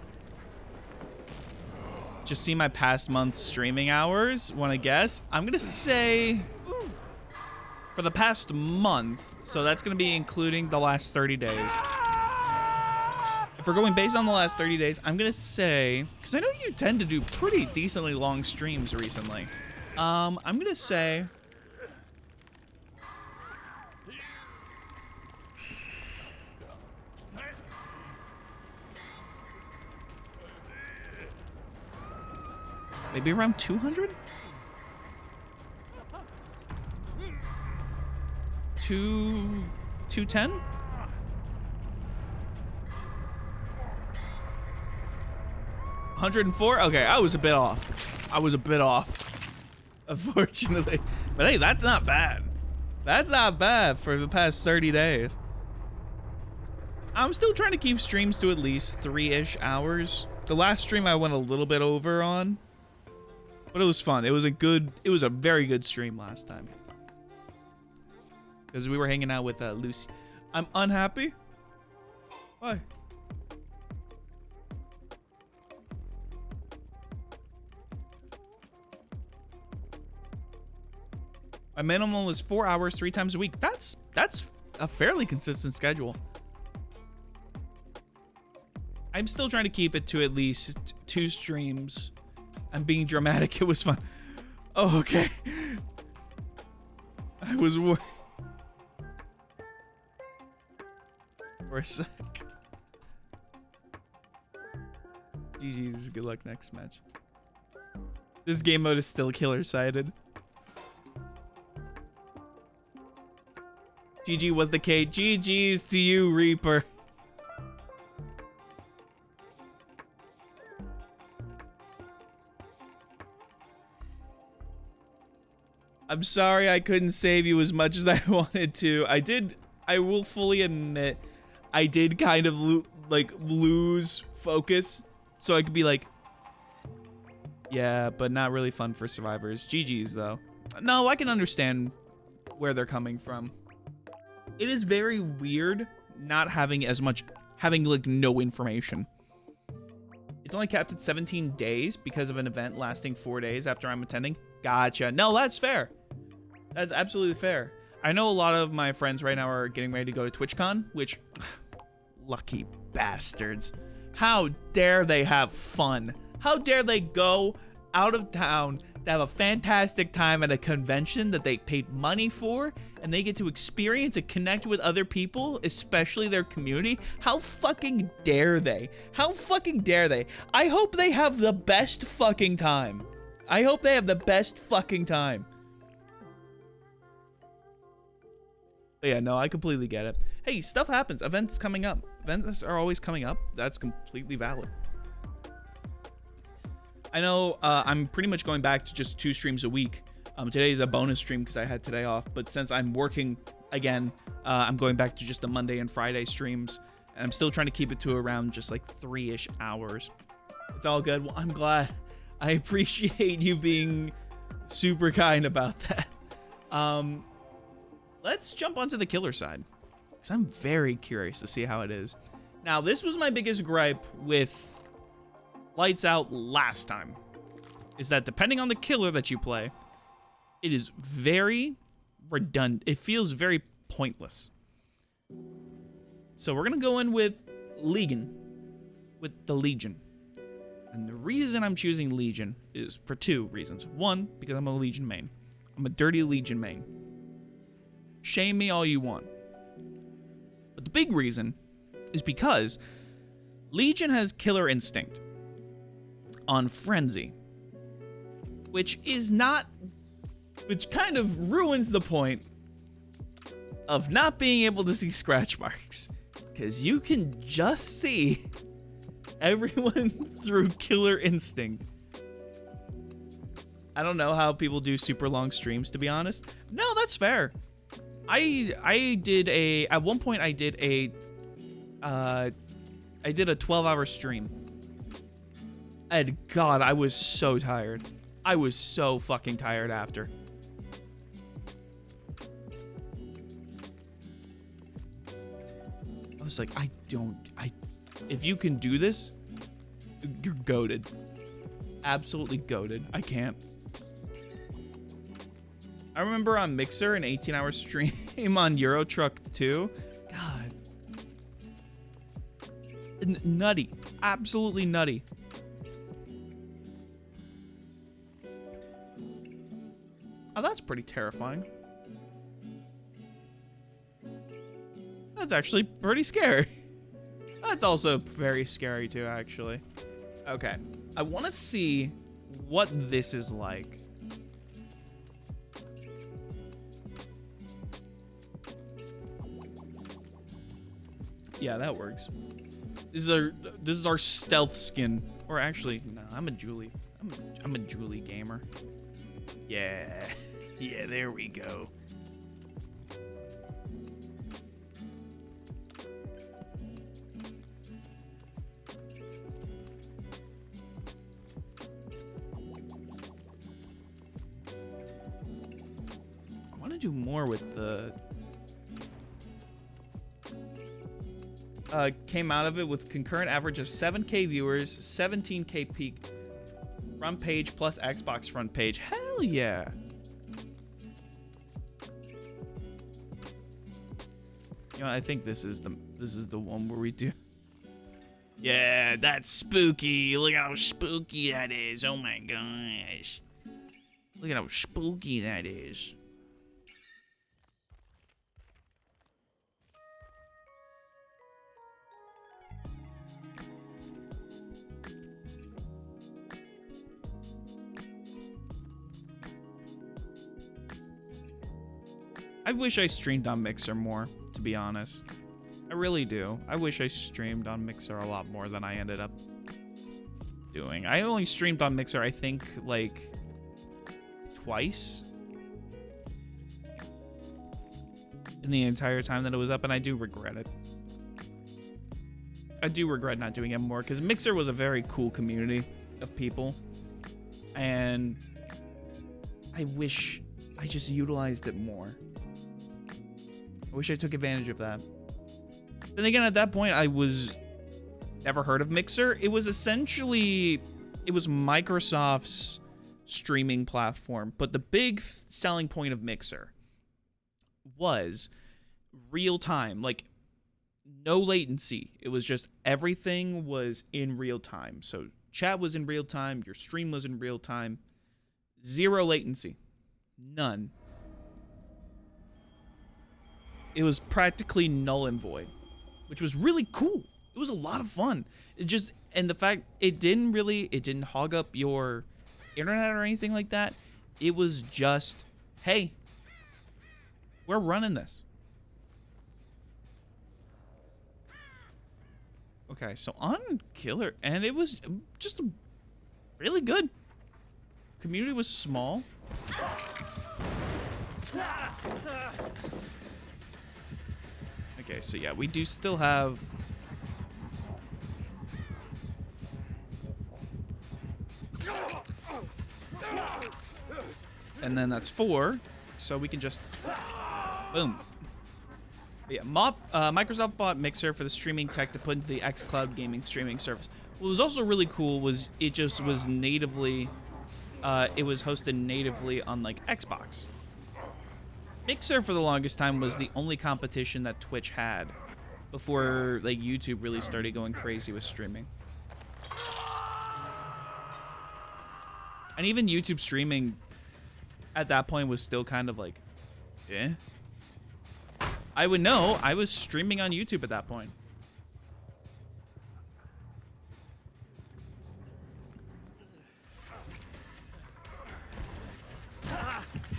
Just see my past month's streaming hours. Want to guess? I'm gonna say for the past month. So that's gonna be including the last 30 days. If we're going based on the last 30 days, I'm gonna say, because I know you tend to do pretty decently long streams recently. I'm gonna say maybe around 200? 210? 104? Okay, I was a bit off. Unfortunately. But hey, that's not bad. That's not bad for the past 30 days. I'm still trying to keep streams to at least 3-ish hours. The last stream I went a little bit over on. But it was fun. It was a very good stream last time. Because we were hanging out with Lucy. I'm unhappy? Why? My minimum was 4 hours, 3 times a week. That's a fairly consistent schedule. I'm still trying to keep it to at least 2 streams. I'm being dramatic. It was fun. Oh, okay. I was for a sec. GG's. Good luck next match. This game mode is still killer-sided. GG was the K. GG's to you, Reaper. I'm sorry I couldn't save you as much as I wanted to. I will fully admit, I did kind of lose focus. So I could be like, yeah, but not really fun for survivors. GG's though. No, I can understand where they're coming from. It is very weird not having like no information. It's only capped at 17 days because of an event lasting 4 days after I'm attending. Gotcha. No, that's fair. That's absolutely fair. I know a lot of my friends right now are getting ready to go to TwitchCon, which, lucky bastards. How dare they have fun? How dare they go out of town to have a fantastic time at a convention that they paid money for, and they get to experience and connect with other people, especially their community? How fucking dare they? How fucking dare they? I hope they have the best fucking time. I hope they have the best fucking time. But yeah, no, I completely get it. Hey, stuff happens. Events coming up. Events are always coming up. That's completely valid. I know I'm pretty much going back to just 2 streams a week. Today is a bonus stream because I had today off. But since I'm working again, I'm going back to just the Monday and Friday streams. And I'm still trying to keep it to around just like 3-ish hours. It's all good. Well, I'm glad. I appreciate you being super kind about that. Let's jump onto the killer side, because I'm very curious to see how it is. Now, this was my biggest gripe with Lights Out last time, is that depending on the killer that you play, it is very redundant. It feels very pointless. So we're going to go in with Legion, with the Legion. And the reason I'm choosing Legion is for 2 reasons. 1, because I'm a Legion main. I'm a dirty Legion main. Shame me all you want. But the big reason is because Legion has Killer Instinct on Frenzy, which kind of ruins the point of not being able to see scratch marks, because you can just see everyone through Killer Instinct. I don't know how people do super long streams, to be honest. No, that's fair. At one point I did a 12-hour stream. And God, I was so tired. I was so fucking tired after. I was like, if you can do this, you're goated. Absolutely goated. I can't. I remember on Mixer an 18-hour stream on Euro Truck 2. God. Nutty. Absolutely nutty. Oh, that's pretty terrifying. That's actually pretty scary. That's also very scary too, actually. Okay. I want to see what this is like. Yeah, that works. This is our stealth skin. Or actually, no, I'm a Julie gamer. Yeah. Yeah, there we go. I want to do more with the came out of it with concurrent average of 7K viewers, 17K peak front page plus Xbox front page. Hell yeah. You know, I think this is the one where we do. Yeah, that's spooky. Look how spooky that is. Oh my gosh. Look at how spooky that is. I wish I streamed on Mixer more, to be honest. I really do. I wish I streamed on Mixer a lot more than I ended up doing. I only streamed on Mixer, I think, like, twice in the entire time that it was up, and I do regret it. I do regret not doing it more, because Mixer was a very cool community of people, and I wish I just utilized it more. I wish I took advantage of that. Then again, at that point, I was never heard of Mixer. It was essentially, it was Microsoft's streaming platform. But the big selling point of Mixer was real time, like no latency. It was just everything was in real time. So chat was in real time, your stream was in real time, zero latency, none. It was practically null and void, which was really cool. It was a lot of fun. It just, and the fact it didn't hog up your internet or anything like that. It was just, hey, we're running this. Okay, so on Killer, and it was just really good. Community was small. Okay, so yeah, we do still have... And then that's 4, so we can just... Boom. But yeah, Microsoft bought Mixer for the streaming tech to put into the xCloud gaming streaming service. What was also really cool was it just was natively... it was hosted natively on, like, Xbox. Mixer for the longest time was the only competition that Twitch had before like YouTube really started going crazy with streaming. And even YouTube streaming at that point was still kind of like, eh. I would know, I was streaming on YouTube at that point.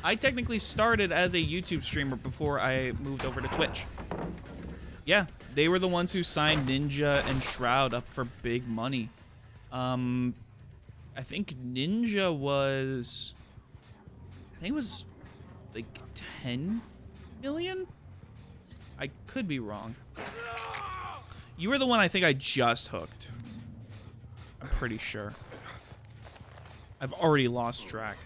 I technically started as a YouTube streamer before I moved over to Twitch. Yeah, they were the ones who signed Ninja and Shroud up for big money. I think Ninja was... I think it was like 10 million? I could be wrong. You were the one I think I just hooked. I'm pretty sure. I've already lost track.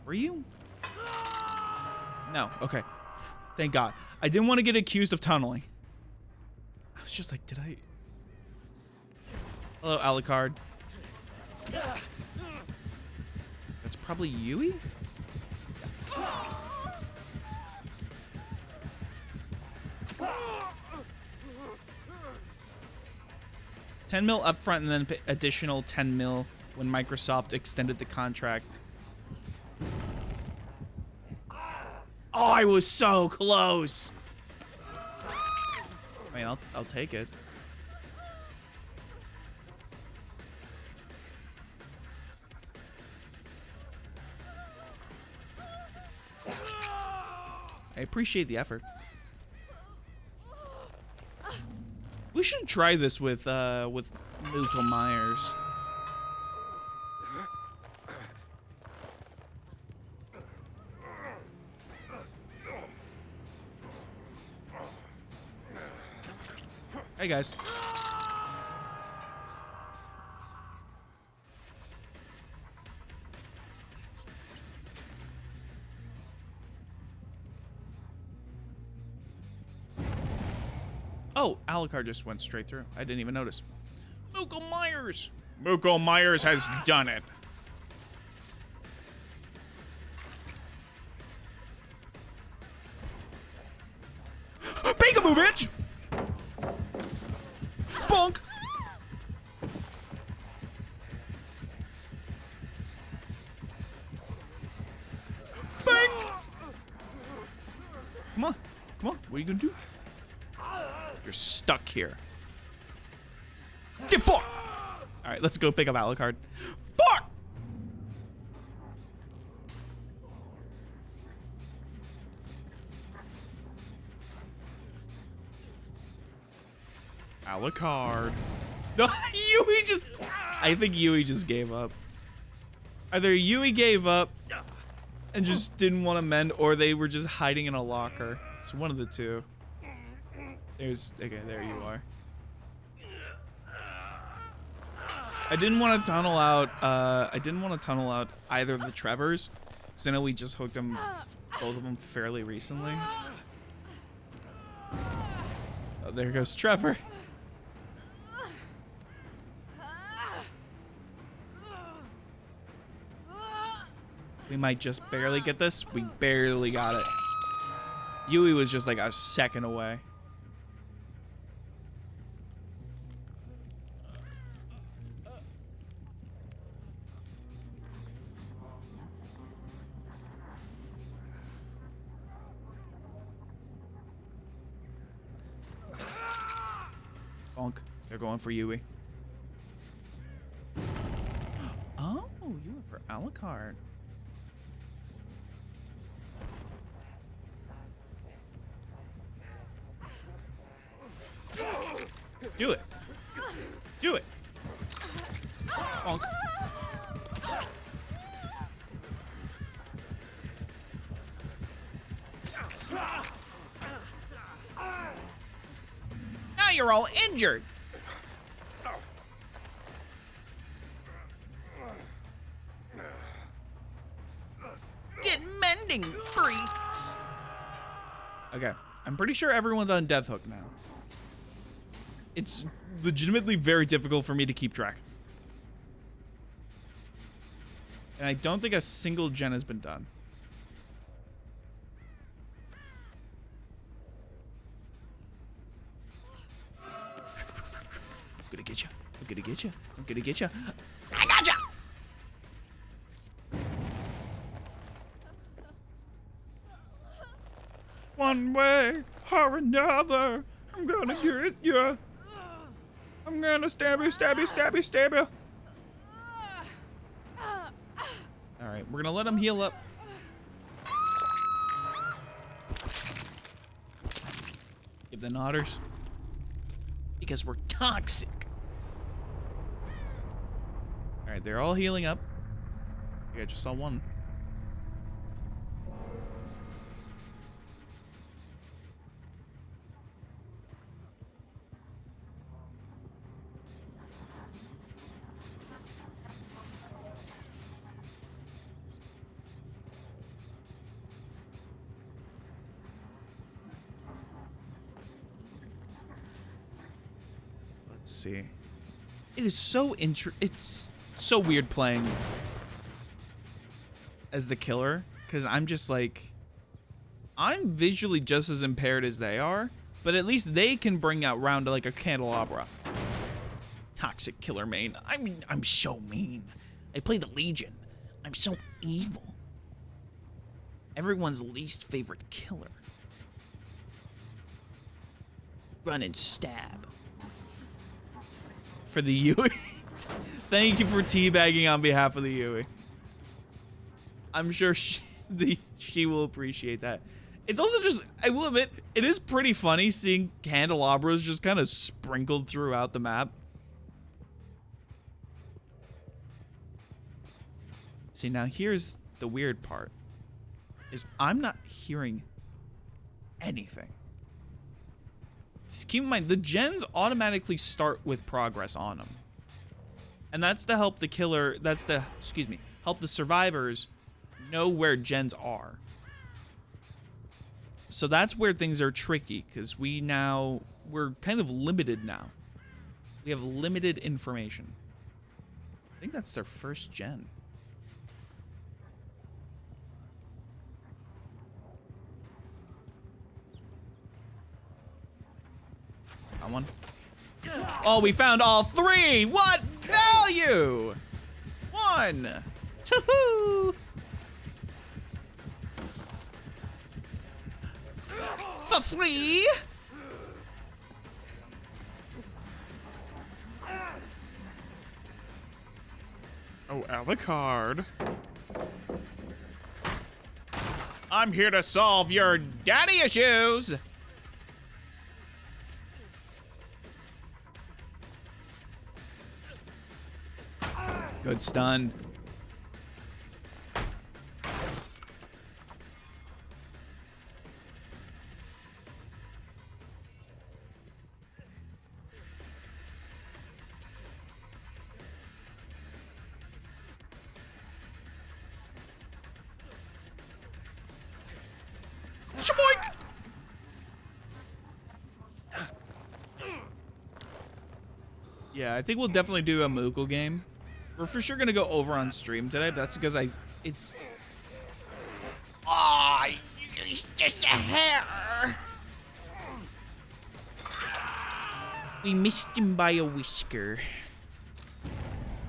Were you? No. Okay. Thank God. I didn't want to get accused of tunneling. I was just like, did I? Hello, Alucard. That's probably Yui? Yeah. $10 mil upfront and then additional 10 mil when Microsoft extended the contract. Oh, I was so close. I mean, I'll take it. I appreciate the effort. We should try this with Milton Myers. Hey guys. Oh, Alucard just went straight through. I didn't even notice. Milton Myers! Milton Myers has done it. Peekaboo, bitch! Bonk! Bang! Come on. Come on. What are you gonna do? You're stuck here. Get fucked! Alright, let's go pick up Alucard. Fuck! Alucard. No, Yui just... I think Yui just gave up. Either Yui gave up and just didn't want to mend, or they were just hiding in a locker. It's one of the two. There's... Okay, there you are. I didn't want to tunnel out, either of the Trevors, because I know we just hooked them, both of them, fairly recently. Oh, there goes Trevor. We might just barely get this. We barely got it. Yui was just like a second away. Bonk. They're going for Yui. Oh, you went for Alucard. Do it. Do it. Bonk. Now you're all injured. Get mending, freaks. Okay, I'm pretty sure everyone's on Death Hook now. It's legitimately very difficult for me to keep track. And I don't think a single gen has been done. I'm gonna get you. I'm gonna get you. I'm gonna get you. I gotcha! One way or another, I'm gonna get you. I'm gonna stab you, stab you, stab you, stab you. Alright, we're gonna let him heal up. Give the nodders. Because we're toxic. Alright, they're all healing up. I just saw one. Let's see. It is so it's so weird playing as the killer, because I'm just like, I'm visually just as impaired as they are, but at least they can bring out round to like a candelabra. Toxic killer main. I'm so mean. I play the Legion. I'm so evil. Everyone's least favorite killer. Run and stab. For the Yui. Thank you for teabagging on behalf of the Yui. I'm sure she will appreciate that. It's also just, I will admit, it is pretty funny seeing candelabras just kind of sprinkled throughout the map. See, now here's the weird part. Is I'm not hearing anything. Just keep in mind, the gens automatically start with progress on them. And that's to help the killer, that's to, excuse me, help the survivors know where gens are. So that's where things are tricky, because we're kind of limited now. We have limited information. I think that's their first gen. Got one. Oh, we found all 3. What value? 1. 2. For 3. Oh, Alucard. I'm here to solve your daddy issues. Good stun. Shaboink! Yeah, I think we'll definitely do a Moogle game. We're for sure gonna go over on stream today, but that's because it's just a hair. We missed him by a whisker.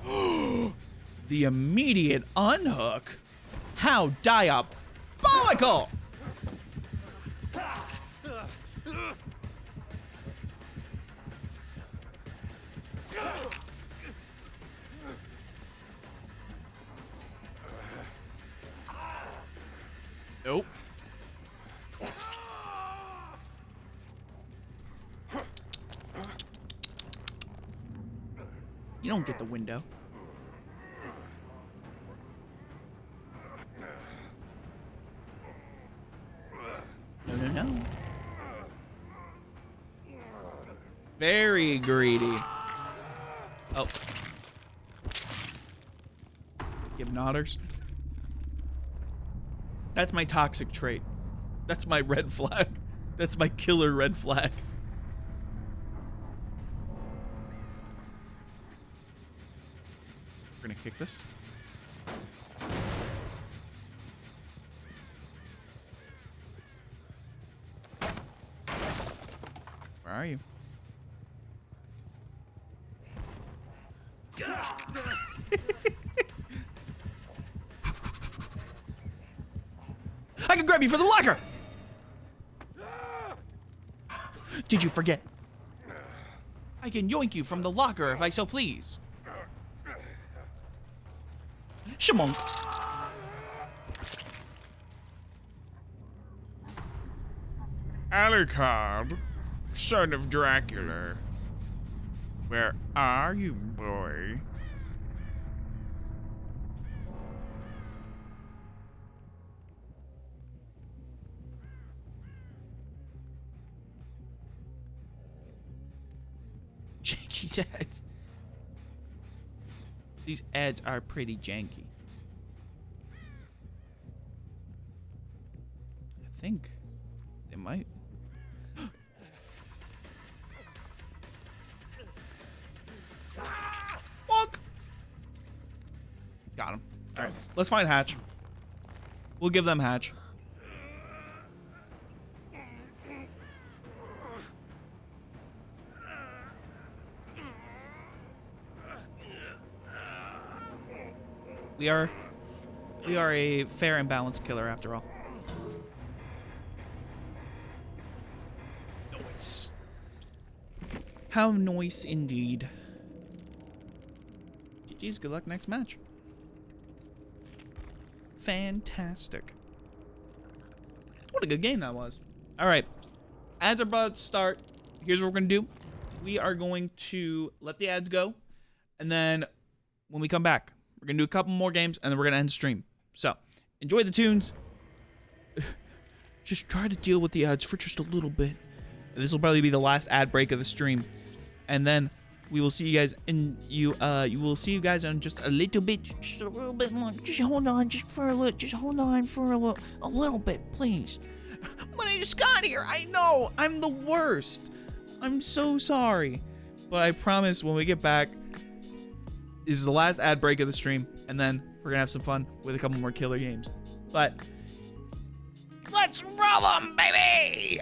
The immediate unhook. How diabolical! Nope. You don't get the window. No. Very greedy. Oh. Hypnoters. That's my toxic trait. That's my red flag. That's my killer red flag. We're gonna kick this. Where are you? I can grab you for the locker! Did you forget? I can yoink you from the locker if I so please. Shamonk. Alucard, son of Dracula. Where are you, boy? Janky ads. These ads are pretty janky. I think they might. Walk. Got him. All right, let's find Hatch. We'll give them Hatch. We are a fair and balanced killer after all. Nice. How nice indeed. GG's, good luck next match. Fantastic. What a good game that was. All right, ads are about to start. Here's what we're gonna do. We are going to let the ads go, and then when we come back, we're gonna do a couple more games, and then we're gonna end stream. So, enjoy the tunes. Just try to deal with the ads for just a little bit. This will probably be the last ad break of the stream, and then we will see you guys. And you will see you guys on just a little bit, Just a little bit more. Just hold on, just hold on for a little bit, please. My name is Scott here. I know I'm the worst. I'm so sorry, but I promise when we get back, this is the last ad break of the stream, and then we're gonna have some fun with a couple more killer games. But let's roll them, baby!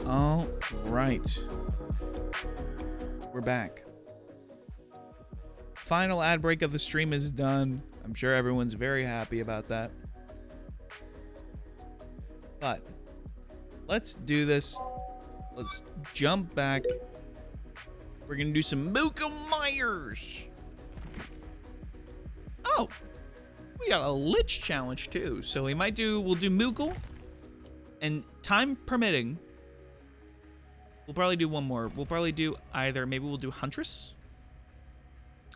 All right. We're back. Final ad break of the stream is done. I'm sure everyone's very happy about that. But let's do this. Let's jump back. We're gonna do some Mooka Myers. Oh, we got a Lich challenge too. So we'll do Moogle, and time permitting, we'll probably do one more. We'll probably do maybe we'll do Huntress.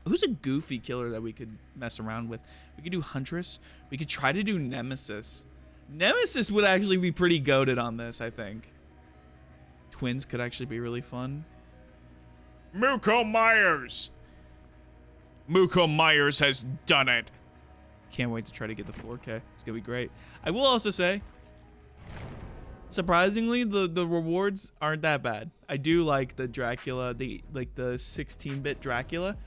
Who's a goofy killer that we could mess around with? We could do Huntress. We could try to do Nemesis. Nemesis would actually be pretty goated on this, I think. Twins could actually be really fun. Mooka Myers! Mooka Myers has done it. Can't wait to try to get the 4K. It's gonna be great. I will also say, surprisingly, the rewards aren't that bad. I do like the Dracula, the 16-bit Dracula.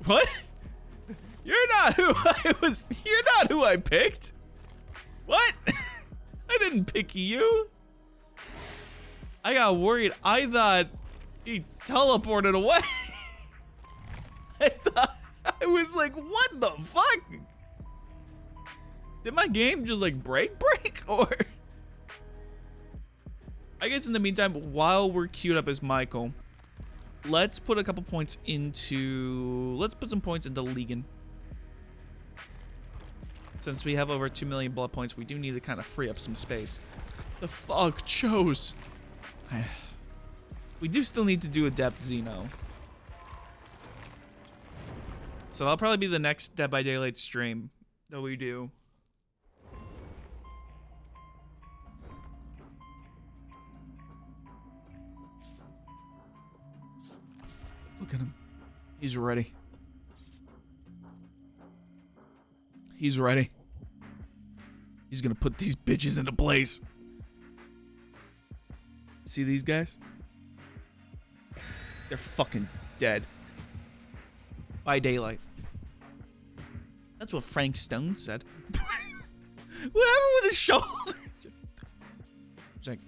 What? You're not who I picked. What? I didn't pick you. I got worried. I thought he teleported away. I was like, what the fuck? Did my game just like break? Or I guess in the meantime, while we're queued up as Michael, let's put a couple points into, let's put some points into Legion. Since we have over 2 million blood points, we do need to kind of free up some space. The fuck chose. We do still need to do Adept Xeno. So that'll probably be the next Dead by Daylight stream that we do. Look at him. He's ready. He's ready. He's gonna put these bitches into place. See these guys? They're fucking dead. By daylight. That's what Frank Stone said. What happened with his shoulder? It's like,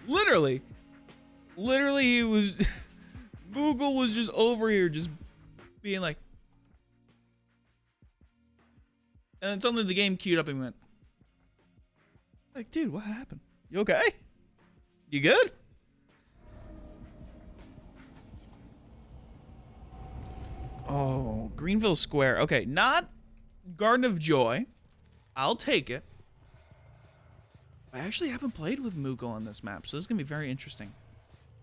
literally he was, Google was just over here just being like, And then suddenly the game queued up and went, like, dude, what happened? You okay? You good? Oh, Greenville Square. Okay, not Garden of Joy. I'll take it. I actually haven't played with Moogle on this map, so this is going to be very interesting.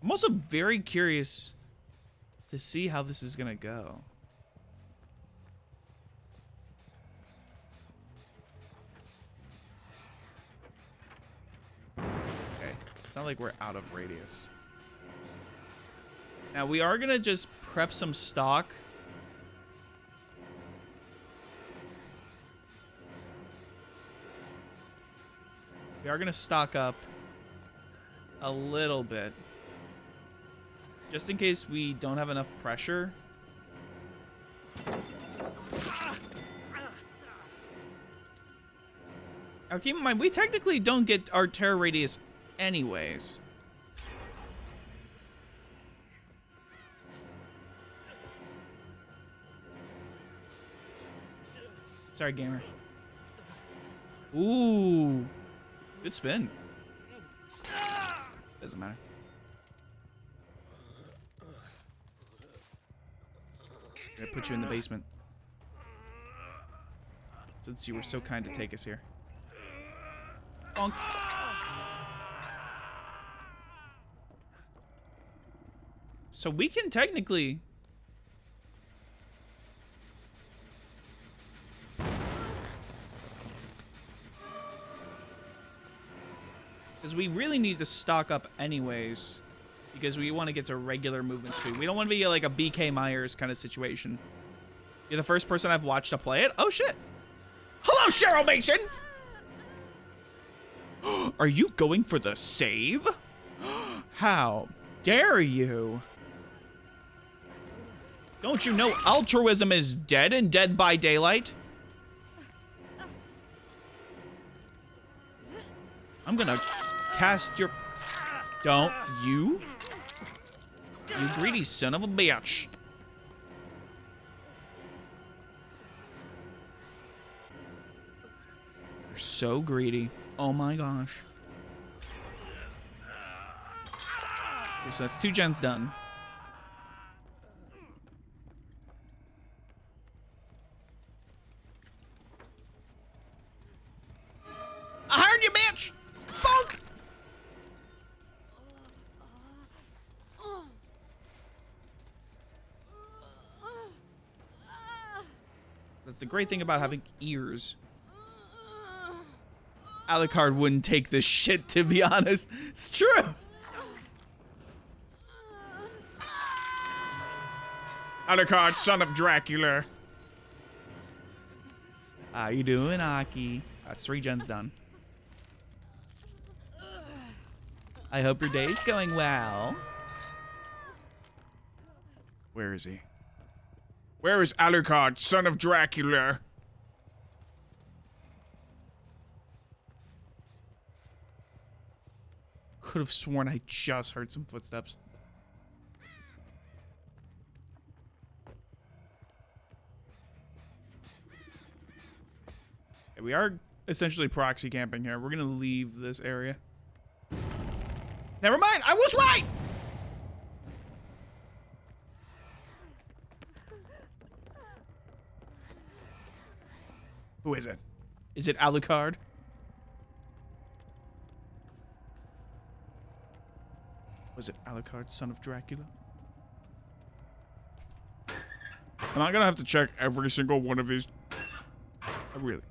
I'm also very curious to see how this is going to go. Okay, it's not like we're out of radius. Now, we are going to just prep some stock. We are going to stock up a little bit. Just in case we don't have enough pressure. Now keep in mind, we technically don't get our terror radius anyways. Sorry, gamer. Ooh. Good spin. Doesn't matter. I'm gonna put you in the basement. Since you were so kind to take us here. Bonk. So we can technically... Because we really need to stock up anyways. Because we want to get to regular movement speed. We don't want to be like a BK Myers kind of situation. You're the first person I've watched to play it? Oh, shit. Hello, Cheryl Mason! Are you going for the save? How dare you? Don't you know altruism is dead and Dead by Daylight? I'm gonna cast your... Don't you? You greedy son of a bitch. You're so greedy. Oh my gosh. Okay, so that's 2 gens done. I heard you, bitch! Bonk! That's the great thing about having ears. Alucard wouldn't take this shit, to be honest. It's true. Alucard, son of Dracula. How you doing, Aki? That's 3 gens done. I hope your day's going well. Where is he? Where is Alucard, son of Dracula? Could have sworn I just heard some footsteps. Okay, we are essentially proxy camping here. We're gonna leave this area. Never mind, I was right! Who is it? Is it Alucard? Was it Alucard, son of Dracula? Am I gonna have to check every single one of these? Really?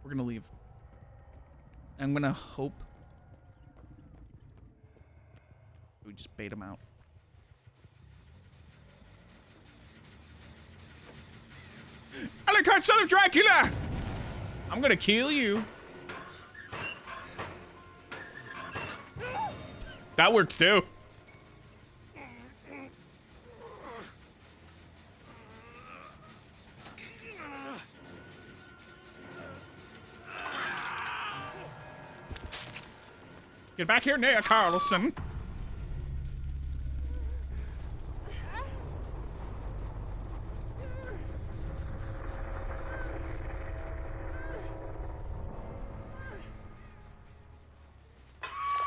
We're gonna leave. I'm gonna hope we just bait him out. Alucard, son of Dracula! I'm gonna kill you. That works too. Get back here, Naya Carlson.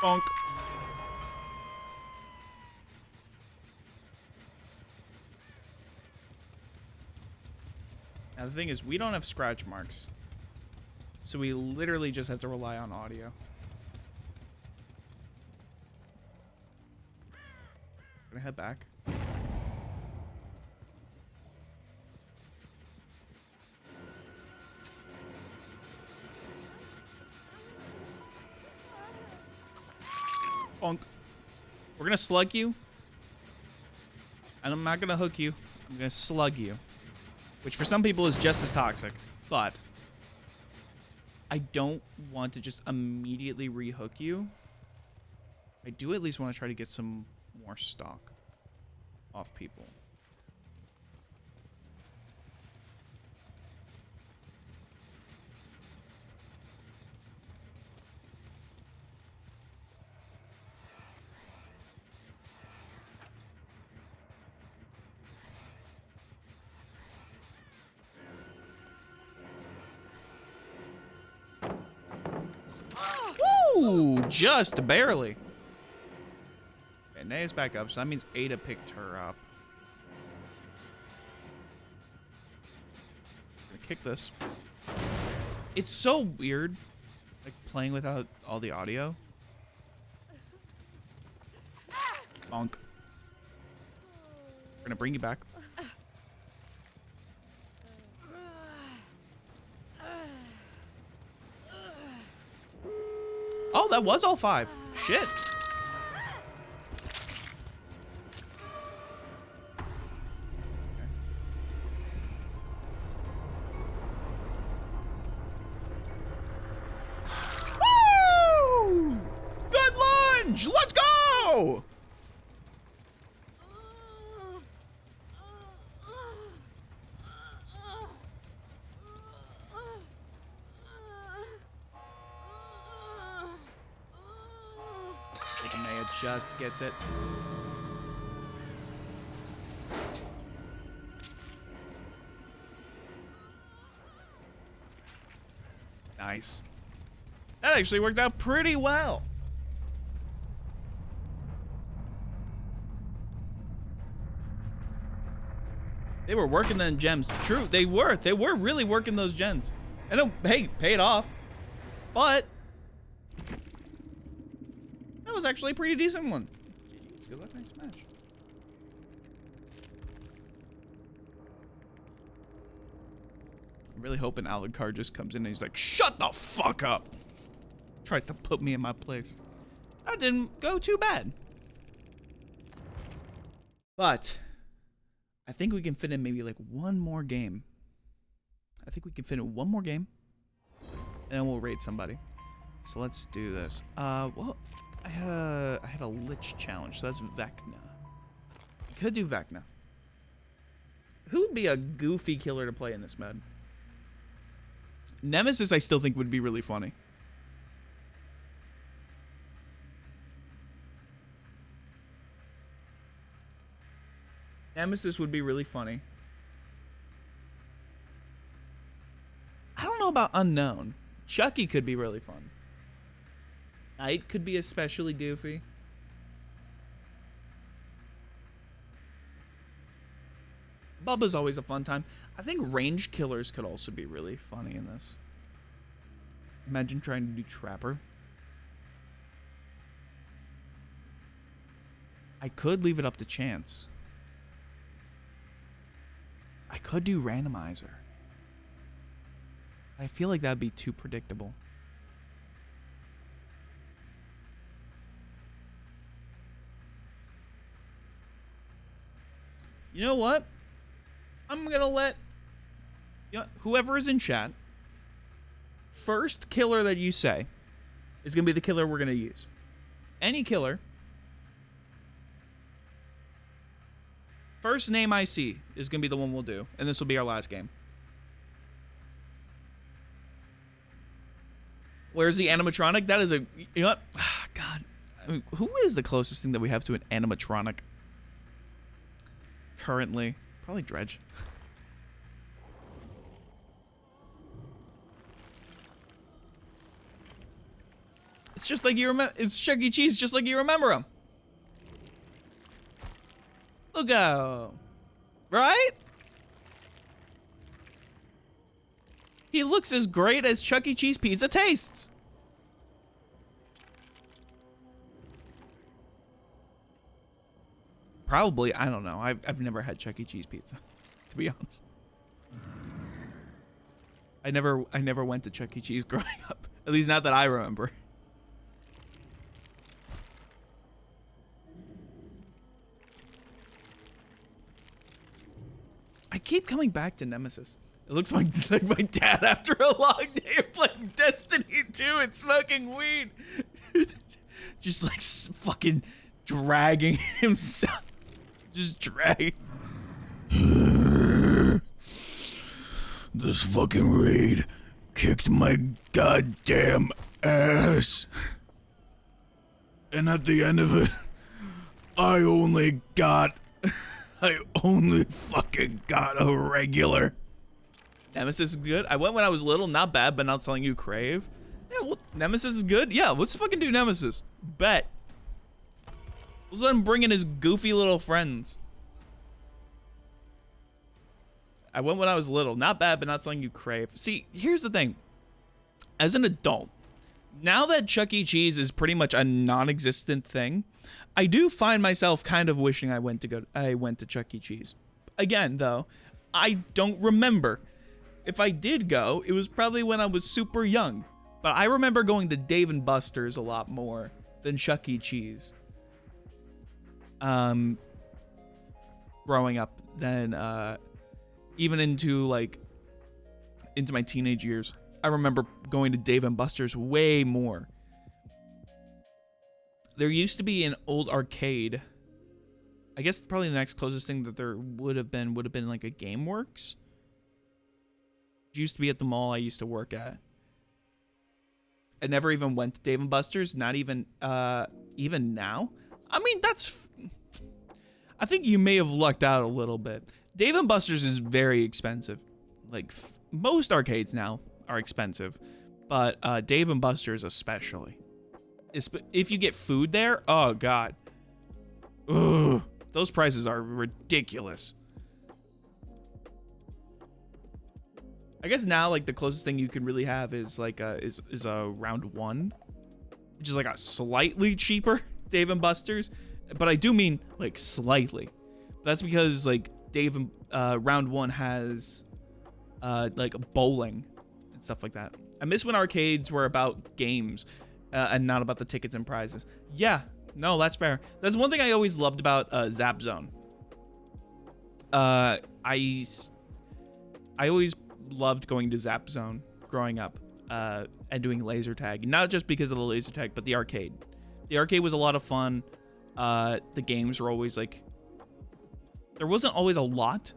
Bonk. Now the thing is, we don't have scratch marks. So we literally just have to rely on audio. Gonna head back. Bonk. We're gonna slug you. And I'm not gonna hook you. I'm gonna slug you. Which for some people is just as toxic. But I don't want to just immediately rehook you. I do at least want to try to get some more stock off people. Woo! Just barely. Okay, Naya's back up, so that means Ada picked her up. I'm gonna kick this. It's so weird, like playing without all the audio. Bonk. We're gonna bring you back. Oh, that was all 5. Shit. Woo! Good lunge! Let's go! Naya just gets it. Nice. That actually worked out pretty well. They were working them gems. True, they were. They were really working those gens. And hey, paid off. But that was actually a pretty decent one. GG's. Good luck next match. I'm really hoping Alucard just comes in and he's like, shut the fuck up. Tries to put me in my place. That didn't go too bad. But I think we can fit in maybe like one more game. I think we can fit in one more game. And then we'll raid somebody. So let's do this. Well, I had a Lich challenge, so that's Vecna. I could do Vecna. Who would be a goofy killer to play in this mode? Nemesis I still think would be really funny. Nemesis would be really funny. I don't know about Unknown. Chucky could be really fun. Knight could be especially goofy. Bubba's always a fun time. I think ranged killers could also be really funny in this. Imagine trying to do Trapper. I could leave it up to chance. I could do Randomizer. I feel like that'd be too predictable. You know what? I'm gonna let whoever is in chat, first killer that you say is gonna be the killer we're gonna use. Any killer. First name I see is gonna be the one we'll do, and this will be our last game. Where's the animatronic? That is a, you know what? God, I mean, who is the closest thing that we have to an animatronic currently? Probably Dredge. It's just like you remember. It's Chuck E. Cheese, just like you remember him. Look out, right? He looks as great as Chuck E. Cheese pizza tastes. Probably, I don't know. I've never had Chuck E. Cheese pizza, to be honest. I never went to Chuck E. Cheese growing up. At least not that I remember. I keep coming back to Nemesis. It looks like my dad after a long day of playing Destiny 2 and smoking weed. Just like fucking dragging himself. Just drag. This fucking raid kicked my goddamn ass. And at the end of it, I only fucking got a regular. Nemesis is good. I went when I was little, not bad, but not something you crave. Yeah, well, Nemesis is good. Yeah, let's fucking do Nemesis. Bet. Let's let him bring in his goofy little friends. I went when I was little, not bad, but not something you crave. See, here's the thing. As an adult, now that Chuck E. Cheese is pretty much a non-existent thing, I do find myself kind of wishing I went to Chuck E. Cheese. Again, though, I don't remember. If I did go, it was probably when I was super young. But I remember going to Dave & Buster's a lot more than Chuck E. Cheese. Growing up, than even into my teenage years. I remember going to Dave & Buster's way more. There used to be an old arcade. I guess probably the next closest thing that there would have been like a GameWorks. It used to be at the mall I used to work at. I never even went to Dave & Buster's, not even now. I mean, I think you may have lucked out a little bit. Dave & Buster's is very expensive. Like, most arcades now are expensive, but Dave & Buster's especially. If you get food there, oh god. Ugh, those prices are ridiculous. I guess now, like, the closest thing you can really have is like is a round one, which is like a slightly cheaper Dave & Buster's, but I do mean like slightly. That's because like round one has like bowling and stuff like that. I miss when arcades were about games and not about the tickets and prizes. Yeah, no, that's fair. That's one thing I always loved about Zap Zone. I always loved going to Zap Zone growing up and doing laser tag. Not just because of the laser tag, but the arcade. The arcade was a lot of fun. The games were always like... There wasn't always a lot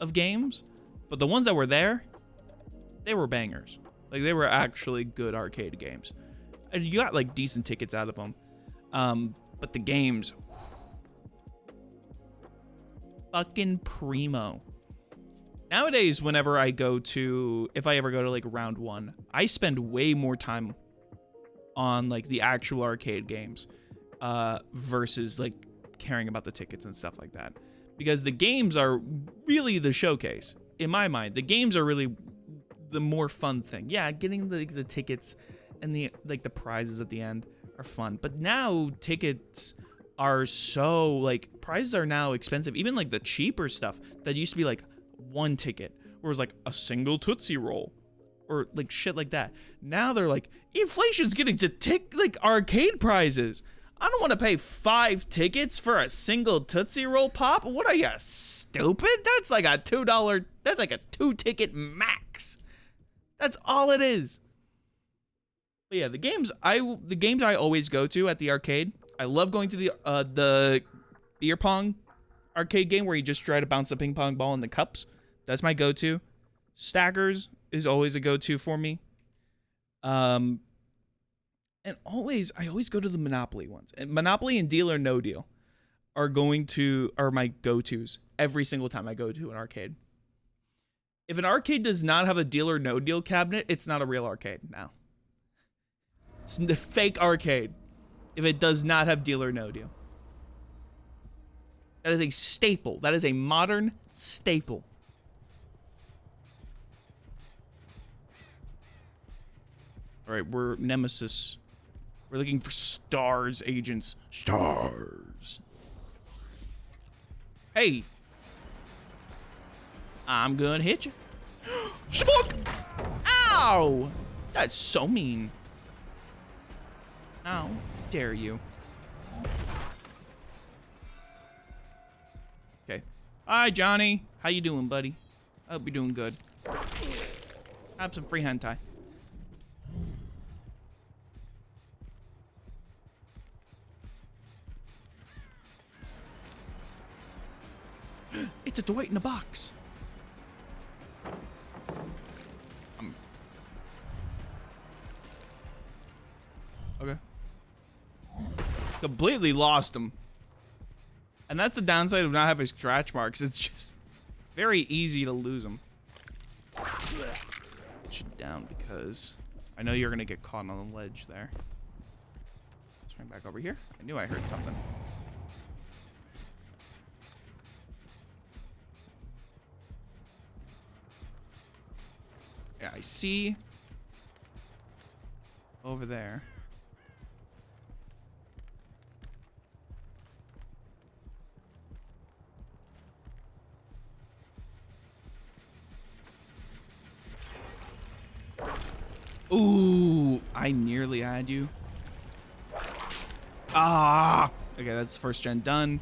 of games, but the ones that were there, they were bangers. Like, they were actually good arcade games. And you got, like, decent tickets out of them. But the games... fucking primo. Nowadays, whenever I go to... If I ever go to, like, round one, I spend way more time on, like, the actual arcade games versus, like, caring about the tickets and stuff like that. Because the games are really the showcase. In my mind, the games are really the more fun thing. Yeah, getting the tickets and the prizes at the end are fun. But now tickets are so, like, prizes are now expensive. Even like the cheaper stuff that used to be like one ticket, or it was like a single Tootsie Roll, or like shit like that. Now they're like, inflation's getting to like arcade prizes. I don't want to pay 5 tickets for a single Tootsie Roll Pop. What are you, stupid? That's like a $2. That's like a 2-ticket max. That's all it is. But yeah, the games I always go to at the arcade. I love going to the beer pong arcade game where you just try to bounce the ping pong ball in the cups. That's my go-to. Stackers is always a go-to for me. And I always go to the Monopoly ones. And Monopoly and Deal or No Deal are my go-tos every single time I go to an arcade. If an arcade does not have a Deal or No Deal cabinet, it's not a real arcade now. It's the fake arcade if it does not have Deal or No Deal. That is a staple. That is a modern staple. All right, we're Nemesis. We're looking for stars, agents. Stars. Hey. I'm gonna hit you. Shabook! Ow! That's so mean. How dare you? Okay. Hi, Johnny. How you doing, buddy? I hope you're doing good. Have some free hentai. It's a Dwight in a box. Okay. Completely lost him. And that's the downside of not having scratch marks. It's just very easy to lose them. Put you down because I know you're gonna get caught on the ledge there. Swing back over here. I knew I heard something. Yeah, I see over there. Ooh, I nearly had you. Ah! Okay, that's first gen done.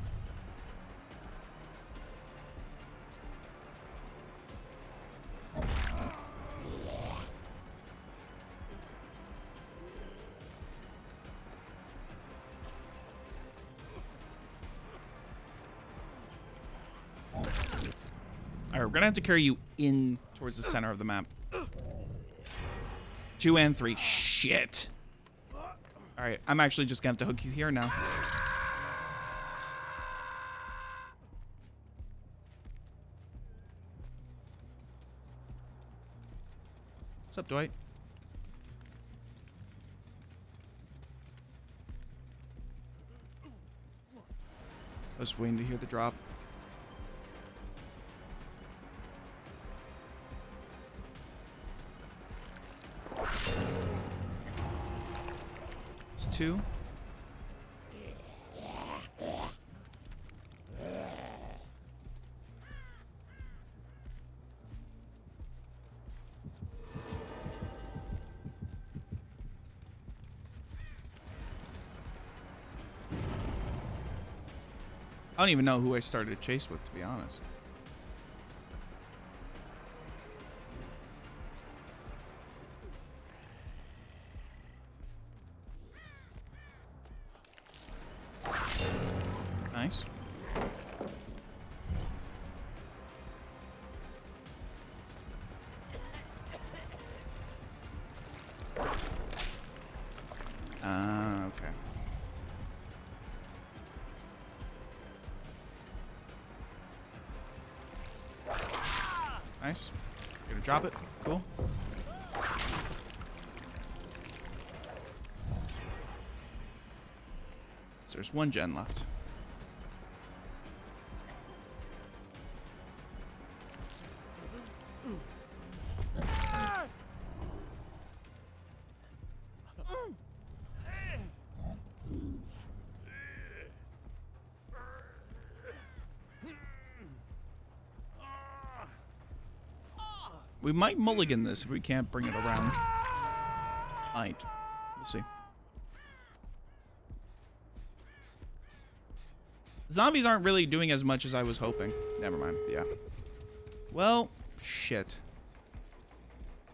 Alright, we're gonna have to carry you in towards the center of the map. 2 and 3. Shit. Alright, I'm actually just gonna have to hook you here now. What's up, Dwight? I was waiting to hear the drop. It's 2. I don't even know who I started a chase with, to be honest. Nice. Okay. Nice. You're gonna drop it. Cool. So there's 1 gen left. We might mulligan this if we can't bring it around. Might. We'll see. Zombies aren't really doing as much as I was hoping. Never mind. Yeah. Well, shit.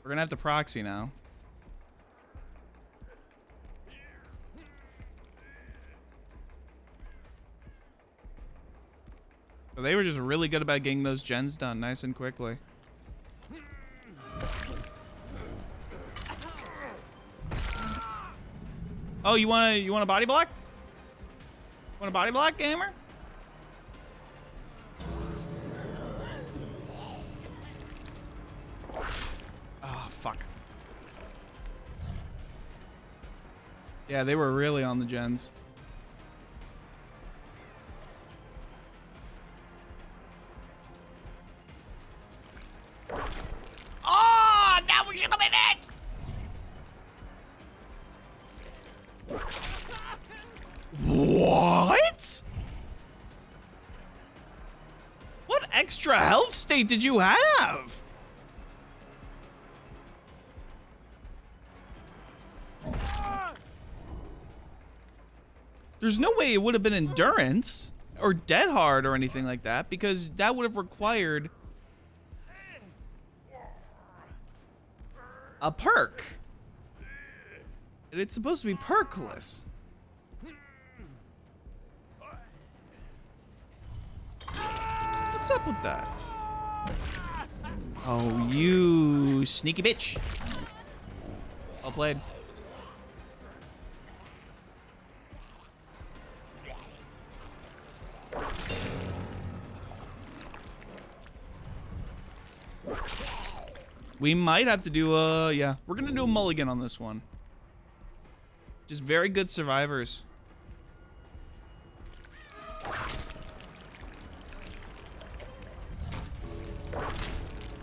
We're gonna have to proxy now. So they were just really good about getting those gens done nice and quickly. Oh, you want a body block? Want a body block, gamer? Oh, fuck. Yeah, they were really on the gens. Oh, that one should have been it! What? What extra health state did you have? There's no way it would have been endurance or dead hard or anything like that, because that would have required a perk. And it's supposed to be perkless. What's up with that? Oh, you sneaky bitch. Well played. We might have to do a, yeah, we're gonna do a mulligan on this one. Just very good survivors.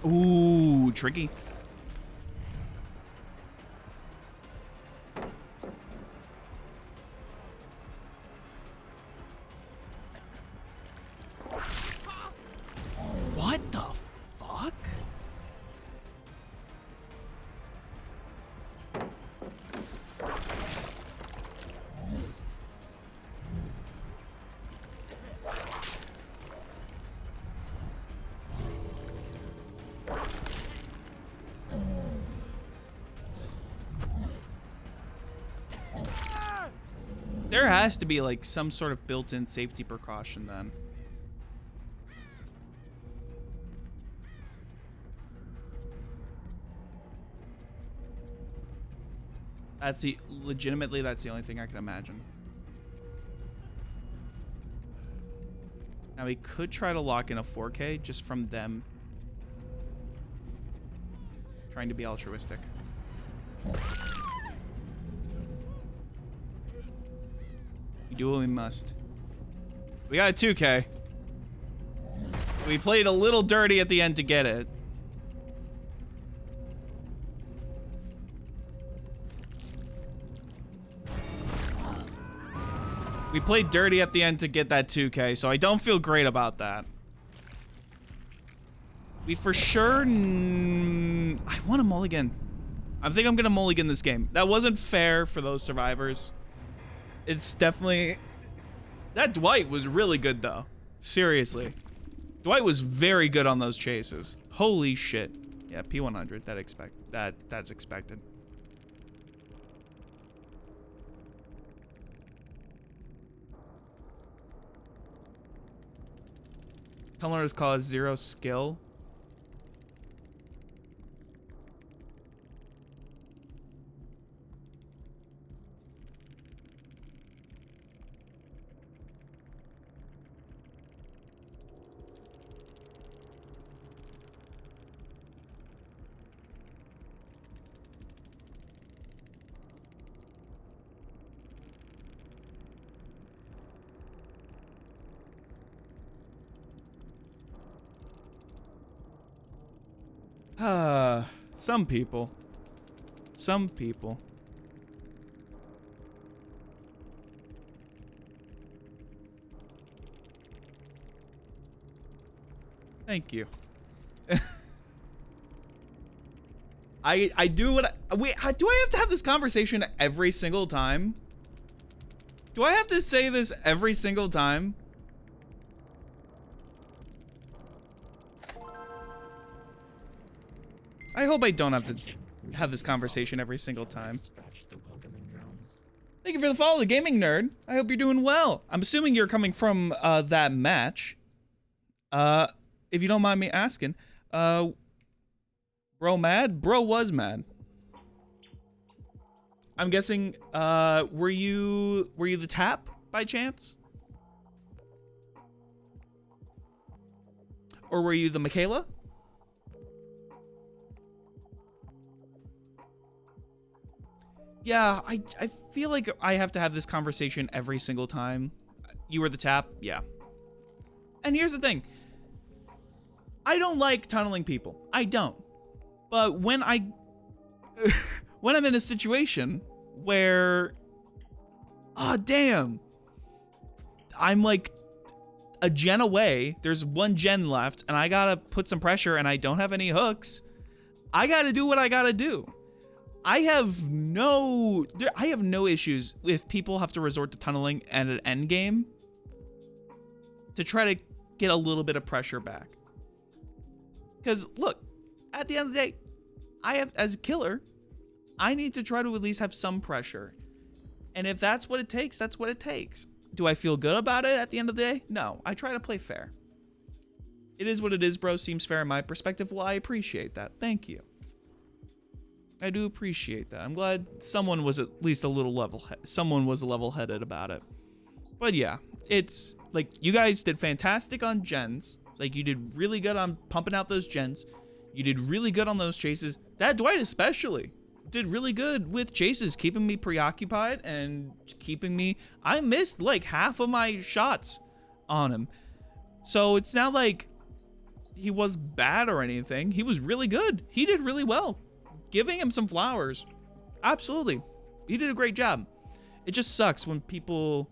Ooh, tricky. What the fuck? There has to be like some sort of built-in safety precaution then. That's the legitimately that's the only thing I can imagine. Now we could try to lock in a 4K just from them trying to be altruistic. We do what we must. We got a 2K. We played a little dirty at the end to get it. We played dirty at the end to get that 2K, so I don't feel great about that. We for sure... I want a mulligan. I think I'm gonna mulligan this game. That wasn't fair for those survivors. It's definitely... That Dwight was really good, though. Seriously. Dwight was very good on those chases. Holy shit. Yeah, P100. That's expected. Tumblr's cause 0 skill. Some people. Some people. Thank you. I do what I... Wait, do I have to have this conversation every single time? Do I have to say this every single time? I hope I don't have to have this conversation every single time. Thank you for the follow, the gaming nerd. I hope you're doing well. I'm assuming you're coming from that match. If you don't mind me asking, bro mad? Bro was mad. I'm guessing, were you the tap by chance? Or were you the Michaela? Yeah, I feel like I have to have this conversation every single time. You were the tap? Yeah. And here's the thing. I don't like tunneling people. I don't. But when when I'm in a situation where, oh damn, I'm like a gen away, there's one gen left, and I gotta put some pressure and I don't have any hooks, I gotta do what I gotta do. I have no issues if people have to resort to tunneling at an end game to try to get a little bit of pressure back. Because look, at the end of the day, as a killer, I need to try to at least have some pressure. And if that's what it takes, that's what it takes. Do I feel good about it at the end of the day? No, I try to play fair. It is what it is, bro. Seems fair in my perspective. Well, I appreciate that. Thank you. I do appreciate that. I'm glad someone was at least a little level-headed about it. But yeah, it's like you guys did fantastic on gens. Like you did really good on pumping out those gens. You did really good on those chases. That Dwight especially did really good with chases, keeping me preoccupied and keeping me. I missed like half of my shots on him. So it's not like he was bad or anything. He was really good. He did really well. Giving him some flowers. Absolutely. He did a great job. It just sucks when people...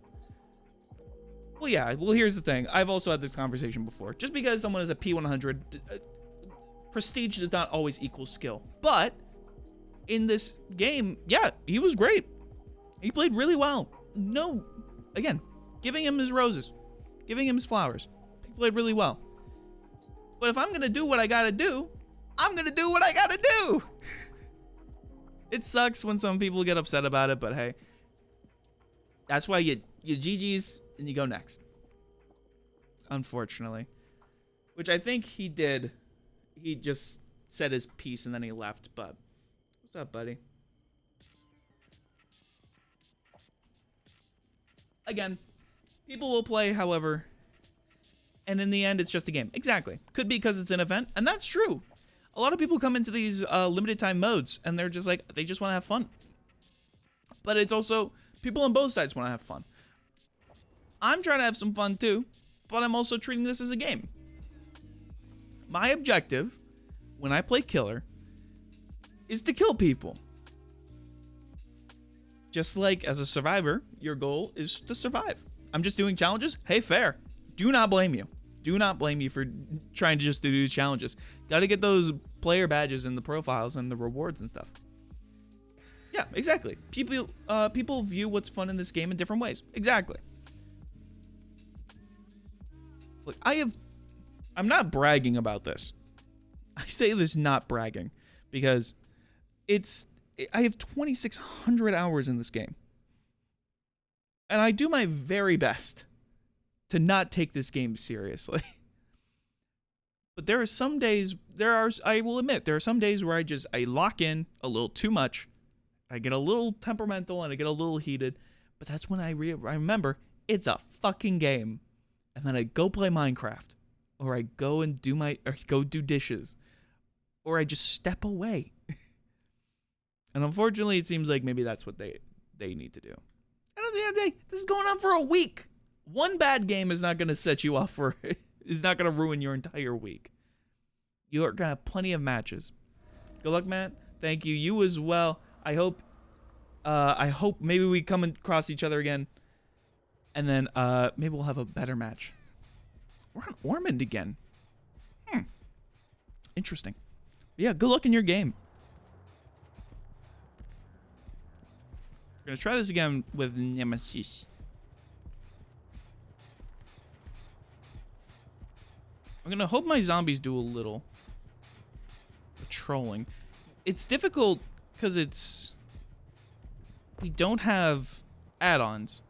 Well, yeah. Well, here's the thing. I've also had this conversation before. Just because someone is a P100, prestige does not always equal skill. But in this game, yeah, he was great. He played really well. No, again, giving him his roses. Giving him his flowers. He played really well. But if I'm going to do what I got to do, I'm going to do what I got to do. It sucks when some people get upset about it, but hey, that's why you GG's and you go next. Unfortunately. Which I think he did. He just said his piece and then he left, but what's up, buddy? Again, people will play however, and in the end, it's just a game. Exactly. Could be because it's an event, and that's true. A lot of people come into these limited time modes, and they're just like, they just want to have fun. But it's also, people on both sides want to have fun. I'm trying to have some fun too, but I'm also treating this as a game. My objective, when I play killer, is to kill people. Just like as a survivor, your goal is to survive. I'm just doing challenges. Hey, fair. Do not blame you. Do not blame you for trying to just do challenges. Got to get those player badges and the profiles and the rewards and stuff. Yeah, exactly. People view what's fun in this game in different ways. Exactly. Look, I'm not bragging about this. I say this not bragging because I have 2,600 hours in this game. And I do my very best to not take this game seriously. But there are some days, I will admit, there are some days where I lock in a little too much. I get a little temperamental and I get a little heated. But that's when I remember it's a fucking game. And then I go play Minecraft. Or I go and go do dishes. Or I just step away. And unfortunately, it seems like maybe that's what they need to do. And at the end of the day, this is going on for a week. One bad game is not going to set you off for, is not going to ruin your entire week. You are going to have plenty of matches. Good luck, Matt. Thank you. You as well. I hope maybe we come across each other again. And then maybe we'll have a better match. We're on Ormond again. Interesting. Yeah, good luck in your game. We're going to try this again with Nemesis. I'm going to hope my zombies do a little patrolling. It's difficult because we don't have add-ons.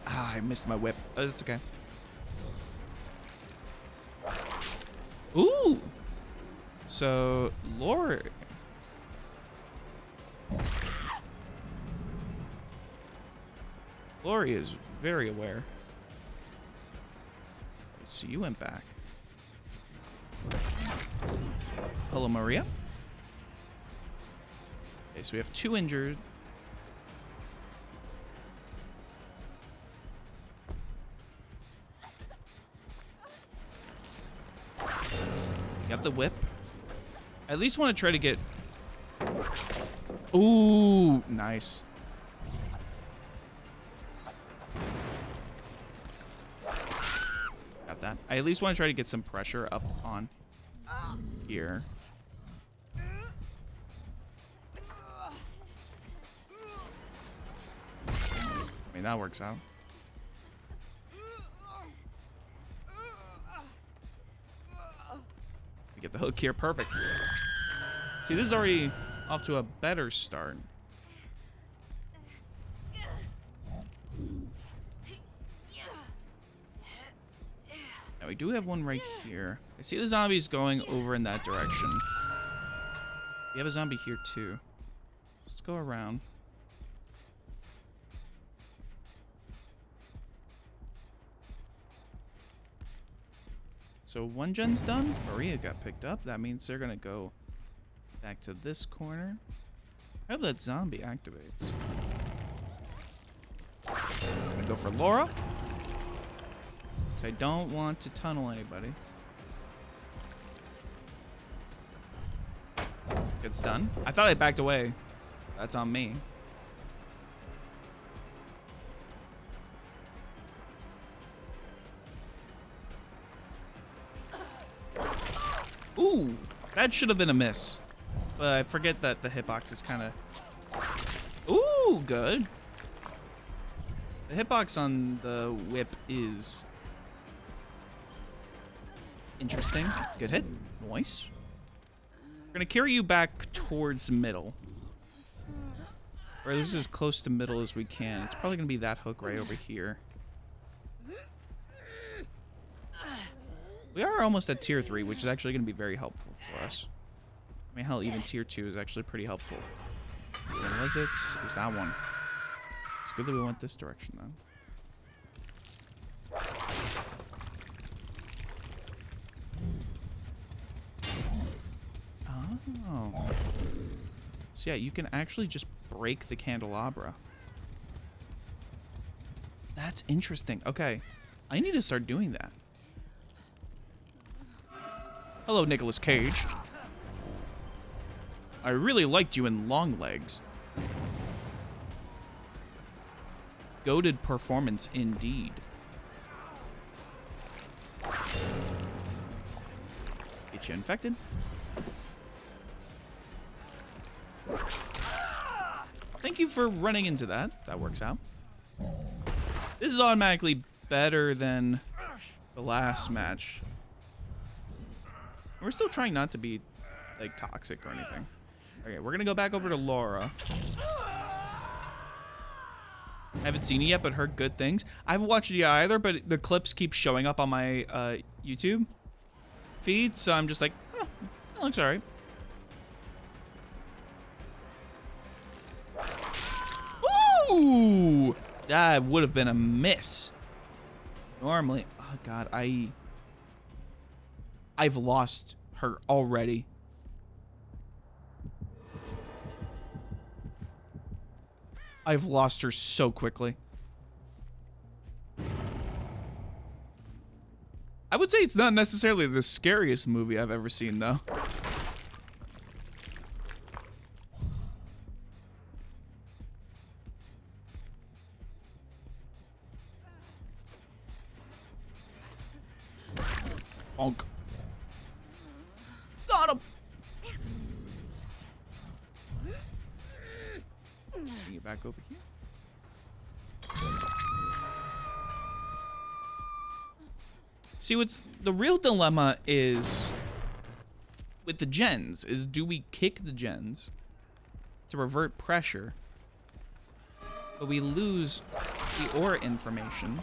Ah, I missed my whip. Oh, that's okay. Ooh! So Lori is very aware. So you went back. Hello, Maria. Okay, so we have 2 injured. Got the whip. I at least want to try to get... Ooh, nice. Got that. I at least want to try to get some pressure up on here. I mean, that works out. We get the hook here. Perfect. See, this is already off to a better start. Now, we do have one right here. I see the zombies going over in that direction. We have a zombie here, too. Let's go around. So 1 gen's done. Maria got picked up. That means they're going to go back to this corner. I hope that zombie activates. I'm going to go for Laura. I don't want to tunnel anybody. It's done. I thought I backed away. That's on me. Ooh, that should have been a miss. But I forget that the hitbox is kind of... Ooh, good. The hitbox on the whip is... interesting. Good hit. Nice. We're gonna carry you back towards the middle. Or at least as close to middle as we can. It's probably gonna be that hook right over here. We are almost at tier 3, which is actually gonna be very helpful for us. I mean, hell, even tier 2 is actually pretty helpful. Where was it? It was that one. It's good that we went this direction then. Oh. So yeah, you can actually just break the candelabra. That's interesting. Okay. I need to start doing that. Hello, Nicolas Cage. I really liked you in Long Legs. Goated performance indeed. Get you infected. Thank you for running into that. That works out. This is automatically better than the last match. We're still trying not to be, like, toxic or anything. Okay, we're gonna go back over to Laura. I haven't seen it yet, but heard good things. I haven't watched it yet either, but the clips keep showing up on my YouTube feed, so I'm just like, oh, that looks alright. Ooh! That would have been a miss. Normally, oh god, I've lost her already. I've lost her so quickly. I would say it's not necessarily the scariest movie I've ever seen, though. Bonk. Got him. Bring it back over here. See, what's the real dilemma is with the gens is, do we kick the gens to revert pressure, but we lose the aura information?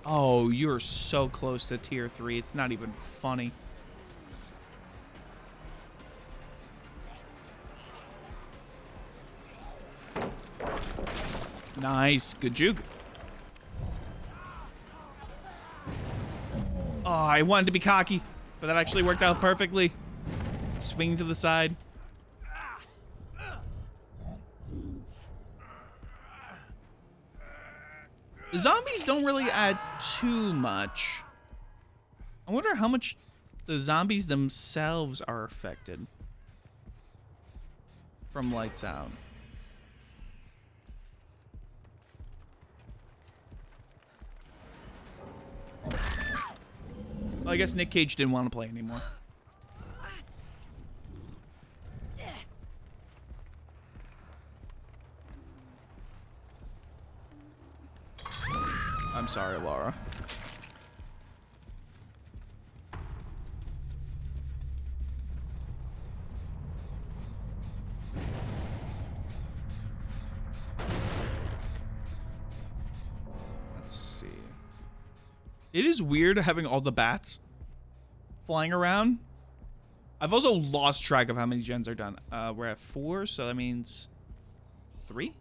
Oh, you're so close to tier 3. It's not even funny. Nice. Good juke. Oh, I wanted to be cocky, but that actually worked out perfectly. Swing to the side. The zombies don't really add too much. I wonder how much the zombies themselves are affected from lights out. Well, I guess Nick Cage didn't want to play anymore. I'm sorry, Laura. Let's see. It is weird having all the bats flying around. I've also lost track of how many gens are done. We're at 4, so that means 3?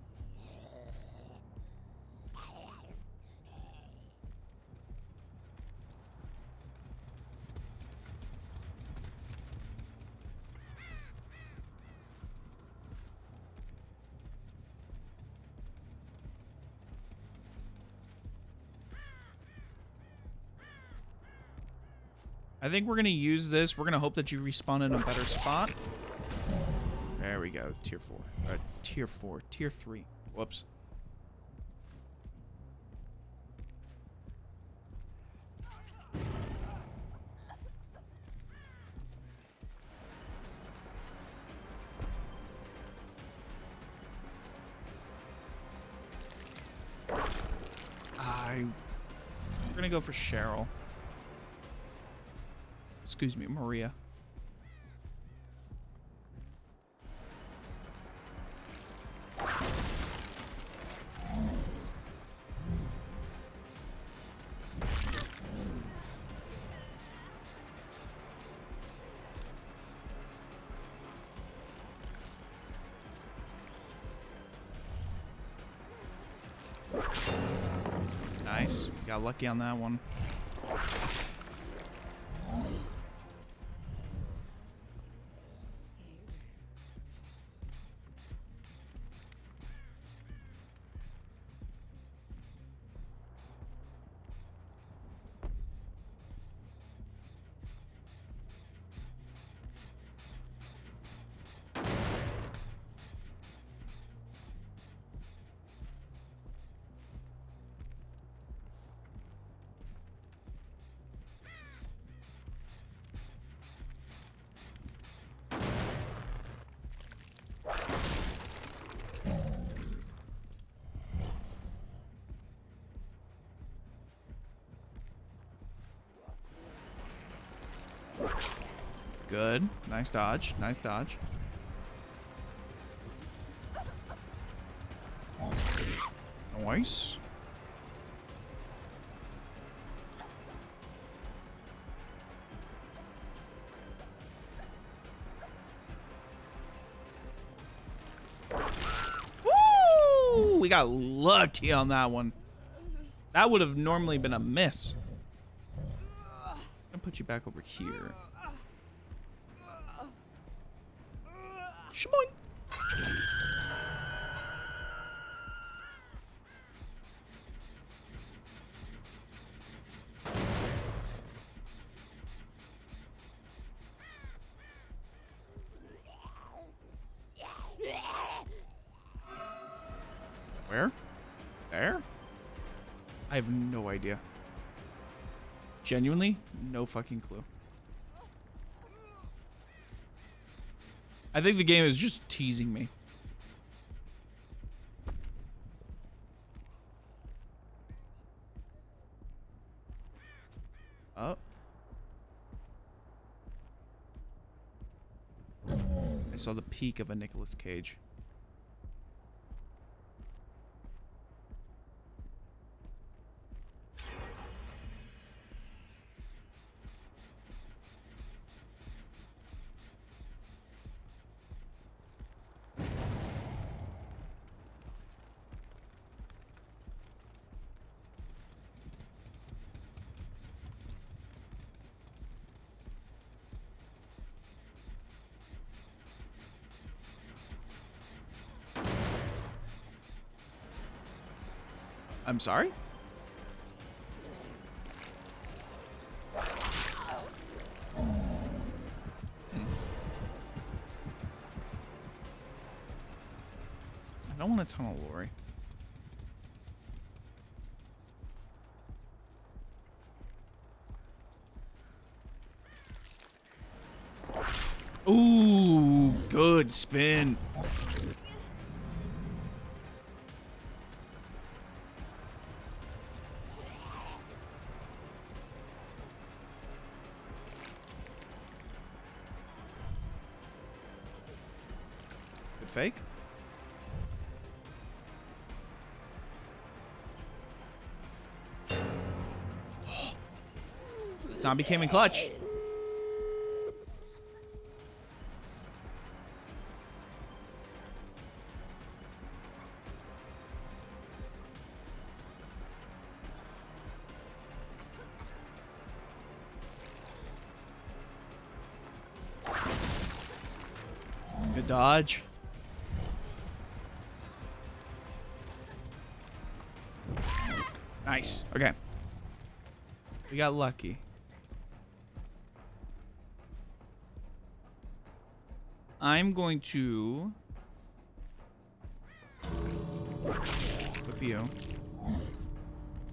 I think we're going to use this. We're going to hope that you respawn in a better spot. There we go. Tier 4. Tier 4. Tier 3. Whoops. We're going to go for Cheryl. Excuse me, Maria. Nice. Got lucky on that one. Good. Nice dodge. Nice dodge. Nice. Woo! We got lucky on that one. That would have normally been a miss. I'm gonna put you back over here. Shaboing. Where? There? I have no idea. Genuinely, no fucking clue. I think the game is just teasing me. Oh. I saw the peak of a Nicolas Cage. I'm sorry? I don't want to tunnel Lori. Ooh, good spin. Good fake. Zombie came in clutch. Good dodge. Nice. Okay. We got lucky. I'm going to whip you.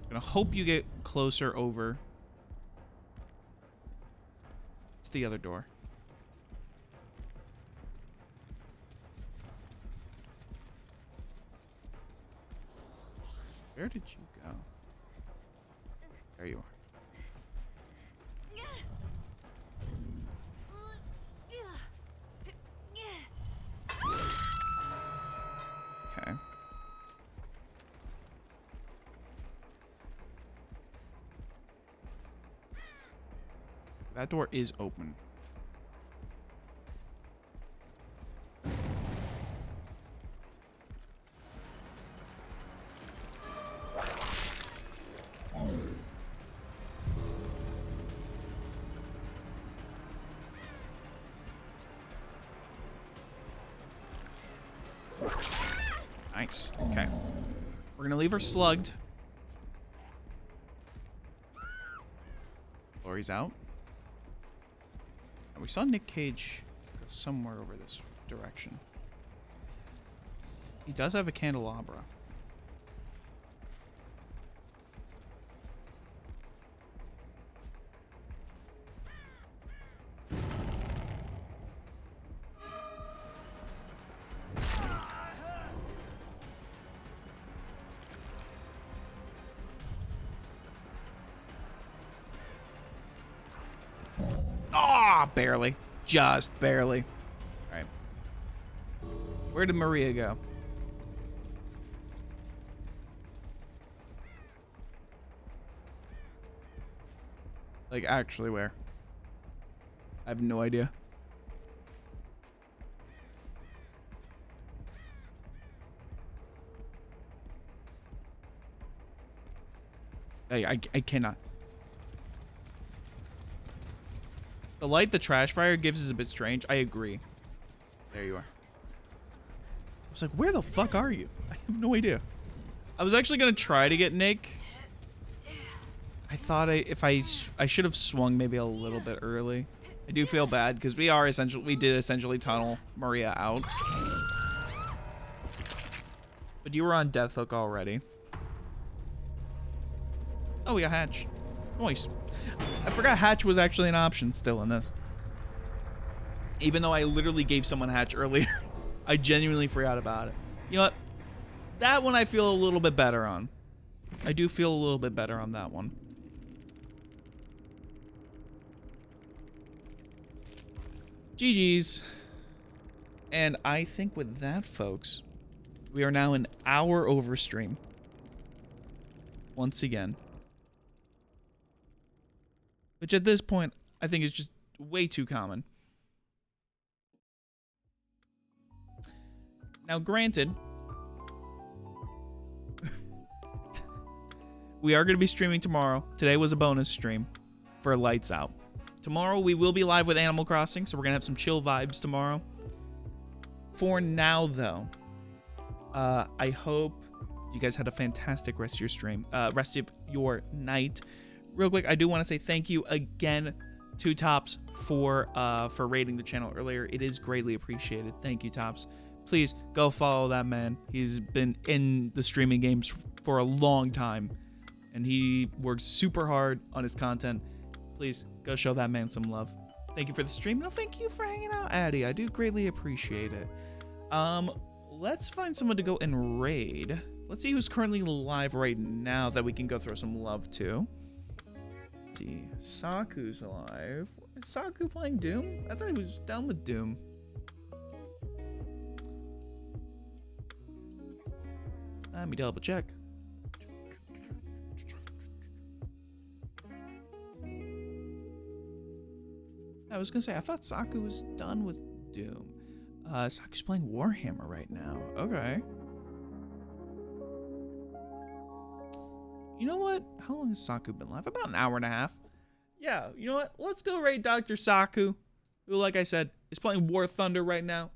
Gonna hope you get closer over to the other door. Where did you go? There you are. Okay. That door is open. Nice. Okay. We're gonna leave her slugged. Lori's out. And we saw Nick Cage go somewhere over this direction. He does have a candelabra. Ah, barely. Just barely. All right. Where did Maria go? Like, actually, where? I have no idea. I cannot. The light the trash fire gives is a bit strange. I agree. There you are. I was like, where the fuck are you? I have no idea. I was actually going to try to get Nick. I thought I should have swung maybe a little bit early. I do feel bad because we did essentially tunnel Maria out. But you were on death hook already. Oh, we got Hatch. Nice. I forgot Hatch was actually an option still in this. Even though I literally gave someone Hatch earlier. I genuinely forgot about it. You know what? That one I feel a little bit better on. I do feel a little bit better on that one. GG's. And I think with that, folks, we are now an hour over stream. Once again. Which at this point, I think is just way too common. Now, granted, we are going to be streaming tomorrow. Today was a bonus stream for Lights Out. Tomorrow, we will be live with Animal Crossing, so we're going to have some chill vibes tomorrow. For now, though, I hope You guys had a fantastic rest of your stream, rest of your night. Real quick, I do want to say thank you again to Tops for raiding the channel earlier. It is greatly appreciated. Thank you, Tops. Please go follow that man. He's been in the streaming games for a long time, and he works super hard on his content. Please go show that man some love. Thank you for the stream. No, thank you for hanging out, Addy. I do greatly appreciate it. Let's find someone to go and raid. Let's see who's currently live right now that we can go throw some love to. Let's see. Saku's alive. Is Saku playing Doom? I thought he was down with Doom. Let me double check. I was gonna say, I thought Saku was done with Doom. Saku's playing Warhammer right now. Okay. You know what? How long has Saku been live? About an hour and a half. Yeah, you know what? Let's go raid Dr. Saku, who, like I said, is playing War Thunder right now.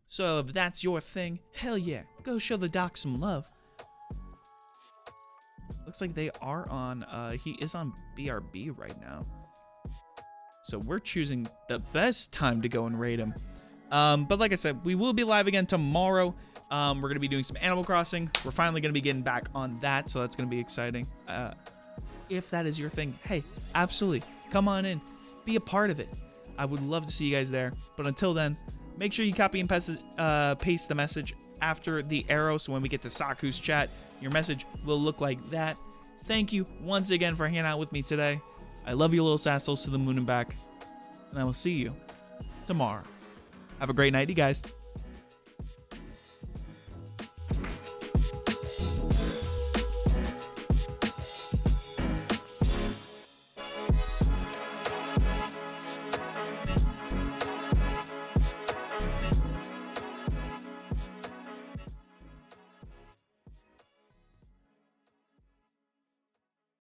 So if that's your thing, hell yeah, go show the doc some love. Looks like they are on, he is on BRB right now. So we're choosing the best time to go and raid him. But like I said, we will be live again tomorrow. We're going to be doing some Animal Crossing. We're finally going to be getting back on that, so that's going to be exciting. If that is your thing, hey, absolutely, come on in. Be a part of it. I would love to see you guys there. But until then, make sure you copy and paste the message after the arrow, so when we get to Saku's chat, your message will look like that. Thank you once again for hanging out with me today. I love you, little sassholes, to the moon and back. And I will see you tomorrow. Have a great night, you guys.